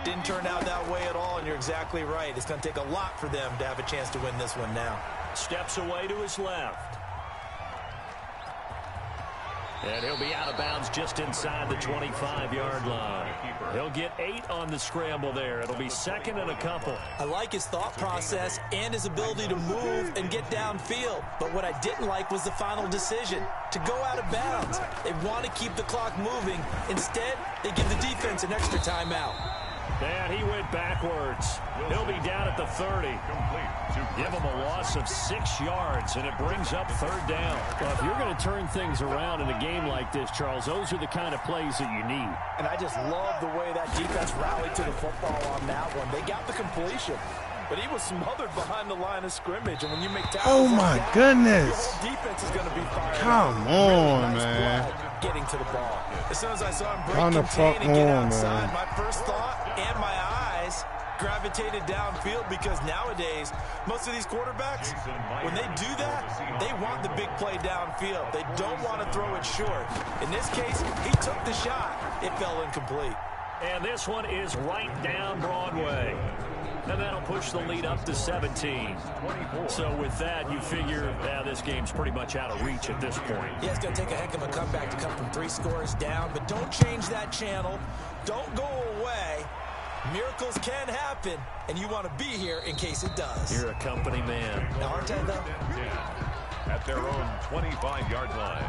Didn't turn out that way at all, and you're exactly right. It's going to take a lot for them to have a chance to win this one now. Steps away to his left. And he'll be out of bounds just inside the 25-yard line. He'll get 8 on the scramble there. It'll be 2nd and a couple. I like his thought process and his ability to move and get downfield. But what I didn't like was the final decision, to go out of bounds. They want to keep the clock moving. Instead, they give the defense an extra timeout. And he went backwards. He'll be down at the 30. Give him a loss of 6 yards, and it brings up 3rd down. Well, if you're going to turn things around in a game like this, Charles, those are the kind of plays that you need. And I just love the way that defense rallied to the football on that one. They got the completion, but he was smothered behind the line of scrimmage. And when you make tackles, oh my goodness, your defense is going to be fired. Come on, man. Getting to the ball. As soon as I saw him break contain and get outside, my first thought and my eyes gravitated downfield, because nowadays most of these quarterbacks, when they do that, they want the big play downfield. They don't want to throw it short. In this case, he took the shot. It fell incomplete. And this one is right down Broadway. And that'll push the lead up to 17. So with that, you figure, this game's pretty much out of reach at this point. Yeah, it's going to take a heck of a comeback to come from 3 scores down, but don't change that channel. Don't go away. Miracles can happen, and you want to be here in case it does. You're a company man. Now, aren't I, though? Yeah. At their own 25-yard line.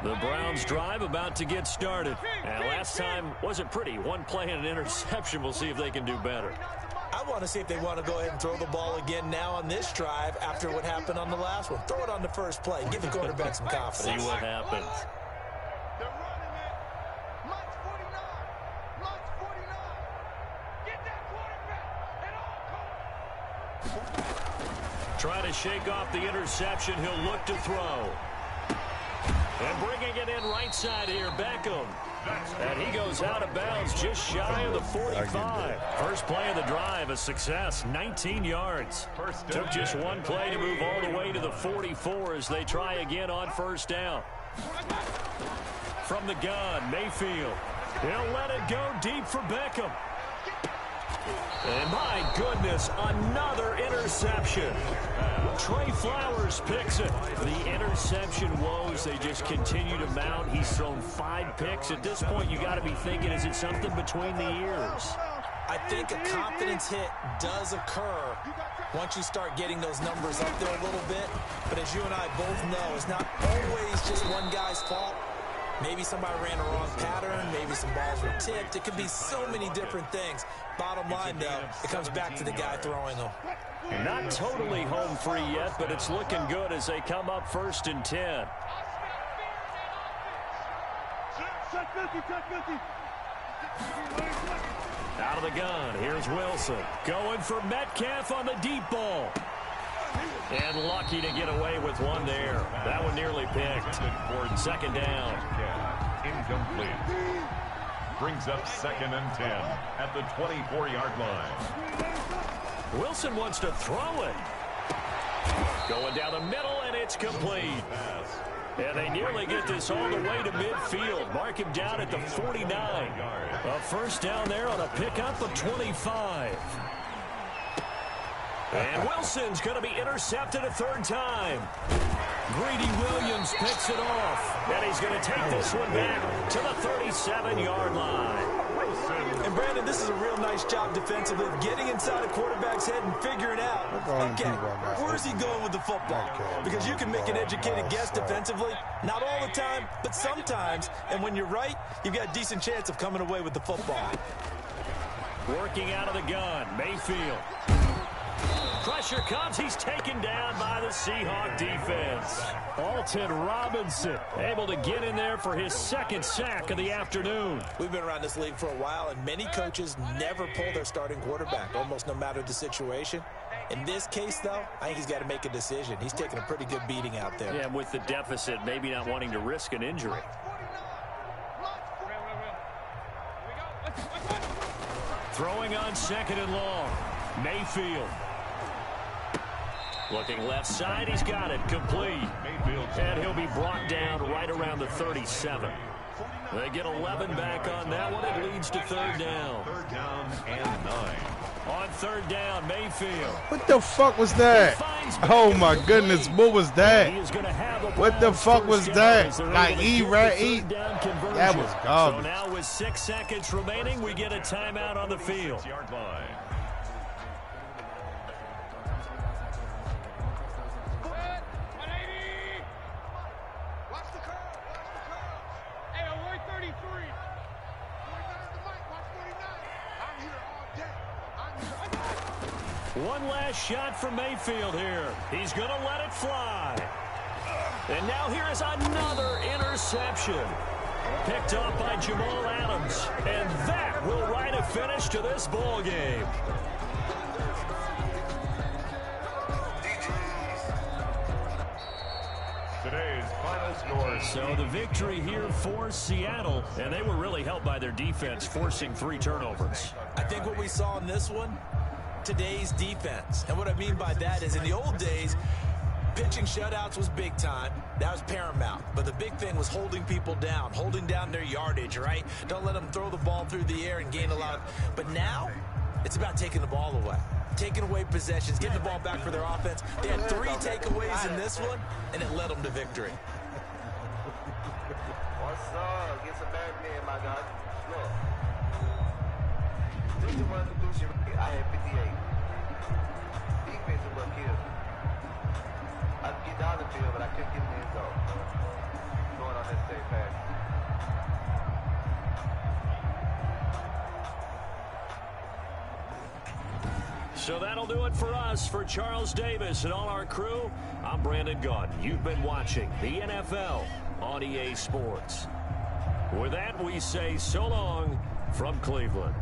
The Browns drive about to get started. And last time wasn't pretty. 1 play and an interception. We'll see if they can do better. I want to see if they want to go ahead and throw the ball again now on this drive after what happened on the last one. Throw it on the first play. Give the quarterback some confidence. See what happens. They're running it. Mike's 49. Mike's 49. Get that quarterback at all costs. Trying to shake off the interception. He'll look to throw. And bringing it in right side here, Beckham. And he goes out of bounds just shy of the 45. First play of the drive, a success, 19 yards. Took just 1 play to move all the way to the 44 as they try again on 1st down. From the gun, Mayfield. He'll let it go deep for Beckham. And my goodness, another interception. Trey Flowers picks it. The interception woes, they just continue to mount. He's thrown 5 picks. At this point, you got to be thinking, is it something between the ears? I think a confidence hit does occur once you start getting those numbers up there a little bit. But as you and I both know, it's not always just one guy's fault. Maybe somebody ran a wrong pattern. Maybe some balls were tipped. It could be so many different things. Bottom line, though, it comes back to the guy throwing them. Not totally home free yet, but it's looking good as they come up 1st and 10. Out of the gun, here's Wilson. Going for Metcalf on the deep ball. And lucky to get away with one there. That one nearly picked. 2nd down. Incomplete. Brings up 2nd and 10 at the 24-yard line. Wilson wants to throw it. Going down the middle, and it's complete. And they nearly get this all the way to midfield. Mark him down at the 49. A first down there on a pickup of 25. And Wilson's going to be intercepted a third time. Greedy Williams picks it off. And he's going to take this one back to the 37-yard line. And, Brandon, this is a real nice job defensively of getting inside a quarterback's head and figuring out, okay, where's he going with the football? Because you can make an educated guess defensively, not all the time, but sometimes. And when you're right, you've got a decent chance of coming away with the football. Working out of the gun, Mayfield. Pressure comes. He's taken down by the Seahawk defense. Alton Robinson able to get in there for his second sack of the afternoon. We've been around this league for a while, and many coaches never pull their starting quarterback, almost no matter the situation. In this case, though, I think he's got to make a decision. He's taking a pretty good beating out there. Yeah, with the deficit, maybe not wanting to risk an injury. Throwing on second and long. Mayfield. Looking left side, he's got it, complete. And he'll be brought down right around the 37. They get 11 back on that one. It leads to third down. Third down and 9. On third down, Mayfield. What the fuck was that? Oh my goodness, what was that? What the fuck was that? Like that was garbage. So now with 6 seconds remaining, we get a timeout on the field. Yard line. One last shot from Mayfield here. He's going to let it fly. And now here is another interception. Picked up by Jamal Adams. And that will write a finish to this ball game. Today's final score. So the victory here for Seattle. And they were really helped by their defense, forcing 3 turnovers. I think what we saw in this one, today's defense. And what I mean by that is in the old days, pitching shutouts was big time. That was paramount. But the big thing was holding people down, holding down their yardage, right? Don't let them throw the ball through the air and gain a lot. But now, it's about taking the ball away. Taking away possessions, getting the ball back for their offense. They had 3 takeaways in this one, and it led them to victory. What's up? Get some Batman, my guy. Look. This is one conclusion. I had 58. Defense is what killed. I could get down the field, but I couldn't get in the end zone. Going on that safe pass. So that'll do it for us. For Charles Davis and all our crew, I'm Brandon Gaudin. You've been watching the NFL on EA Sports. With that, we say so long from Cleveland.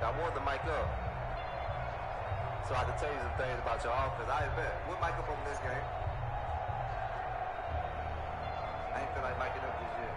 I wanted to mic up so I could tell you some things about your offense. I admit, we'll mic up on this game. I ain't feel like micing up this year.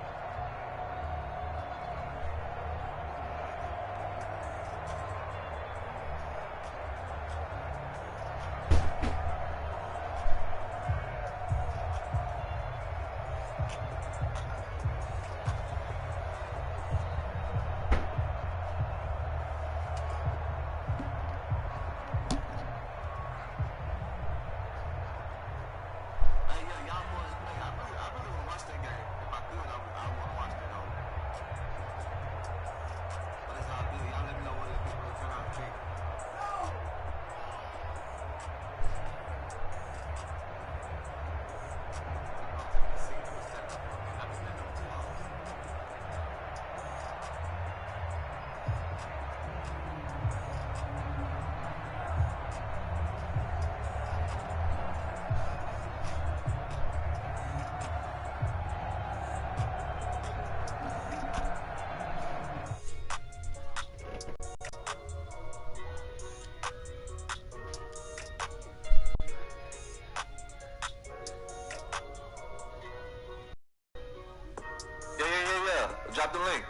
Drop the link.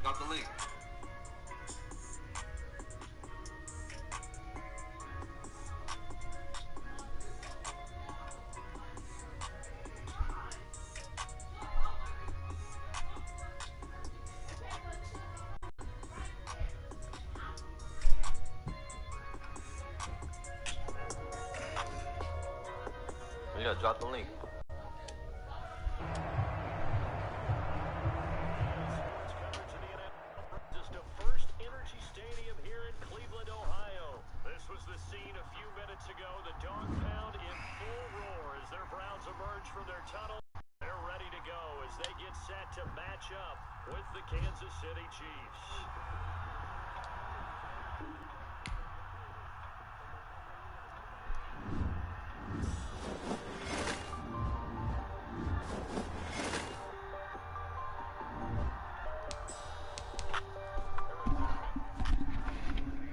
Drop the link. You gotta drop the link. Just a First Energy Stadium here in Cleveland, Ohio. This was the scene a few minutes ago. The dog pound in full roar as their Browns emerge from their tunnel. They're ready to go as they get set to match up with the Kansas City Chiefs.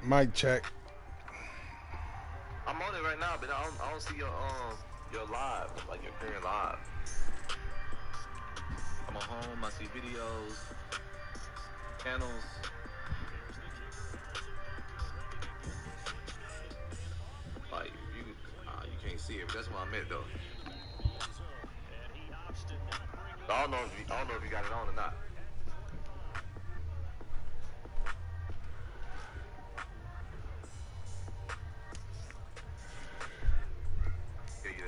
Mic check. I'm on it right now, but I don't see your live, like your appearing live. I'm at home, I see videos, channels. Like you can't see it, but that's what I meant though. I don't know if you got it on or not.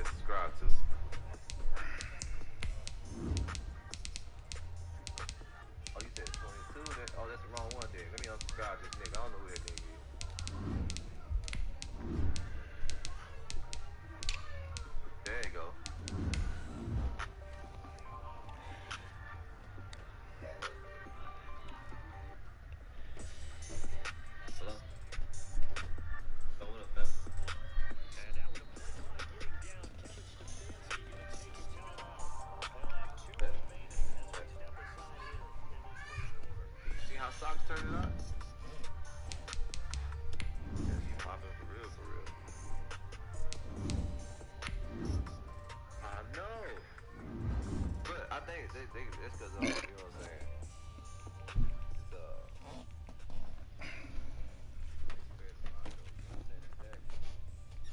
Subscribe to. Oh, you said 22? Oh, that's the wrong one, then. Let me unsubscribe this nigga. I don't know who that nigga is. There you go. Hello? Oh, what up, fam? Socks turning up. Yeah, he popping for real, for real. I know. But I think it's because you know what I'm saying?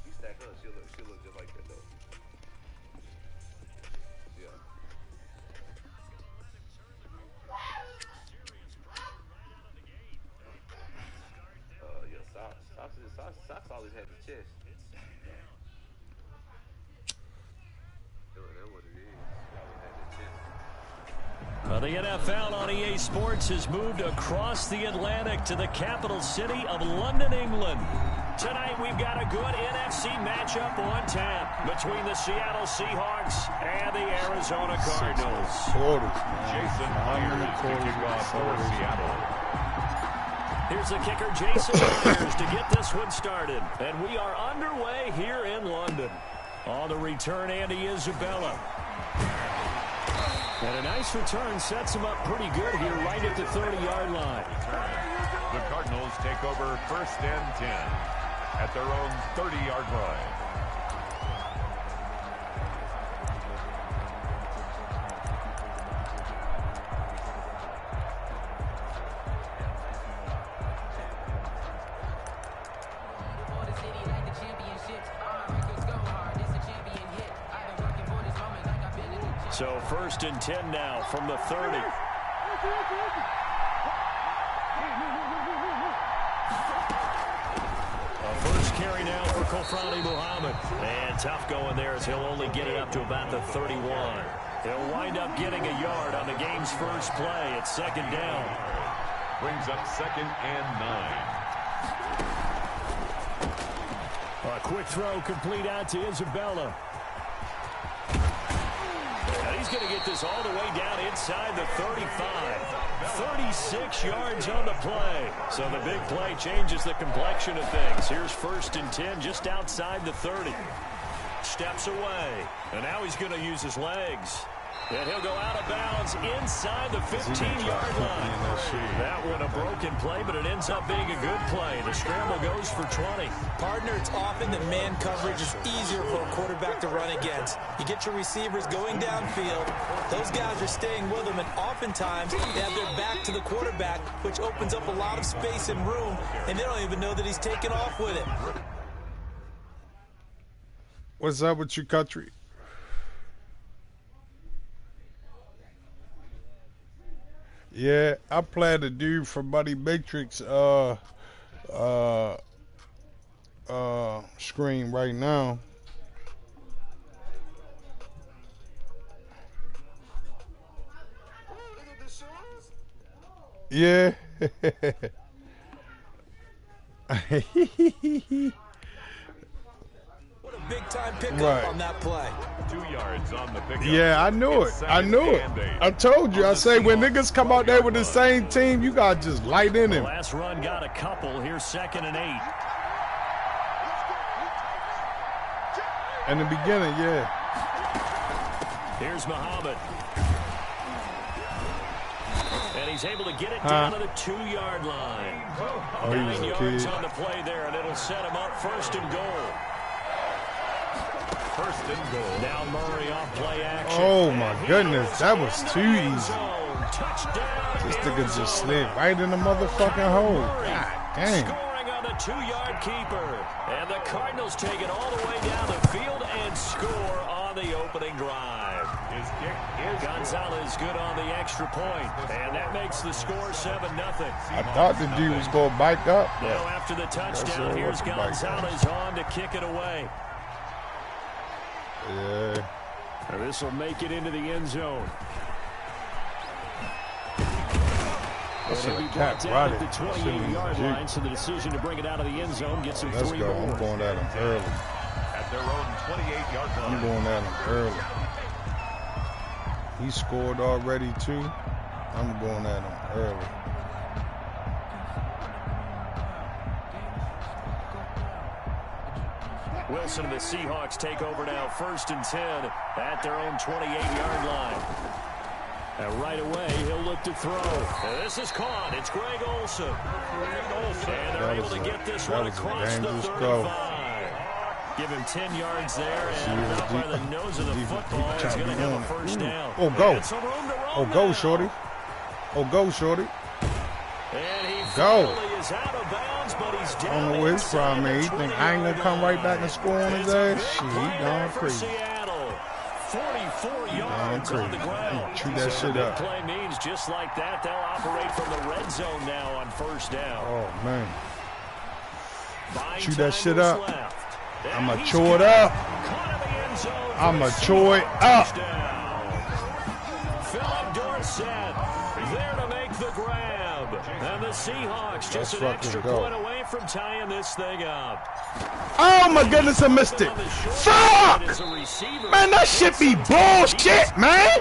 You stack up, she'll look just like that though. Yeah. Socks always had the chest. That's what it is. Always had the chest. The NFL on EA Sports has moved across the Atlantic to the capital city of London, England. Tonight we've got a good NFC matchup on tap between the Seattle Seahawks and the Arizona Cardinals. Jason Myers to kick off for Seattle. Here's the kicker, Jason Myers, to get this one started. And we are underway here in London. On the return, Andy Isabella. And a nice return sets him up pretty good here right at the 30-yard line. The Cardinals take over 1st and 10 at their own 30-yard line. So 1st and 10 now from the 30. First carry now for Kofrani Muhammad. And tough going there as he'll only get it up to about the 31. He'll wind up getting a yard on the game's first play. It's 2nd down. Brings up 2nd and 9. A quick throw complete out to Isabella. He's going to get this all the way down inside the 35. 36 yards on the play. So the big play changes the complexion of things. Here's 1st and 10 just outside the 30. Steps away. And now he's going to use his legs. And he'll go out of bounds inside the 15-yard line. That one a broken play, but it ends up being a good play. The scramble goes for 20. Partner, it's often that man coverage is easier for a quarterback to run against. You get your receivers going downfield. Those guys are staying with them, and oftentimes they have their back to the quarterback, which opens up a lot of space and room, and they don't even know that he's taken off with it. What's up with you, country? Yeah, I played a dude from Buddy Matrix screen right now. Yeah. What a big-time pickup on that play. 2 yards on the pickup. Yeah, I knew it. I knew it. I told you. I say when niggas come out there with the same team, you got to just light in him. The last run got a couple. Here's 2nd and 8. In the beginning, yeah. Here's Muhammad. And he's able to get it down to the 2-yard line. 9 yards on the play there, and it'll set him up 1st and goal. 1st and goal. Now Murray off play action. Oh, my goodness. That was too easy. This nigga just slid right in the motherfucking hole. God dang. Scoring on the 2-yard keeper. And the Cardinals take it all the way down the field and score on the opening drive. His kick is Gonzalez good on the extra point. And that makes the score 7-0. I thought the dude was going to bike up. Now after the touchdown, here's Gonzalez on to kick it away. Yeah. And this will make it into the end zone. That's He'll be brought down at the 28-yard line, so the decision to bring it out of the end zone gets him 3 more. I'm going at him early. at their own 28-yard line. I'm going at him early. He scored already, too. I'm going at him early. Wilson and the Seahawks take over now, 1st and 10 at their own 28-yard line. And right away, he'll look to throw. And this is caught. It's Greg Olsen. And they're able to get this one across the 35. Give him 10 yards there, and out by the nose of the football, he's going to have a first down. Oh, go. Oh, go, shorty. Oh, go, shorty. And he go. Is out of bounds, but he's down. I don't know what his problem is. He think I ain't going to come right back and score on his ass? Shit, he gone crazy. 44 yards on the ground. Chew that shit up. Play means just like that, they'll operate from the red zone now on first down. Oh, man. Chew that shit up. I'm going to chew it up. I'm going to chew it up. Philip Dorsett there to make the grab. And the Seahawks just an extra point away from tying this thing up. Oh, my goodness, I missed it. Fuck! Man, that shit be bullshit, man.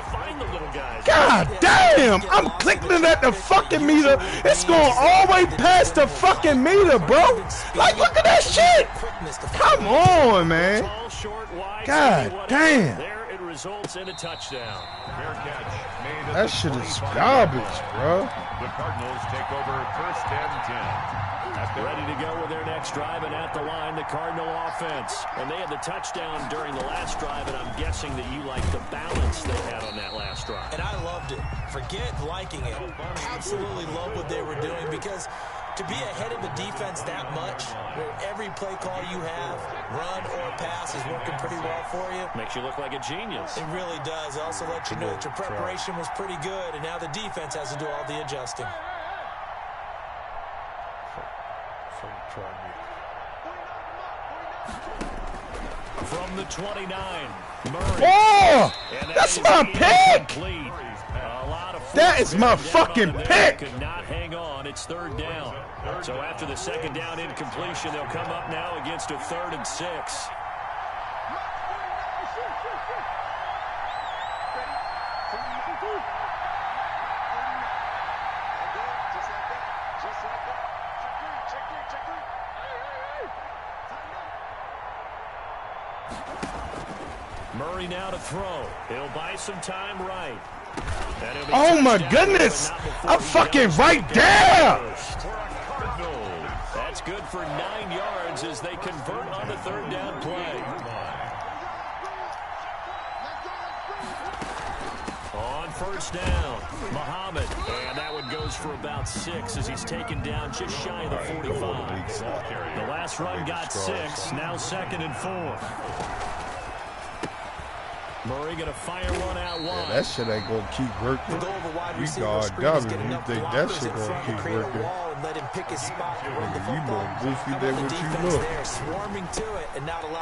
God damn. I'm clicking at the fucking meter. It's going all the way past the fucking meter, bro. Like, look at that shit. Come on, man. God damn. There it results in a touchdown. That shit is garbage, bro. The Cardinals take over 1st and 10. Ready to go with their next drive, and at the line, the Cardinal offense. And they had the touchdown during the last drive, and I'm guessing that you like the balance they had on that last drive. And I loved it. Forget liking it. Absolutely love what they were doing, because to be ahead of the defense that much, where every play call you have, run or pass, is working pretty well for you. Makes you look like a genius. It really does. It also lets you know that your preparation was pretty good, and now the defense has to do all the adjusting. From the 29, Murray. Oh, that's my pick. That is my fucking pick. Could not hang on. It's 3rd down. So after the 2nd down incompletion, they'll come up now against a 3rd and 6. Murray now to throw. He'll buy some time right. Oh, my goodness. I'm fucking right there. That's good for 9 yards as they convert on the third down play. On first down, Muhammad. And that one goes for about 6 as he's taken down just shy of the 45. The last run got 6. Now 2nd and 4. Murray going to fire one out wide. Yeah, that shit ain't going to keep working. We guard double. You think that shit going to keep working. You more goofy than what you look.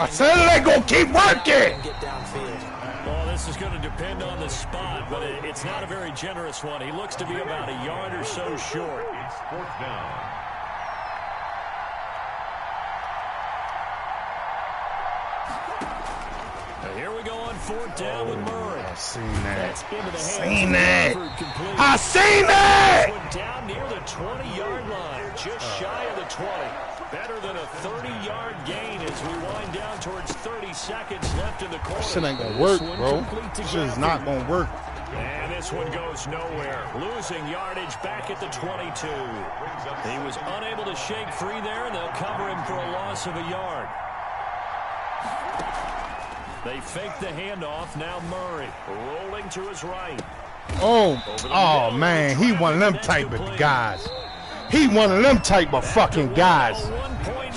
I said it ain't going to keep working. Well, this is going to depend on the spot, but it's not a very generous one. He looks to be about a yard or so short. It's 4th down. Here we go on 4th down with Murray. I seen that. I seen that. Down near the 20-yard line, just shy of the 20. Better than a 30-yard gain as we wind down towards 30 seconds left in the quarter. This shit ain't gonna work, bro. This shit is not gonna work. And this one goes nowhere. Losing yardage back at the 22. He was unable to shake free there, and they'll cover him for a loss of a yard. They fake the handoff. Now Murray rolling to his right. Oh man, he one of them type of guys. He one of them type of fucking guys.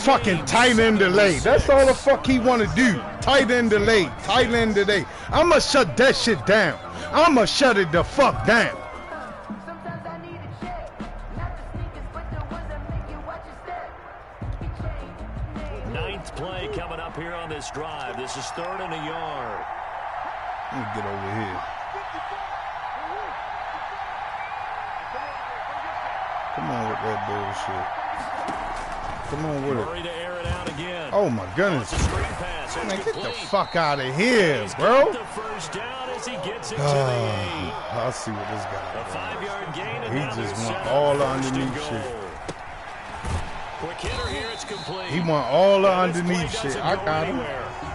Fucking tight end delay. That's all the fuck he want to do. Tight end delay. Tight end delay. I'ma shut that shit down. I'ma shut it the fuck down. Play coming up here on this drive. This is 3rd and a yard. Let me get over here. Come on with that bullshit. Come on with Murray to air it out again. Oh my goodness. Pass. Man, get the fuck out of here, bro. The first down as he gets it to the 8. I'll see what this guy A 5-yard gain. And he just want all the underneath shit. Quick hitter here, it's complete. He want all the underneath shit. I got him.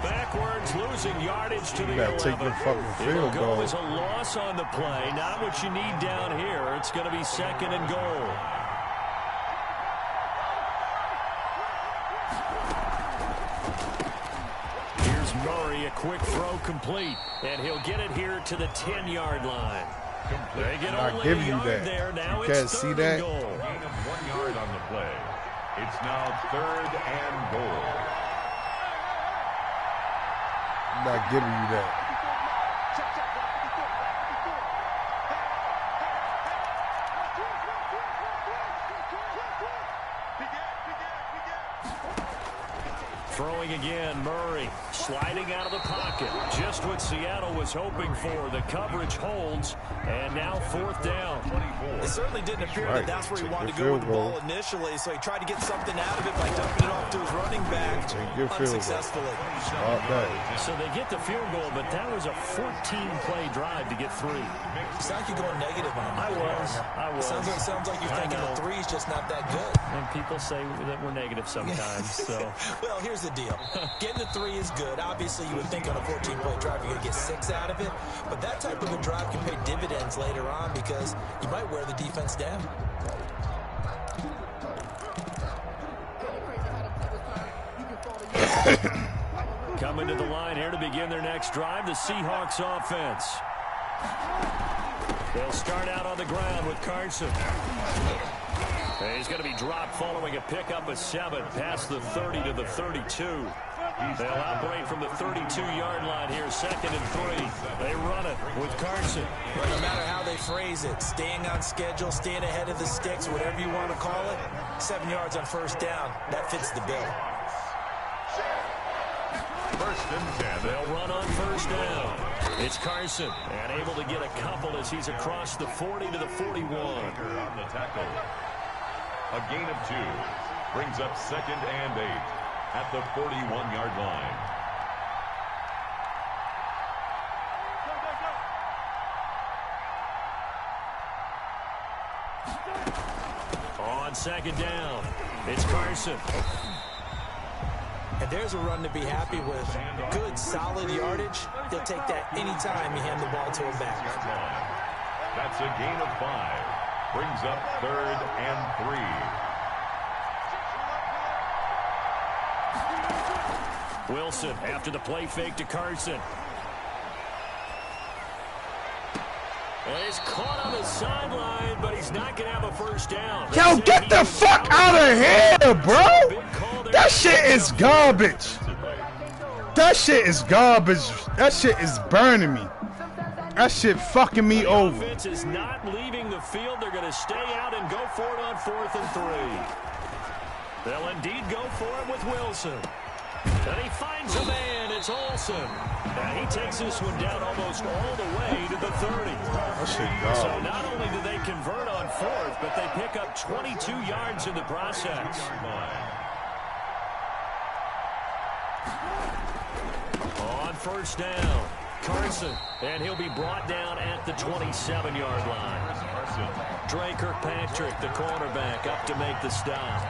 Backwards, losing yardage to the 11. You gotta take the fucking field goal. It was a loss on the play. Not what you need down here. It's going to be 2nd and goal. Here's Murray, a quick throw complete. And he'll get it here to the 10-yard line. They get I give you that. There. Now you can't see that. Gain of 1 yard on the play. It's now 3rd and goal. I'm not giving you that. Throwing again, Murray sliding out of the pocket. Just what Seattle was hoping for. The coverage holds, and now 4th down. It certainly didn't appear that that's where he wanted to go with the ball initially, so he tried to get something out of it by dumping it off to his running back unsuccessfully. So they get the field goal, but that was a 14-play drive to get 3. It's like you're going negative on him. I was. Sounds like you're thinking the 3's just not that good. And people say that we're negative sometimes. So. Well, here's the deal. Getting the 3 is good. Obviously, you would think on a 14-play drive you're going to get 6 out of it. But that type of a drive can pay dividends later on because you might wear the defense down. Coming to the line here to begin their next drive, the Seahawks offense. They'll start out on the ground with Carson. He's going to be dropped following a pickup of 7 past the 30 to the 32. They'll operate from the 32-yard line here, 2nd and 3. They run it with Carson. But no matter how they phrase it, staying on schedule, staying ahead of the sticks, whatever you want to call it, 7 yards on first down, that fits the bill. 1st and 10. They'll run on first down. It's Carson, and able to get a couple as he's across the 40 to the 41. On the tackle. A gain of 2. Brings up 2nd and 8 at the 41-yard line. On 2nd down, it's Carson. And there's a run to be happy with. Good, solid yardage. He'll take that anytime you hand the ball to him back. That's a gain of 5. Brings up 3rd and 3. Wilson after the play fake to Carson. He's caught on the sideline, but he's not going to have a first down. Yo, get the fuck out of here, bro. That shit is garbage. That shit is garbage. That shit is burning me. That shit fucking me over. The offense is not leaving the field. They're going to stay out and go for it on 4th and 3. They'll indeed go for it with Wilson. And he finds a man. It's Olsen. And he takes this one down almost all the way to the 30. That shit garbage. So not only do they convert on 4th, but they pick up 22 yards in the process. On first down, Carson, and he'll be brought down at the 27-yard line. Dre Kirkpatrick, the cornerback, up to make the stop.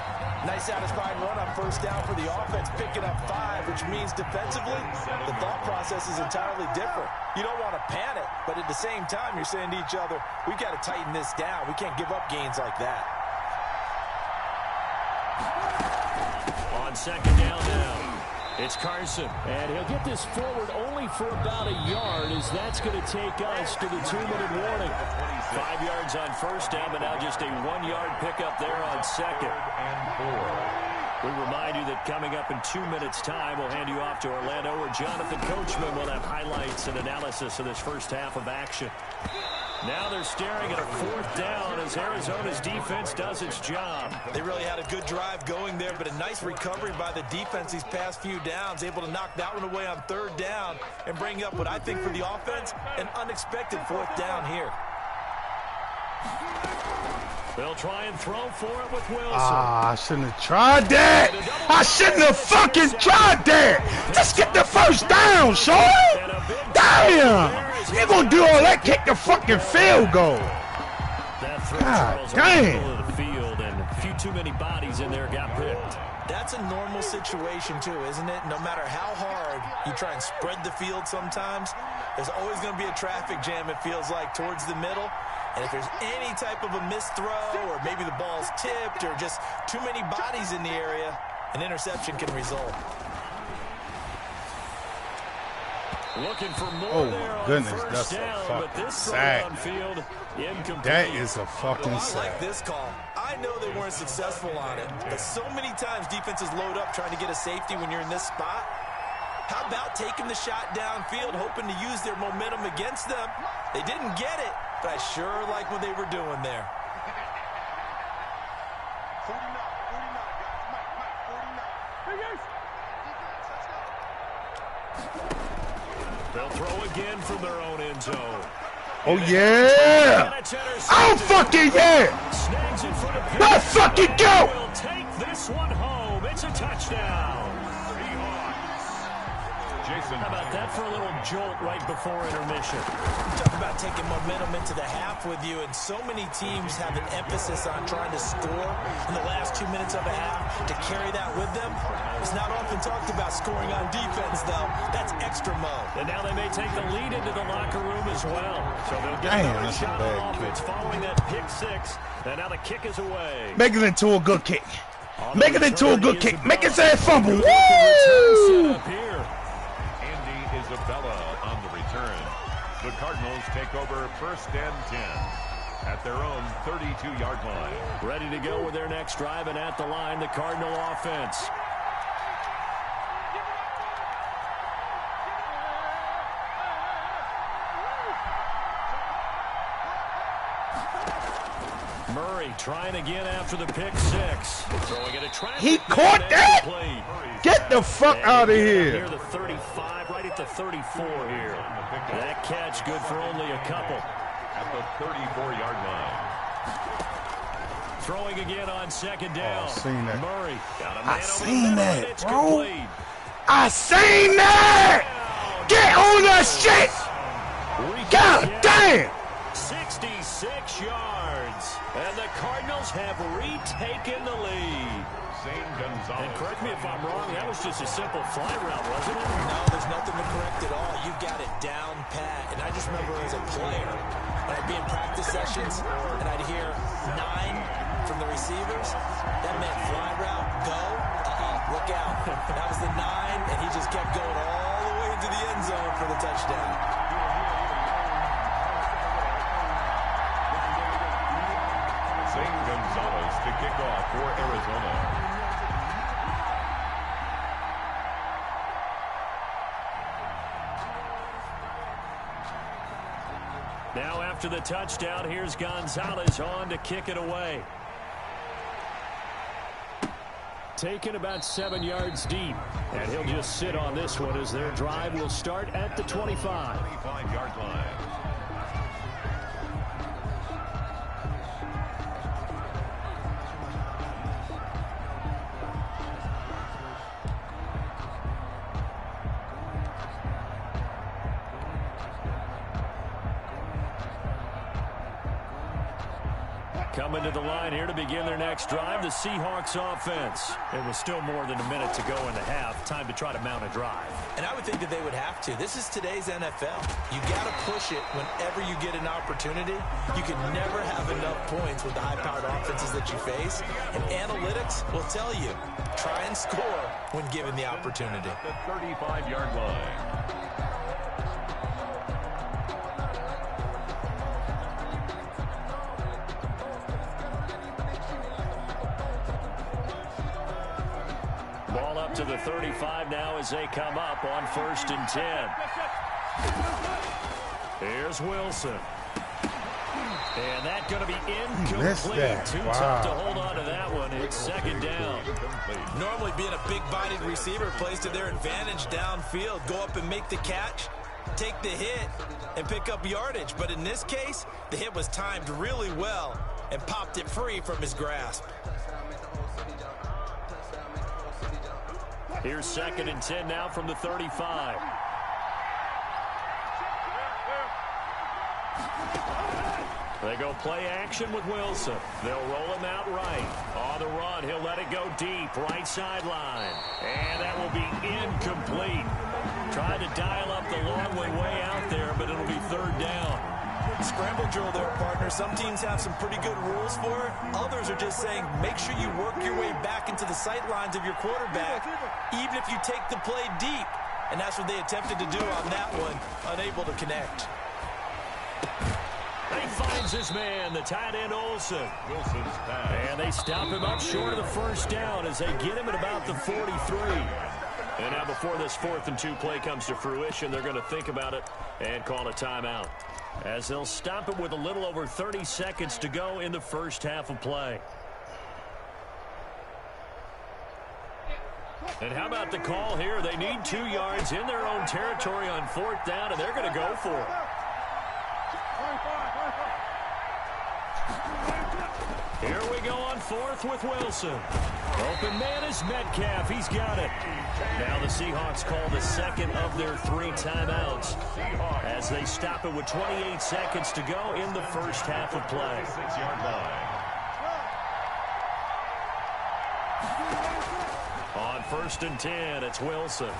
Nice satisfying run on first down for the offense, picking up 5, which means defensively, the thought process is entirely different. You don't want to panic, but at the same time, you're saying to each other, we've got to tighten this down. We can't give up gains like that. On second down now, it's Carson, and he'll get this forward only for about a yard, as that's going to take us to the 2-minute warning. 5 yards on first down, but now just a 1-yard pickup there on second. We remind you that coming up in 2 minutes' time, we'll hand you off to Orlando, where Jonathan Coachman will have highlights and analysis of this first half of action. Now they're staring at a 4th down as Arizona's defense does its job. They really had a good drive going there, but a nice recovery by the defense these past few downs, able to knock that one away on 3rd down and bring up what I think for the offense, an unexpected 4th down here. They'll try and throw for it with Wilson. I shouldn't have tried that. I shouldn't have fucking tried that. Just get the first down, Sean. Damn. You gonna do all that, kick the fucking field goal. God damn. The field, and a few too many bodies in there got picked. That's a normal situation too, isn't it? No matter how hard you try and spread the field sometimes, there's always going to be a traffic jam, it feels like, towards the middle. And if there's any type of a missed throw, or maybe the ball's tipped, or just too many bodies in the area, an interception can result. Looking for more. Oh there my on goodness, first that's down, a but fucking this sack. on field, incomplete. That is a fucking I sack. like this call. I know they weren't successful on it, but so many times defenses load up trying to get a safety when you're in this spot. How about taking the shot downfield, hoping to use their momentum against them? They didn't get it, but I sure like what they were doing there. 49, guys. Mike, 49. They'll throw again from their own end zone. Oh yeah! Oh fucking yeah! Let's fucking go! Will take this one home. It's a touchdown. How about that for a little jolt right before intermission? Talk about taking momentum into the half with you, and so many teams have an emphasis on trying to score in the last 2 minutes of a half to carry that with them. It's not often talked about scoring on defense, though. That's extra mode. And now they may take the lead into the locker room as well. So they'll get Damn, another that's a shot bad on offense kick. following that pick six. And now the kick is away. Make it into a good kick. Make it into a good kick. Make it say fumble. Woo! Set up here. Isabella on the return. The Cardinals take over 1st and 10 at their own 32-yard line. Ready to go with their next drive, and at the line, the Cardinal offense. Murray trying again after the pick six. Throwing it a traffic. He caught that? Get the fuck out of here. Near the 35, right at the 34 here. That catch good for only a couple. At the 34-yard line. Throwing again on second down. Oh, I seen that. Murray got a man I over seen the middle, that, and it's bro. complete. I seen that. Get on that shit. God damn. 66 yards. And the Cardinals have retaken the lead. Zane Gonzalez Gonzalez. And correct me if I'm wrong, that was just a simple fly route, wasn't it? No, there's nothing to correct at all. You've got it down pat. And I just remember as a player, when I'd be in practice sessions and I'd hear 9 from the receivers, that meant fly route, go, look out. That was the 9, and he just kept going all the way into the end zone for the touchdown. St. Gonzalez to kick off for Arizona. Now after the touchdown, here's Gonzalez on to kick it away. Taken about 7 yards deep. And he'll just sit on this one as their drive will start at the 25. 25-yard line. Coming to the line here to begin their next drive, the Seahawks offense. It was still more than a minute to go in the half. Time to try to mount a drive. And I would think that they would have to. This is today's NFL. You got to push it whenever you get an opportunity. You can never have enough points with the high-powered offenses that you face. And analytics will tell you, try and score when given the opportunity. The 35-yard line. To the 35 now as they come up on 1st and 10. Here's Wilson. And that's going to be incomplete. Too tough to hold on to that one. It's 2nd down. Normally being a big-bodied receiver plays to their advantage downfield. Go up and make the catch, take the hit, and pick up yardage. But in this case, the hit was timed really well and popped it free from his grasp. Here's 2nd and 10 now from the 35. They go play action with Wilson. They'll roll him out right. On the run, he'll let it go deep, right sideline. And that will be incomplete. Tried to dial up the long way out there, but it'll be 3rd down. Scramble drill there, partner. Some teams have some pretty good rules for it. Others are just saying, make sure you work your way back into the sight lines of your quarterback, even if you take the play deep. And that's what they attempted to do on that one, unable to connect. He finds his man, the tight end Olsen. Wilson's pass. And they stop him up short of the 1st down as they get him at about the 43. And now before this 4th and 2 play comes to fruition, they're going to think about it and call a timeout, as they'll stop it with a little over 30 seconds to go in the first half of play. And how about the call here? They need 2 yards in their own territory on 4th down, and they're going to go for it. Here we go on 4th with Wilson. Open man is Metcalf. He's got it. Now the Seahawks call the 2nd of their 3 timeouts as they stop it with 28 seconds to go in the first half of play. 6-yard line. On 1st and 10, it's Wilson.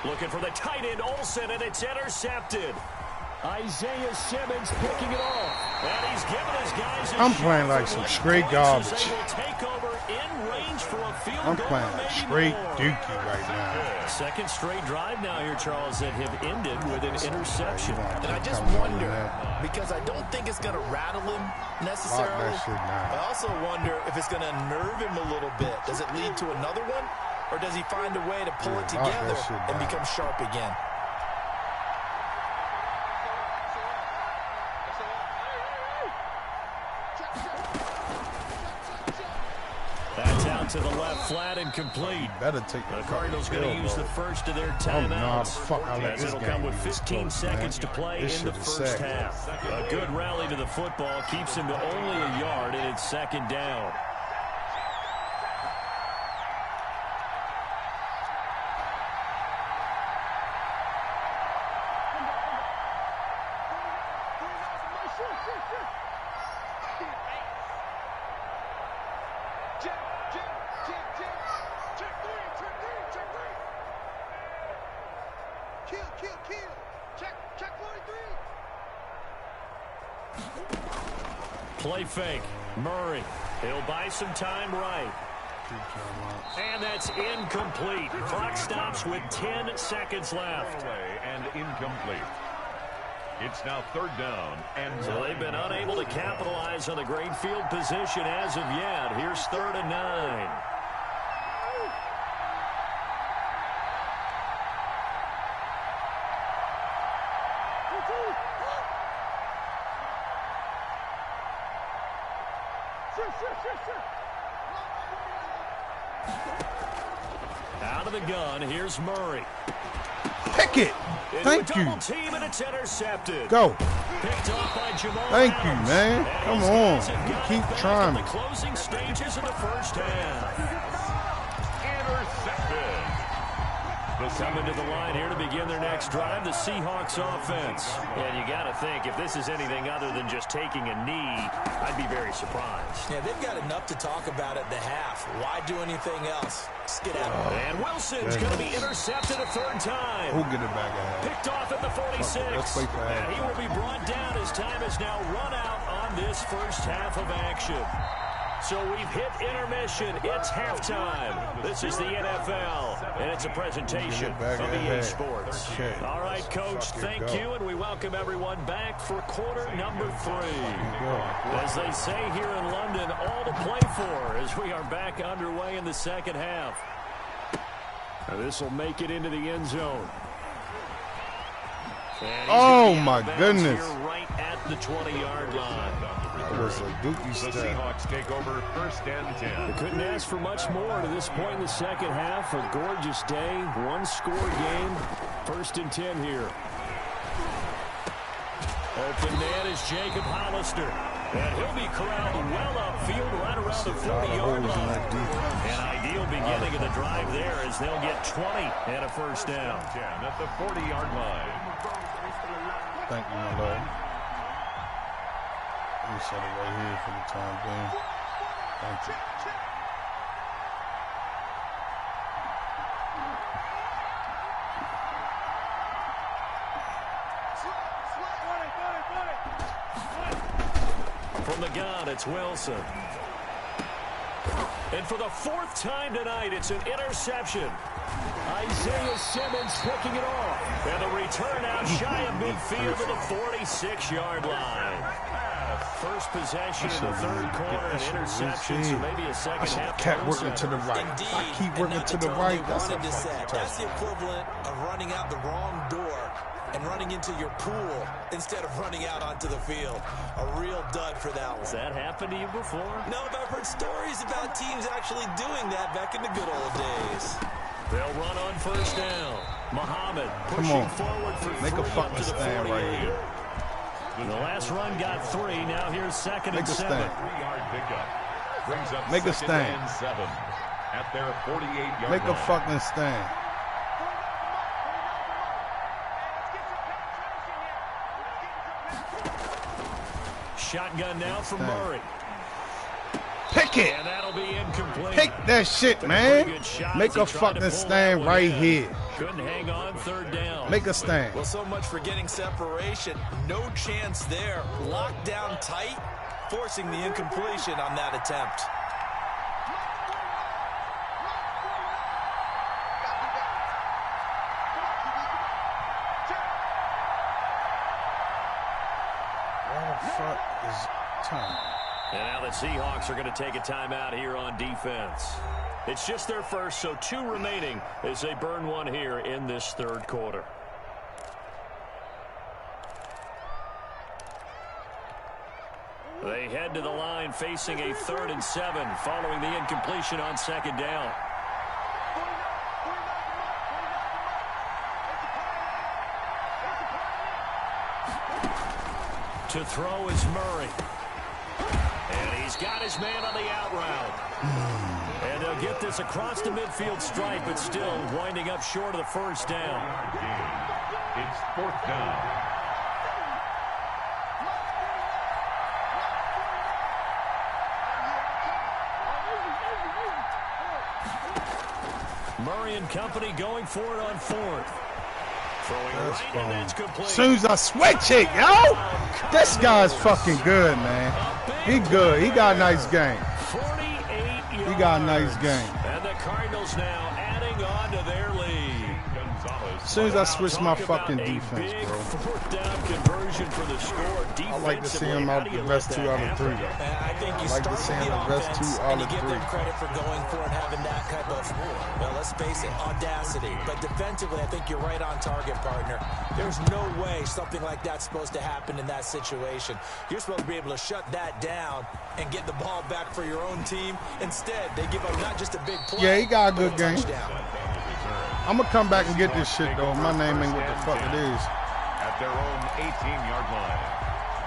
Looking for the tight end Olsen, and it's intercepted. Isaiah Simmons picking it off. And he's given his guys I'm playing like some straight garbage. Take over in range for a field I'm goal, playing like straight dookie right now. 2nd straight drive now here, Charles, that have ended with an interception. And I just wonder, because I don't think it's going to rattle him necessarily. I also wonder if it's going to unnerve him a little bit. Does it lead to another one? Or does he find a way to pull it together and become sharp again? That's out to the left, flat and complete. Better take the Cardinals going to use the first of their timeouts. As it'll come with 15 seconds to play in the first half. A good rally to the football keeps him to only a yard, and it's 2nd down. Jim. kill. Check 43. Play fake. Murray. He'll buy some time right. And that's incomplete. Clock stops with 10 seconds left. And incomplete. It's now 3rd down. And so they've been unable to capitalize on the great field position as of yet. Here's 3rd and 9. Out of the gun, here's Murray. Pick it. Thank you. Team and it's intercepted. Go. Picked off by Jamal Thank Adams. you, man. Come on. Keep trying. The closing stages of the first half. intercepted. Coming to the line here to begin their next drive, the Seahawks offense. And you got to think, if this is anything other than just taking a knee, I'd be very surprised. Yeah, they've got enough to talk about at the half. Why do anything else? Skedaddle. And Wilson's going to be intercepted a 3rd time. Who'll get it back ahead? Picked off at the 46. Let's wait for and he will be brought down as time is now run out on this first half of action. So we've hit intermission. It's halftime. This is the NFL, and it's a presentation of EA Sports. All right, Coach, thank you, and we welcome everyone back for quarter number 3. As they say here in London, all to play for as we are back underway in the second half. This will make it into the end zone. Oh, my goodness. Here right at the 20-yard line. That was a dookie The step. Seahawks take over 1st and 10. They couldn't ask for much more to this point in the second half. A gorgeous day, one-score game. 1st and 10 here. Open man is Jacob Hollister. And he'll be corralled well upfield right around the 40-yard line. An ideal beginning of the drive there as they'll get 20 and a 1st down. 10 at the 40-yard line. Thank you, my lord. Let me set it right here for the time being. Thank you. From the gun, it's Wilson. And for the 4th time tonight, it's an interception. Isaiah Simmons picking it off. And the return out shy of midfield to the 46-yard line. First possession in the 3rd quarter, an interception, so maybe a second half. Cat working to the right. Indeed, I keep working to the right. That's a fucking That's touchdown. the equivalent of running out the wrong door and running into your pool instead of running out onto the field. A real dud for that one. Has that happened to you before? No, but I've heard stories about teams actually doing that back in the good old days. They'll run on 1st down. Muhammad Come pushing on. forward for Make a 3 fucking up to the stand 48. right here. The last run got 3. Now here's 2nd and 7. 3-yard pickup. Brings up Make a 2nd stand. and 7 at their 48-yard Make line. a fucking stand. Shotgun now from Murray. Pick it. And that'll be incomplete. Pick that shit, man. Make a fucking stand right here. Couldn't hang on 3rd down. Make a stand. Well, so much for getting separation. No chance there. Locked down tight, forcing the incompletion on that attempt. What the fuck is time? And now the Seahawks are going to take a timeout here on defense. It's just their first, so 2 remaining as they burn 1 here in this 3rd quarter. They head to the line facing a 3rd and 7 following the incompletion on 2nd down. To throw is Murray. And he's got his man on the out route. And they'll get this across the midfield stripe, but still winding up short of the 1st down. It's 4th down. Murray and company going for it on 4th. That's fine. As soon as I switch it, yo, this guy's fucking good, man. He good. He got a nice game. He got a nice game. And the Cardinals now adding on to their lead. As soon as I switch my fucking defense, bro. Fourth down conversion for the score. I like to see him out the best 2 out of 3, though. I think you like to start see with him the the best offense 2 out and you of give 3. them credit for going for it, having that type of, well, let's face it, audacity. But defensively, I think you're right on target, partner. There's no way something like that's supposed to happen in that situation. You're supposed to be able to shut that down and get the ball back for your own team. Instead, they give up not just a big play, yeah, he got a good game. touchdown. I'm going to come back and get this shit, though. My name ain't what the fuck it is. At their own 18-yard line.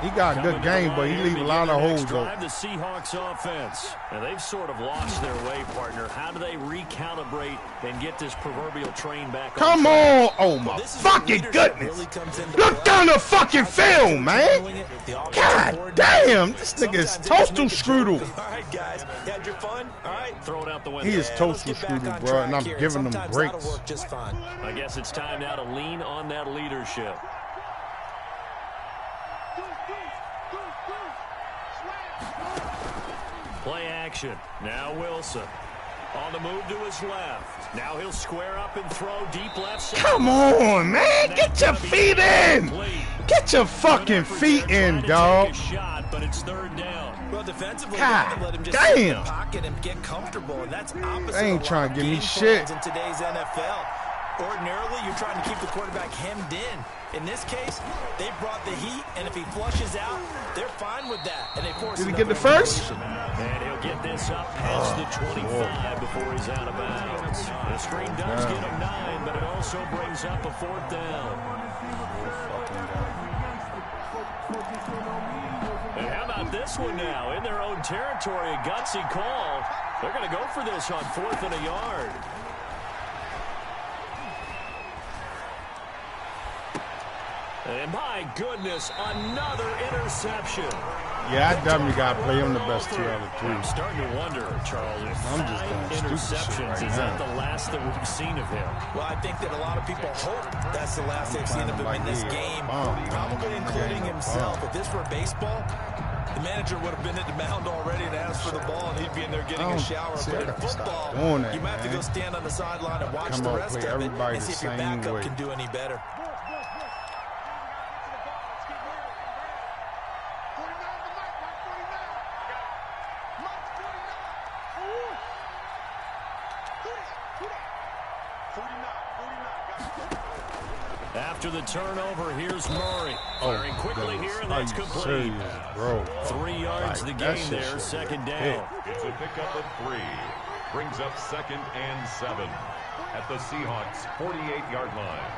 He got a good game, but he leave a lot of holes, though. The Seahawks offense. And they've sort of lost their way, partner. How do they recalibrate and get this proverbial train back Come on. Oh, my fucking goodness. Look down the fucking film, man. God damn. This nigga is total strudel. All right, guys. You had your fun? All right. Throw it out the window. He is total strudel, bro, and I'm giving him breaks. Work just fine. I guess it's time now to lean on that leadership. Play action. Now Wilson. On the move to his left. Now he'll square up and throw deep left side. Come on, man. Get your feet in. Get your fucking feet in, dog. Shot, but it's third down. Well, defensively, God let him just sit in the damn. pocket and get comfortable, and that's opposite They ain't of a trying lot to of give me game shit. plans in today's NFL. Ordinarily, you're trying to keep the quarterback hemmed in. In this case, they brought the heat, and if he flushes out, they're fine with that. And they force. Did he get the first? And he'll get this up past the 25 before he's out of bounds. The screen does get him 9, but it also brings up a fourth down. And how about this one now? In their own territory, a gutsy call. They're going to go for this on 4th and a yard. And my goodness, another interception. Yeah, I definitely got to play him the best 2 out of 3. I'm starting to wonder, Charles, if I'm just doing stupid shit right is that now. the last that we've seen of him? Well, I think that a lot of people hope that's the last they've seen of him in this game, probably including himself. If this were baseball, the manager would have been at the mound already and asked for the ball, and he'd be in there getting a shower. But in football, you might have to go stand on the sideline and watch the rest of it and see if your backup can do any better. After the turnover, here's Murray. Firing quickly here, and that's complete. Serious, bro. 3 yards the game there, second down. It's a pickup of 3. Brings up 2nd and 7 at the Seahawks' 48-yard line.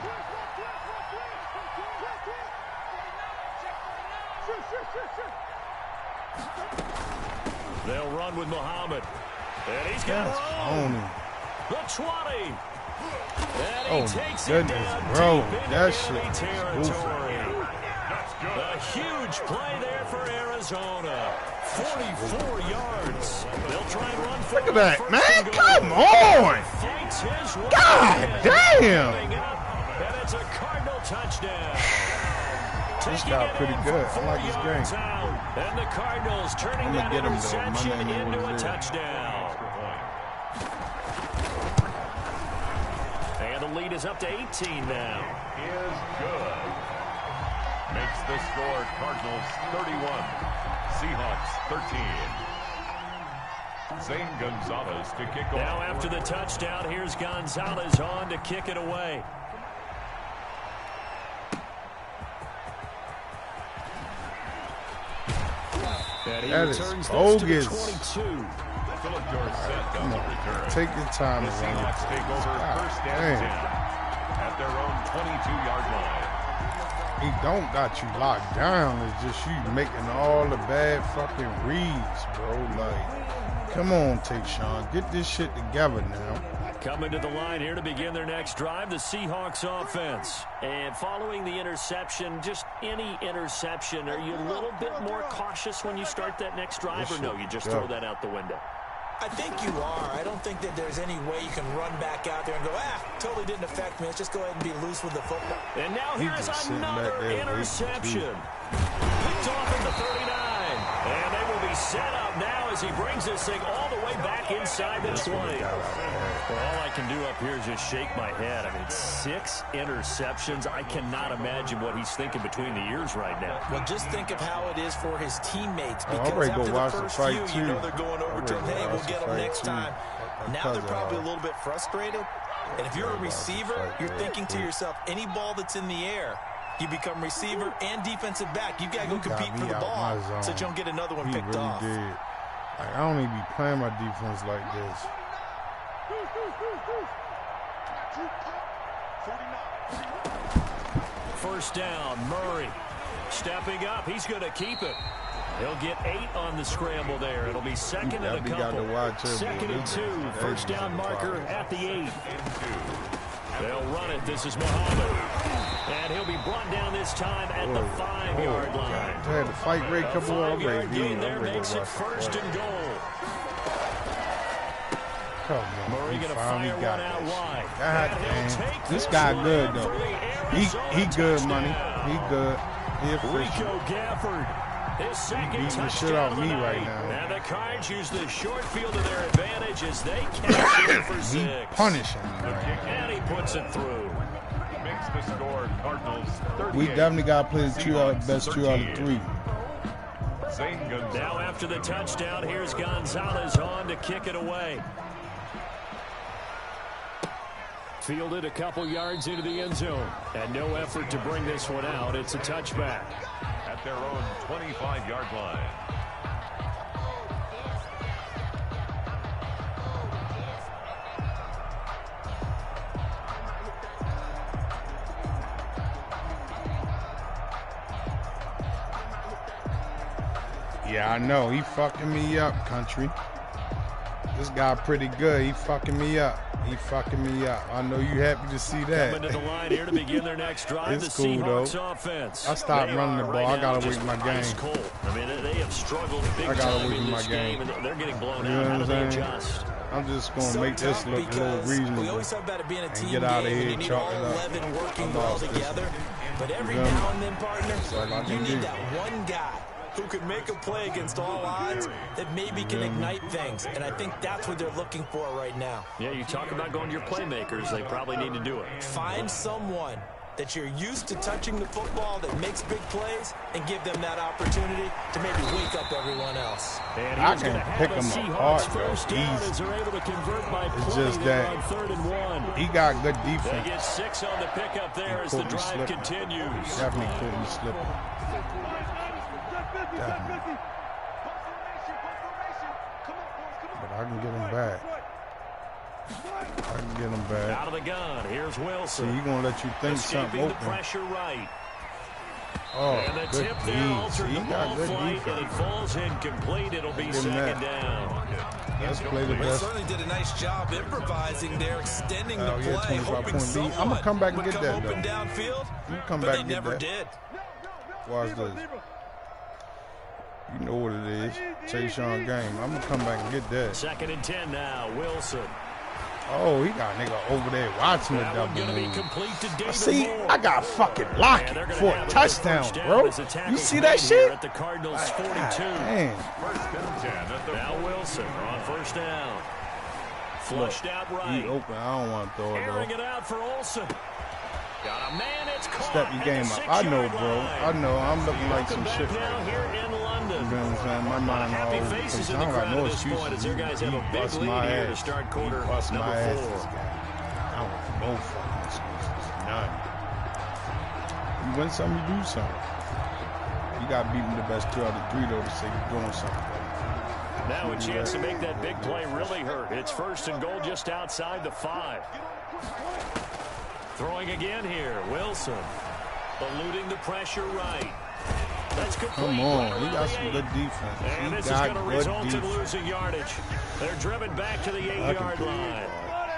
They'll run with Muhammad. And he's got room. The 20. And he takes it down bro. deep into That enemy shit territory. A huge play there for Arizona. 44 yards. They'll try and run for Look at that, man. Come on. God damn. And it's a Cardinal touchdown. This guy pretty good. I like this game. And the Cardinals turning that interception into a touchdown. And the lead is up to 18 now. Is good. Makes the score Cardinals 31, Seahawks 13. Zane Gonzalez to kick off. Now after the touchdown, here's Gonzalez on to kick it away. That is bogus. Philip Dorsett on the return. Take your time. The Seahawks take over 1st and 10 at their own 22-yard line. He don't got you locked down. It's just you making all the bad fucking reads, bro. Like, come on, Tayshaun. Get this shit together now. Coming to the line here to begin their next drive, the Seahawks offense. And following the interception, just any interception, are you a little bit more cautious when you start that next drive, or no, you just throw that out the window? I think you are. I don't think that there's any way you can run back out there and go, totally didn't affect me. Let's just go ahead and be loose with the football. And now here's another interception. Picked off at the 39. And they will be set up now as he brings this thing all the way back inside the 20. Well, all I can do up here is just shake my head. I mean, 6 interceptions. I cannot imagine what he's thinking between the ears right now. Well, just think of how it is for his teammates. Because after the first few, you know they're going over to him. Hey, we'll get them next time. Now they're probably a little bit frustrated. And if you're a receiver, you're thinking to yourself, any ball that's in the air, you become receiver and defensive back. You got to go compete for the ball so you don't get another one picked off. Like, I don't even be playing my defense like this. First down, Murray. Stepping up, he's going to keep it. He'll get 8 on the scramble there. It'll be second and a couple. Second and 2. First down marker at the 8. They'll run it. This is Muhammad. And he'll be brought down this time at the 5-yard line. I had to fight Ray couple of yard gain there makes it first and goal. Murray going to fire one out wide. God damn. This guy good, though. He good, money. He good. He Rico Gafford. His second touchdown me right now. And the Cards use the short field to their advantage as they catch him for 6. He punishing me right now. And he puts it through. Makes the score Cardinals 38. We definitely got to play the best 2 out of 3. Now after the touchdown, here's Gonzalez on to kick it away. Fielded a couple yards into the end zone. And no effort to bring this one out. It's a touchback. At their own 25-yard line. Yeah, I know. He fucking me up, country. This guy pretty good. He fucking me up. He fucking me up. I know you happy to see that. Coming to the line here to begin their next drive. It's the cool, Seahawks though. Offense. I stopped running the ball. Right I got to now, wait my game. Cold. I mean, they have struggled big I got to time wait in my this game. And they're getting blown You know out. How what do I'm they saying? adjust? I'm just going to make this look a little reasonable. We always talk about it being a team get out of game here, and you need chalk all it up. 11 working well together. But every now and then, partner, you need that one guy who can make a play against all odds that maybe can ignite things. And I think that's what they're looking for right now. Yeah, you talk about going to your playmakers. They probably need to do it. Find someone that you're used to touching the football that makes big plays and give them that opportunity to maybe wake up everyone else. And I can pick them apart, first down as they're able to convert by it's just that on 3rd and 1. he got good They defense. get 6 on the pickup there as the drive continues. Definitely caught me slipping. Definitely. But I can get him back. I can get him back. Out of the gun. Here's Wilson. See, he gonna let you think something open. The pressure right. Oh, and the good tip there altered he the got ball good flight, defense. and it falls incomplete. It'll be second down. Let's play the They best. certainly did a nice job improvising there, extending the play, 25 hoping point lead. someone I'm gonna come back and get that, open though. downfield, You come but back they and get never that. did. Watch this. You know what it is. Tayshaun game. I'm gonna come back and get that. 2nd and 10 now. Wilson. Oh, he got a nigga over there watching the That double one gonna be move. complete to David See, Moore. I got fucking locked And they're gonna for have a it touchdown, first down bro. as the You tackle's see made that here shit? At the Cardinals 42. Man. First and 10 at the Now Wilson on first down. Flushed out right. He open. I don't want to throw it, Airing though. it out for Olsen. Got a man, it's caught. Step your game up. I know, bro. I know. I'm looking like some shit Now right here now. in London. You know what I'm saying? My mind all Happy over the faces place. in I the don't got crowd no at this point excuses. as their guys have a big bust lead my here to ass. start quarter He bust number my ass, 4. this guy. I don't have no fucking excuses. None. You win something, you do something. You got to beat me the best 2 out of 3, though, to say you're doing something. Now a chance to make that big play really hurt. It's first and goal just outside the 5. Throwing again here. Wilson. Eluding the pressure right. That's complete. Come on. Right He got around some the good 8. defense. And He this is got going to good result in defense. losing yardage. They're driven back to the 8-yard line.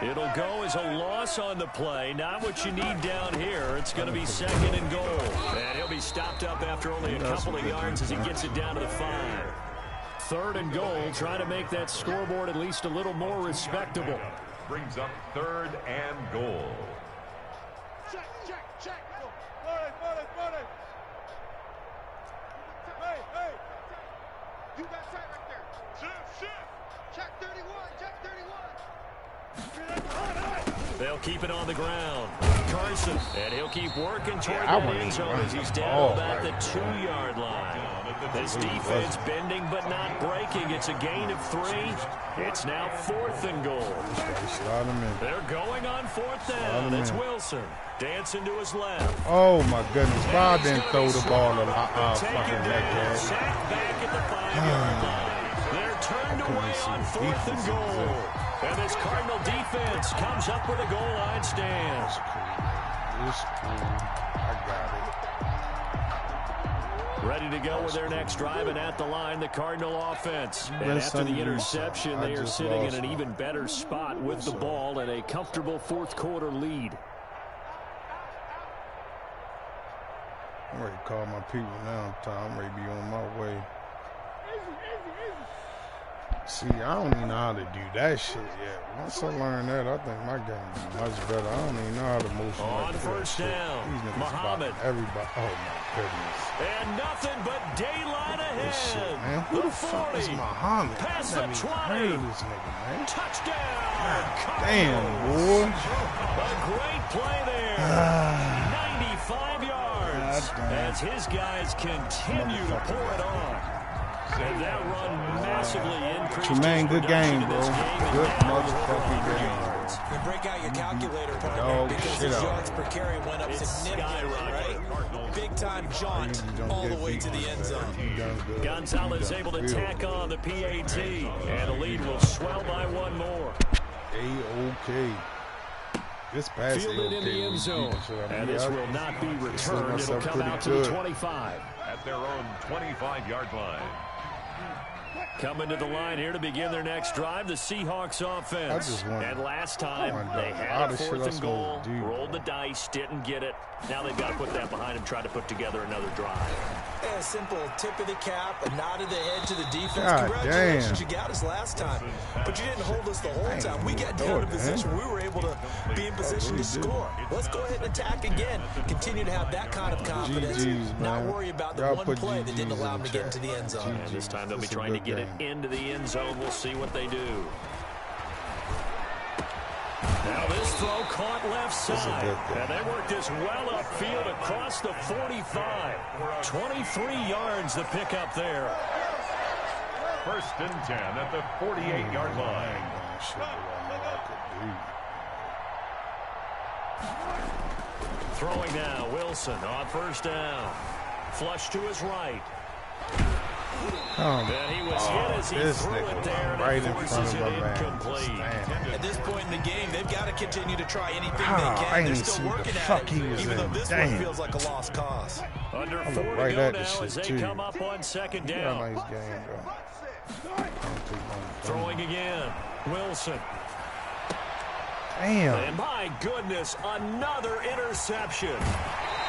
It'll go as a loss on the play. Not what you need down here. It's going to be 2nd and goal. And he'll be stopped up after only a couple of yards as he gets it down to the 5. 3rd and goal, trying to make that scoreboard at least a little more respectable. Brings up 3rd and goal. Check. Buddy. Hey. You got tight right there. Shift. Check 31. They'll keep it on the ground. Carson, and he'll keep working toward that end zone as he's down about the 2-yard line. This defense bending but not breaking. It's a gain of 3. It's now 4th and goal. They're going on 4th down. It's Wilson dancing to his left. Oh, my goodness. Bob didn't throw the ball a lot. Fucking that sack back at the 5-yard line. They're turned away on 4th and goal. And this Cardinal defense comes up with a goal line stand. It's cool. I got it. Ready to go with their next drive, and at the line, the Cardinal offense. And after the interception, they are sitting in an even better spot with the ball and a comfortable 4th quarter lead. I'm ready to call my people now, Tom. I'm ready to be on my way. See, I don't even know how to do that shit yet. Once I learn that, I think my game will be much better. I don't even know how to motion on like first down, Muhammad. Everybody, oh my goodness. And nothing but daylight ahead. This shit, man. Who the fuck is Muhammad? Past the 20. Heard of this nigga, man. Touchdown. Damn, boy. A great play there. 95 yards as his guys continue to pour it on. And that run massively increased. Tremaine, good game, bro. Good motherfucking game. You break out your calculator, partner, because his yards per carry went up significantly, right? Big-time jaunt all the way to the end zone. Gonzalez able to tack on the PAT, and the lead will swell by 1 more. A-OK. This pass fielded in the end zone, and this will not be returned. It'll come out to the 25. At their own 25-yard line. Coming to the line here to begin their next drive, the Seahawks offense. And last time, they had a 4th and goal, rolled the dice, didn't get it. Now they've got to put that behind them, try to put together another drive. A simple tip of the cap, a nod of the head to the defense. Congratulations, you got us last time. But you didn't hold us the whole time. We got down to position. We were able to be in position to score. Let's go ahead and attack again. Continue to have that kind of confidence. Not worry about the one play that didn't allow them to get into the end zone. And this time they'll be trying to get it into the end zone. We'll see what they do. Now this throw caught left side. And they work this well upfield across the 45. 23 yards the pickup there. 1st and 10 at the 48-yard line. Throwing now, Wilson on 1st down. Flush to his right. And he was hit as he threw it there, right in front of it incomplete. At this point in the game, they've got to continue to try anything they can. They're still working at it, even though this one feels like a lost cause. Under 4 to go now as they come up on 2nd down. Nice game, bro. Throwing again, Wilson. Damn. And my goodness, another interception.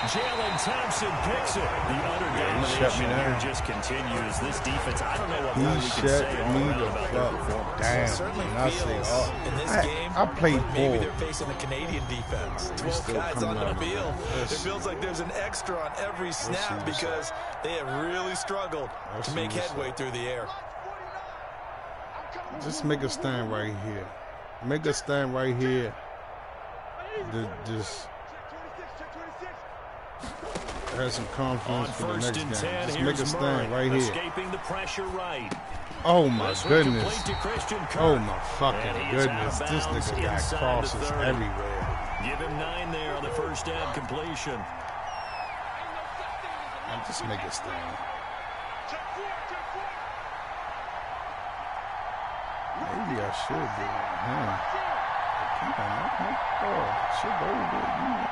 Jalen Thompson picks it. The utter domination here just continues. This defense, I don't know what more we can say all around about their performance. Damn. Certainly I feels in this game, I played maybe ball. they're facing the Canadian defense. 12 guys on the field. It feels like there's an extra on every snap because they have really struggled to make headway through the air. Just make a stand right here. Make a stand right here. Just have some confidence for the next game. Just make a stand right here. Escaping the pressure right. Oh my goodness. Oh my fucking goodness. This nigga got crosses everywhere. Give him 9 there on the 1st down completion. Just make a stand. Maybe I should do it. Come on, should go with it.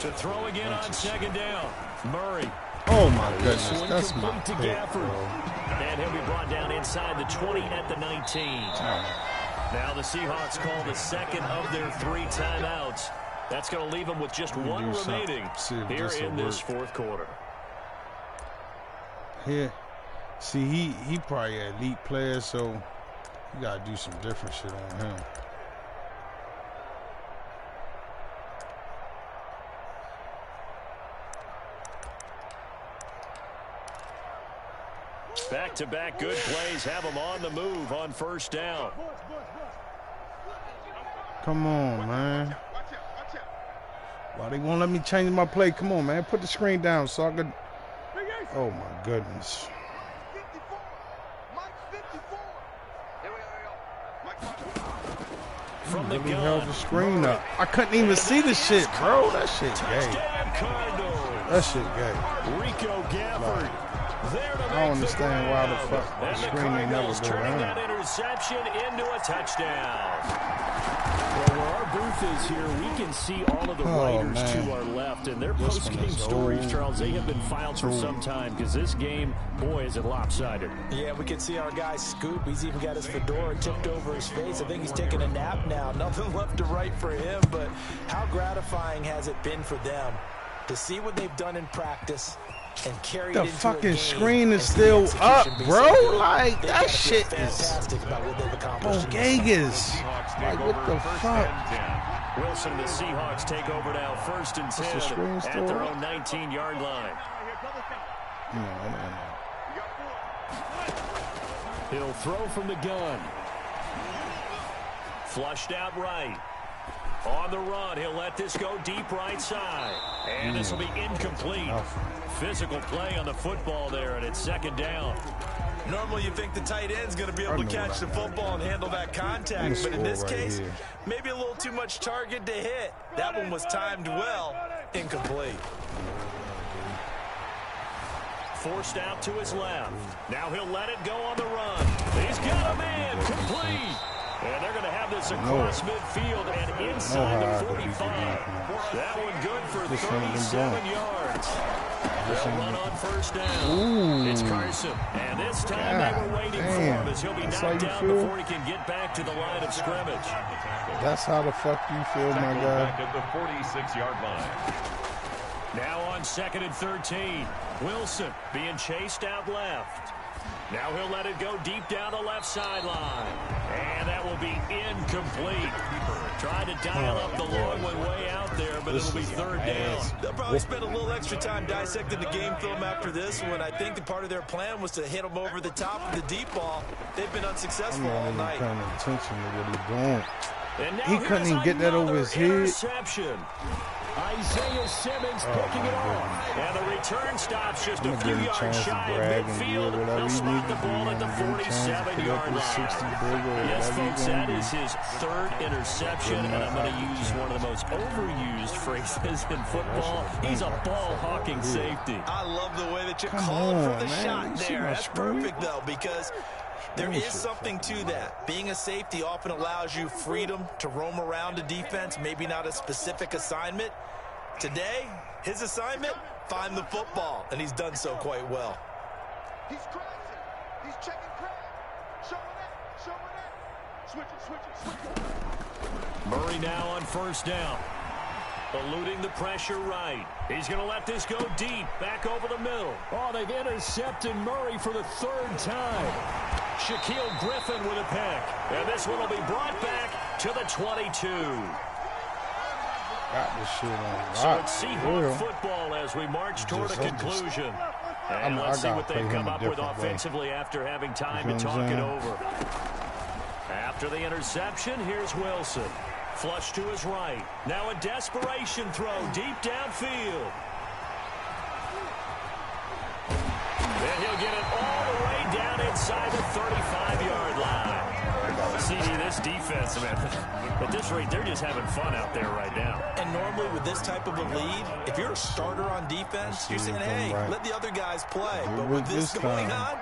To throw again on 2nd down. Murray. Oh my goodness, that's my pick, bro. And he'll be brought down inside the 20 at the 19. Now the Seahawks call the second of their 3 timeouts. That's going to leave them with just one remaining here in this fourth quarter. Here, see, he probably an elite player, so you got to do some different shit on him. Back-to-back good plays have them on the move on first down. Come on, man. Why they won't let me change my play? Come on, man. Put the screen down so I could... Oh, my goodness. From the gun, held the screen up. I couldn't even see the shit, bro. That shit gay. That shit gay. Rico Gafford. I don't understand why the fuck the screen ain't never go turning that down. interception into a touchdown. Well, where our booth is here, we can see all of the writers to our left, and their post-game stories, Charles, they have been filed for some time because this game, boy, is it lopsided. Yeah, we can see our guy Scoop. He's even got his fedora tipped over his face. I think he's taking a nap now. Nothing left to write for him, but how gratifying has it been for them to see what they've done in practice and carry The it into fucking a game screen is and still the up, execution be bro. so good. Like, They've that got to feel shit is fantastic about what they've accomplished. bogegas. Like, what the fuck? Wilson, the Seahawks take over now, 1st and 10 at their own 19-yard line. He'll throw from the gun. Flushed out right. On the run, he'll let this go deep right side. And this will be incomplete. Physical play on the football there, and it's 2nd down. Normally you think the tight end's going to be able to catch the football and handle that contact, but in this case, maybe a little too much target to hit. That one was timed well. Incomplete. Forced out to his left. Now he'll let it go on the run. He's got a man complete. And they're going to have this across midfield and inside the 45. That one good for 37 yards. They'll run on 1st down. It's Carson. And this time they were waiting for him as he'll be knocked down before he can get back to the line of scrimmage. That's how the fuck you feel, my guy. Back at the 46-yard line. Now on 2nd and 13. Wilson being chased out left. Now he'll let it go deep down the left sideline. And that will be incomplete. Trying to dial up the long one way out there, but it'll be 3rd down. They'll probably spend a little extra time dissecting the game film after this one. I think the part of their plan was to hit him over the top of the deep ball. They've been unsuccessful all night. Paying attention to what he's doing. And now He couldn't even get that over his head. Interception. Isaiah Simmons picking it off. And the return stops just a few yards shy of midfield. They'll spot the ball at the 47-yard line. Yes, folks, that is his 3rd interception, and I'm going to use one of the most overused phrases in football. He's a ball-hawking safety. I love the way that you called for the shot there. That's perfect, though, because there is something to that. Being a safety often allows you freedom to roam around a defense, maybe not a specific assignment. Today, his assignment, find the football, and he's done so quite well. He's crossing. He's checking crab. Showing that. Switch it. Murray now on 1st down. Eluding the pressure right. He's going to let this go deep, back over the middle. Oh, they've intercepted Murray for the 3rd time. Shaquille Griffin with a pick. And this one will be brought back to the 22. Got this shit on. So it's Seahawks football as we march toward a conclusion. And let's see what they come up with offensively after having time to talk it over. After the interception, here's Wilson. Flush to his right. Now a desperation throw deep downfield. Then he'll get it all the way down inside the 35-yard line. CD, this defense, man, at this rate, they're just having fun out there right now. And normally with this type of a lead, if you're a starter on defense, you're saying, hey, let the other guys play. But with this going on,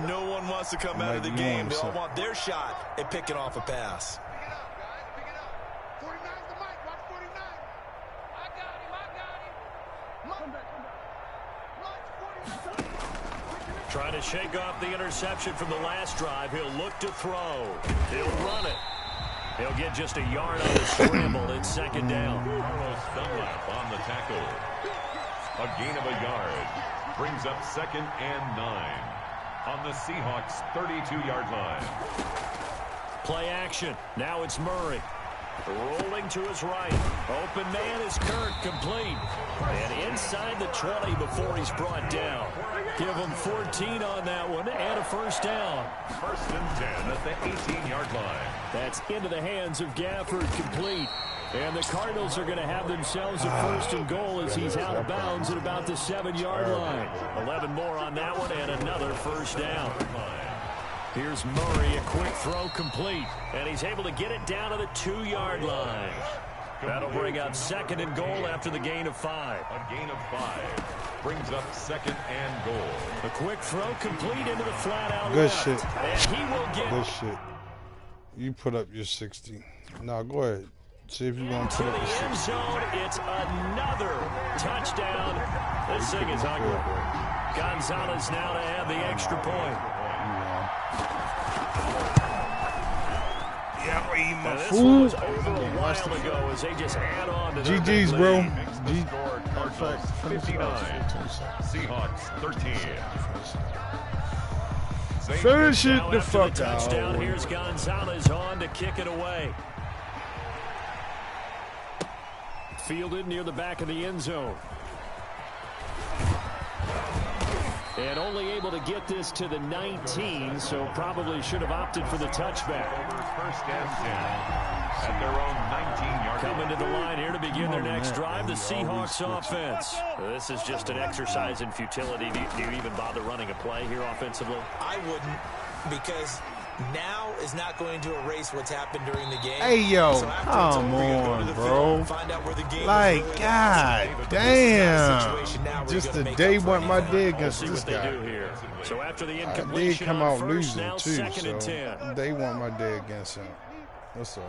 no one wants to come out of the game. They all want their shot at picking off a pass. Trying to shake off the interception from the last drive. He'll look to throw. He'll run it. He'll get just a yard on the scramble. It's second down. Carlos Dunlap on the tackle. A gain of a yard. Brings up 2nd and 9 on the Seahawks' 32-yard line. Play action. Now it's Murray. Rolling to his right. Open man is Kirk, complete. And inside the 20 before he's brought down. Give him 14 on that one and a first down. 1st and 10 at the 18-yard line. That's into the hands of Gafford, complete. And the Cardinals are going to have themselves a 1st and goal as he's out of bounds at about the 7-yard line. 11 more on that one and another first down. Here's Murray, a quick throw complete. And he's able to get it down to the 2-yard line. That'll bring up 2nd and goal after the gain of 5. A gain of 5 brings up 2nd and goal. A quick throw complete into the flat out Good left. shit. And he will get Good shit. You put up your 60. Now go ahead. See if you want to to put the up your end 60. zone. It's another touchdown. This thing is ugly. Gonzalez now to add the extra point. Yeah, I'm eating my This food. one was over a while ago as they just add on to their GG's, big bro. lead. Cardinals 59. Seahawks 13. Finish it Now the after fuck touchdown, out. here's Gonzalez on to kick it away. Fielded near the back of the end zone. And only able to get this to the 19, so probably should have opted for the touchback. 1st and 10 at their own 19-yard line. Coming to the line here to begin their next drive, the Seahawks offense. This is just an exercise in futility. Do you even bother running a play here offensively? I wouldn't, because now is not going to erase what's happened during the game. Hey, yo, So after it's come over, you go to on, the bro. field and find out where the game Like, is really God at. damn. Situation now where Just you're the gonna day make up for went my anything. day We'll against see this what they guy. do here. So after the I did incompletion come on out first, losing, now too, 2nd and 10. so they want my day against him. That's all.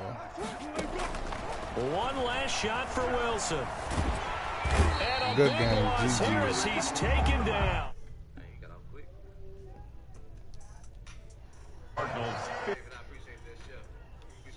One last shot for Wilson. And a Good big game, loss GG. here as he's taken down.